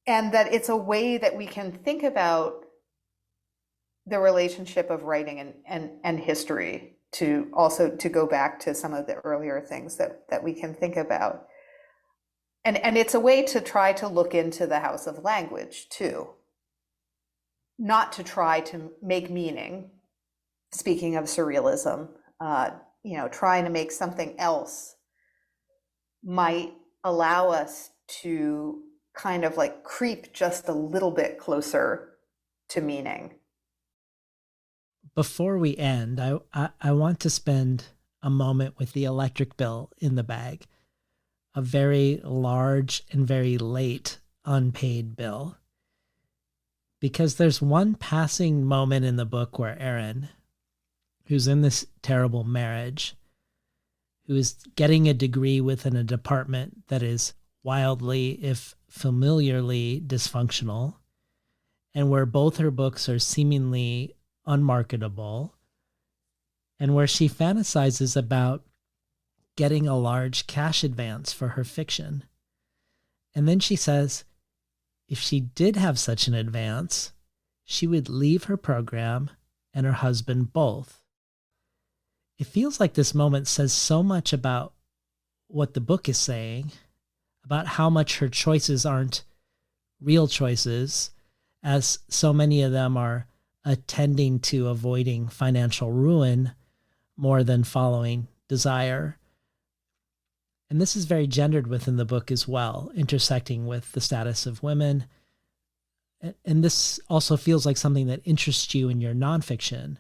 And that it's a way that we can think about the relationship of writing and history, to go back to some of the earlier things that we can think about. And it's a way to try to look into the house of language too. Not to try to make meaning, speaking of surrealism, trying to make something else might allow us to kind of like creep just a little bit closer to meaning. Before we end, I want to spend a moment with the electric bill in the bag, a very large and very late unpaid bill. Because there's one passing moment in the book where Erin, who's in this terrible marriage, who is getting a degree within a department that is wildly, if familiarly, dysfunctional, and where both her books are seemingly unmarketable, and where she fantasizes about getting a large cash advance for her fiction. And then she says, if she did have such an advance, she would leave her program and her husband both. It feels like this moment says so much about what the book is saying, about how much her choices aren't real choices, as so many of them are attending to avoiding financial ruin more than following desire. And this is very gendered within the book as well, intersecting with the status of women. And this also feels like something that interests you in your nonfiction.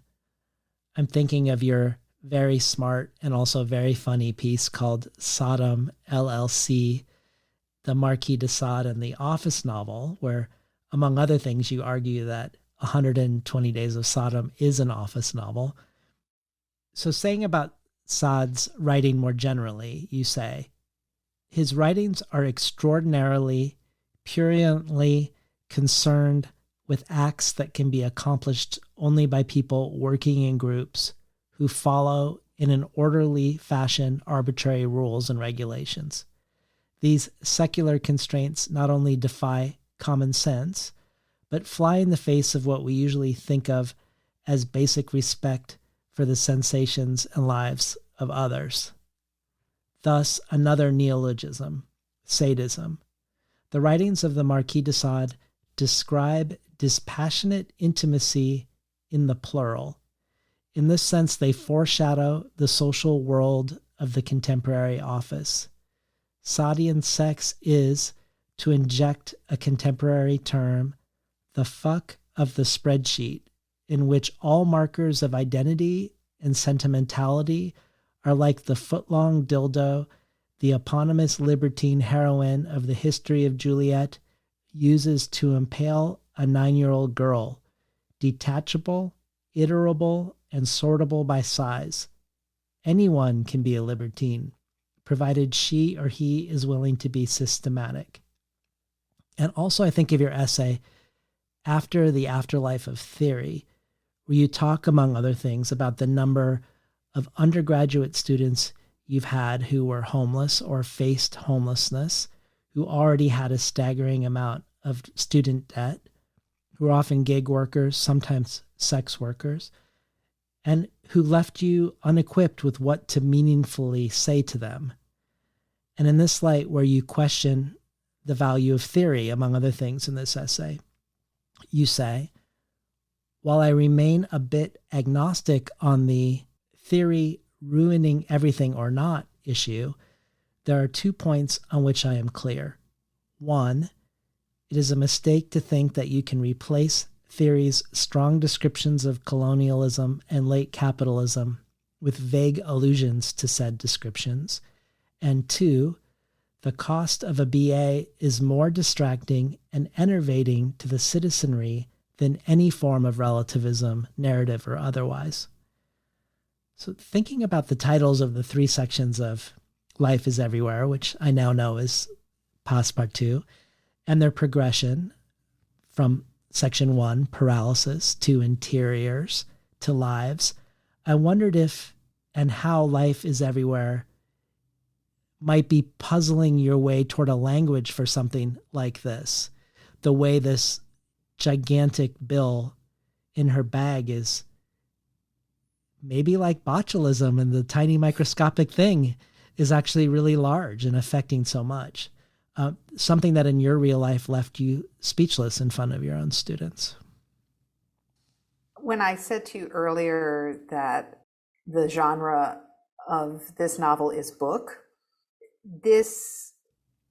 I'm thinking of your very smart and also very funny piece called Sodom LLC, the Marquis de Sade and the Office novel, where, among other things, you argue that 120 Days of Sodom is an Office novel. So saying about Sade's writing more generally, you say, his writings are extraordinarily, purulently concerned with acts that can be accomplished only by people working in groups who follow in an orderly fashion arbitrary rules and regulations. These secular constraints not only defy common sense, but fly in the face of what we usually think of as basic respect for the sensations and lives of others. Thus, another neologism, sadism. The writings of the Marquis de Sade describe dispassionate intimacy in the plural. In this sense, they foreshadow the social world of the contemporary office. Sadean sex is, to inject a contemporary term, the fuck of the spreadsheet, in which all markers of identity and sentimentality are like the foot-long dildo the eponymous libertine heroine of the history of Juliet uses to impale a 9-year-old girl, detachable, iterable, and sortable by size. Anyone can be a libertine, provided she or he is willing to be systematic. And also, I think of your essay, After the Afterlife of Theory, where you talk, among other things, about the number of undergraduate students you've had who were homeless or faced homelessness, who already had a staggering amount of student debt, who are often gig workers, sometimes sex workers, and who left you unequipped with what to meaningfully say to them. And in this light, where you question the value of theory, among other things in this essay, you say, while I remain a bit agnostic on the theory ruining everything or not issue, there are 2 points on which I am clear. One, it is a mistake to think that you can replace theory's strong descriptions of colonialism and late capitalism with vague allusions to said descriptions. And 2, the cost of a BA is more distracting and enervating to the citizenry than any form of relativism, narrative or otherwise. So thinking about the titles of the 3 sections of Life is Everywhere, which I now know is Passepartout, and their progression from section 1, paralysis, to interiors, to lives, I wondered if and how Life is Everywhere might be puzzling your way toward a language for something like this. The way this gigantic bill in her bag is maybe like botulism, and the tiny microscopic thing is actually really large and affecting so much. Something that in your real life left you speechless in front of your own students. When I said to you earlier that the genre of this novel is book, this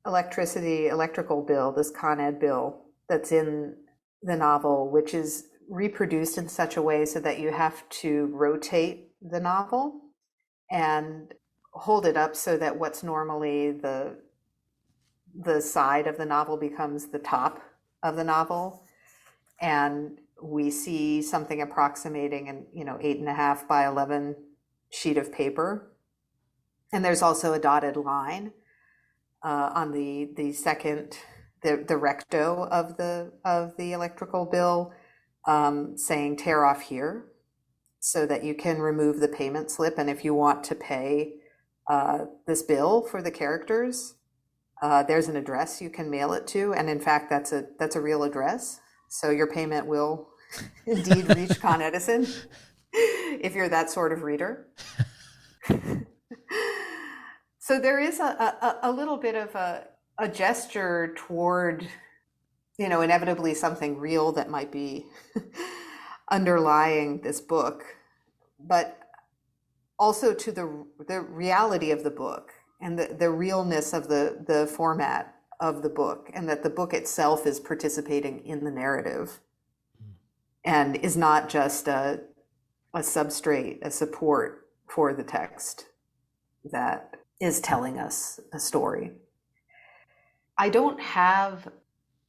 electrical bill, this Con Ed bill that's in the novel, which is reproduced in such a way so that you have to rotate the novel and hold it up so that what's normally the side of the novel becomes the top of the novel. And we see something approximating an 8.5 by 11 sheet of paper. And there's also a dotted line on the second, the recto of the electrical bill, saying tear off here, so that you can remove the payment slip. And if you want to pay this bill for the characters, there's an address you can mail it to. And in fact, that's a real address. So your payment will indeed reach Con Edison if you're that sort of reader. So there is a little bit of a gesture toward, inevitably something real that might be underlying this book, but also to the reality of the book and the realness of the format of the book, and that the book itself is participating in the narrative and is not just a substrate, a support for the text that is telling us a story. I don't have,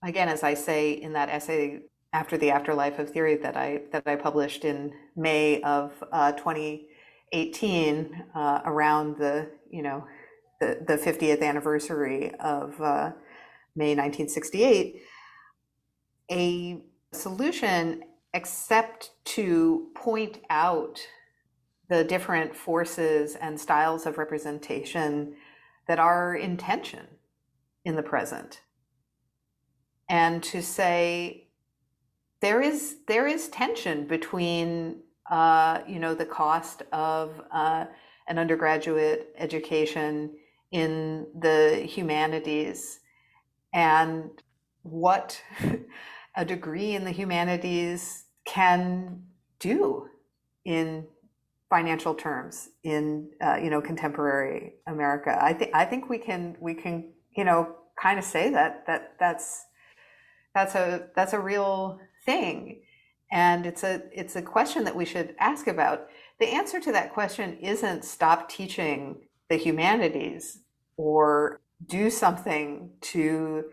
again, as I say in that essay, After the Afterlife of Theory, that I published in May of 2018, around the 50th anniversary of May 1968, a solution except to point out the different forces and styles of representation that are in tension in the present, and to say there is tension between the cost of an undergraduate education in the humanities and what a degree in the humanities can do in financial terms in contemporary America. I think we can kind of say that's a real thing, and it's a question that we should ask about. The answer to that question isn't stop teaching the humanities. or do something to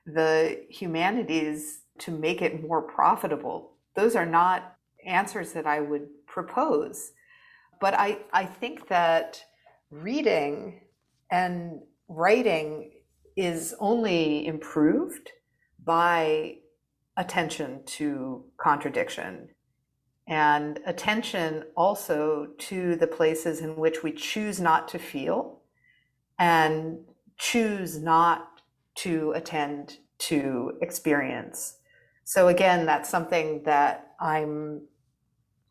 the humanities to make it more profitable. Those are not answers that I would propose. But I think that reading and writing is only improved by attention to contradiction and attention also to the places in which we choose not to feel and choose not to attend to experience. So again, that's something that I'm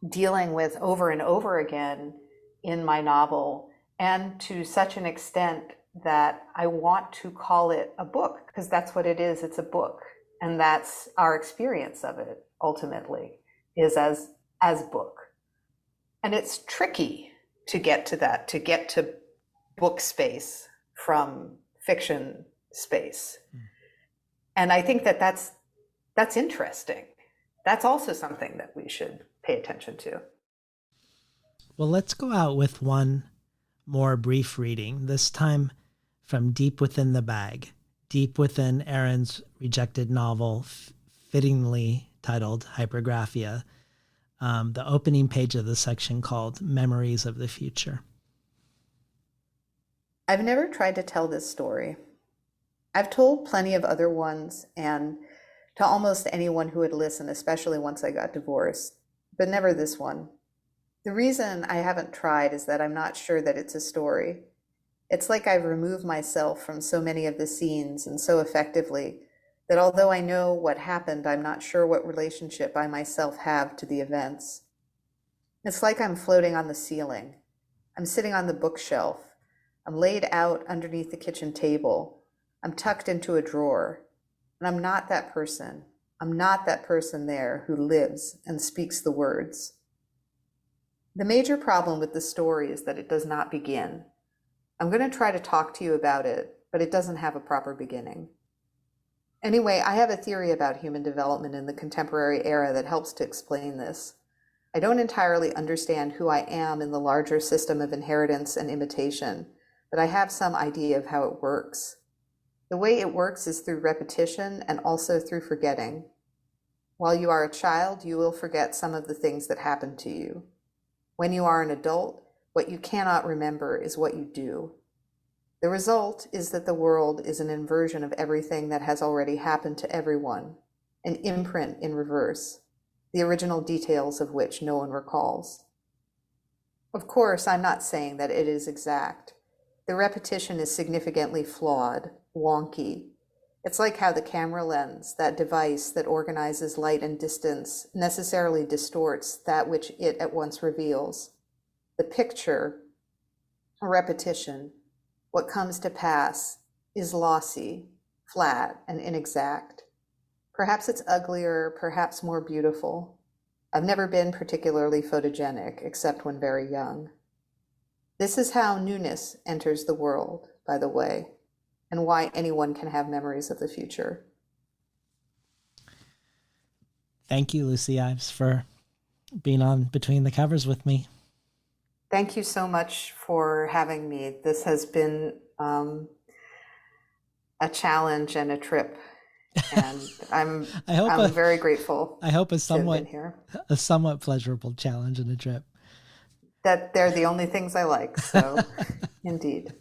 dealing with over and over again in my novel, and to such an extent that I want to call it a book, because that's what it is. It's a book. And that's our experience of it ultimately, is as book. And it's tricky to get to that, to get to book space from fiction space. And I think that that's interesting. That's also something that we should pay attention to. Well, let's go out with one more brief reading, this time from deep within the bag, deep within Erin's rejected novel, fittingly titled Hypergraphia, the opening page of the section called Memories of the Future. I've never tried to tell this story. I've told plenty of other ones, and to almost anyone who would listen, especially once I got divorced, but never this one. The reason I haven't tried is that I'm not sure that it's a story. It's like I've removed myself from so many of the scenes and so effectively that although I know what happened, I'm not sure what relationship I myself have to the events. It's like I'm floating on the ceiling. I'm sitting on the bookshelf. I'm laid out underneath the kitchen table. I'm tucked into a drawer. And I'm not that person. I'm not that person there who lives and speaks the words. The major problem with the story is that it does not begin. I'm going to try to talk to you about it, but it doesn't have a proper beginning. Anyway, I have a theory about human development in the contemporary era that helps to explain this. I don't entirely understand who I am in the larger system of inheritance and imitation, but I have some idea of how it works. The way it works is through repetition and also through forgetting. While you are a child, you will forget some of the things that happened to you. When you are an adult, what you cannot remember is what you do. The result is that the world is an inversion of everything that has already happened to everyone, an imprint in reverse, the original details of which no one recalls. Of course, I'm not saying that it is exact. The repetition is significantly flawed, wonky. It's like how the camera lens, that device that organizes light and distance, necessarily distorts that which it at once reveals. The picture, a repetition, what comes to pass, is lossy, flat, and inexact. Perhaps it's uglier, perhaps more beautiful. I've never been particularly photogenic, except when very young. This is how newness enters the world, by the way, and why anyone can have memories of the future. Thank you, Lucy Ives, for being on Between the Covers with me. Thank you so much for having me. This has been a challenge and a trip, and I'm very grateful. I hope a to have been here. somewhat pleasurable challenge and a trip. That they're the only things I like, so indeed.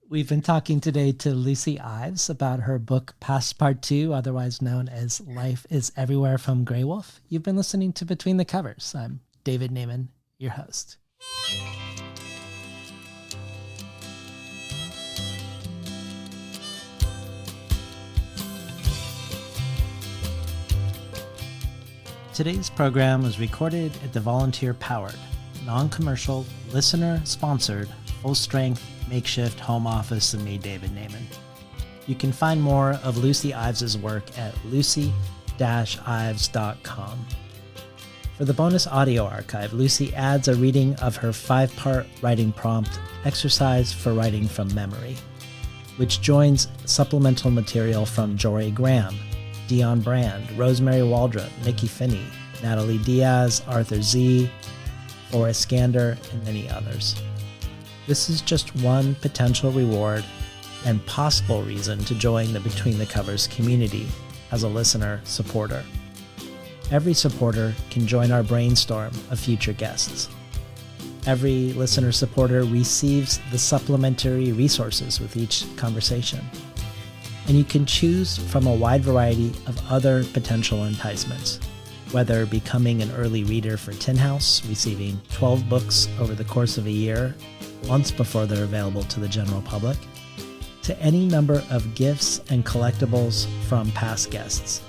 We've been talking today to Lucy Ives about her book Passepartout, otherwise known as Life is Everywhere from Grey Wolf. You've been listening to Between the Covers. I'm David Naiman, your host. Today's program was recorded at the volunteer-powered, non-commercial, listener-sponsored, full-strength, makeshift home office of me, David Naiman. You can find more of Lucy Ives' work at lucy-ives.com. For the bonus audio archive, Lucy adds a reading of her 5-part writing prompt, Exercise for Writing from Memory, which joins supplemental material from Jory Graham, Dion Brand, Rosemary Waldrop, Nikki Finney, Natalie Diaz, Arthur Z., Forrest Gander, and many others. This is just one potential reward and possible reason to join the Between the Covers community as a listener supporter. Every supporter can join our brainstorm of future guests. Every listener supporter receives the supplementary resources with each conversation. And you can choose from a wide variety of other potential enticements, whether becoming an early reader for Tin House, receiving 12 books over the course of a year, months before they're available to the general public, to any number of gifts and collectibles from past guests,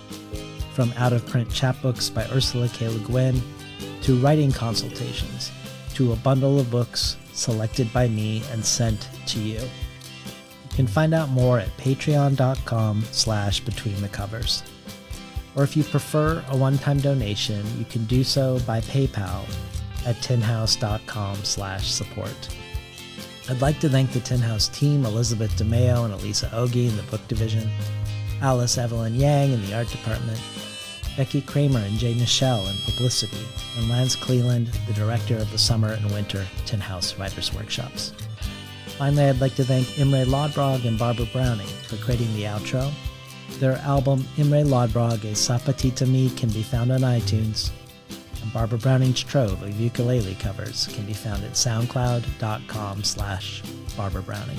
from out-of-print chapbooks by Ursula K. Guin, to writing consultations, to a bundle of books selected by me and sent to you. You can find out more at patreon.com/betweenthecovers. Or if you prefer a one-time donation, you can do so by PayPal at tinhouse.com/support. I'd like to thank the Tin House team, Elizabeth DeMeo and Elisa Ogie in the book division, Alice Evelyn Yang in the art department, Becky Kramer and Jay Nichelle in publicity, and Lance Cleland, the director of the summer and winter Tin House Writers' Workshops. Finally, I'd like to thank Imre Lodbrog and Barbara Browning for creating the outro. Their album Imre Lodbrog A Sapatita Me can be found on iTunes, and Barbara Browning's trove of ukulele covers can be found at soundcloud.com/Barbara Browning.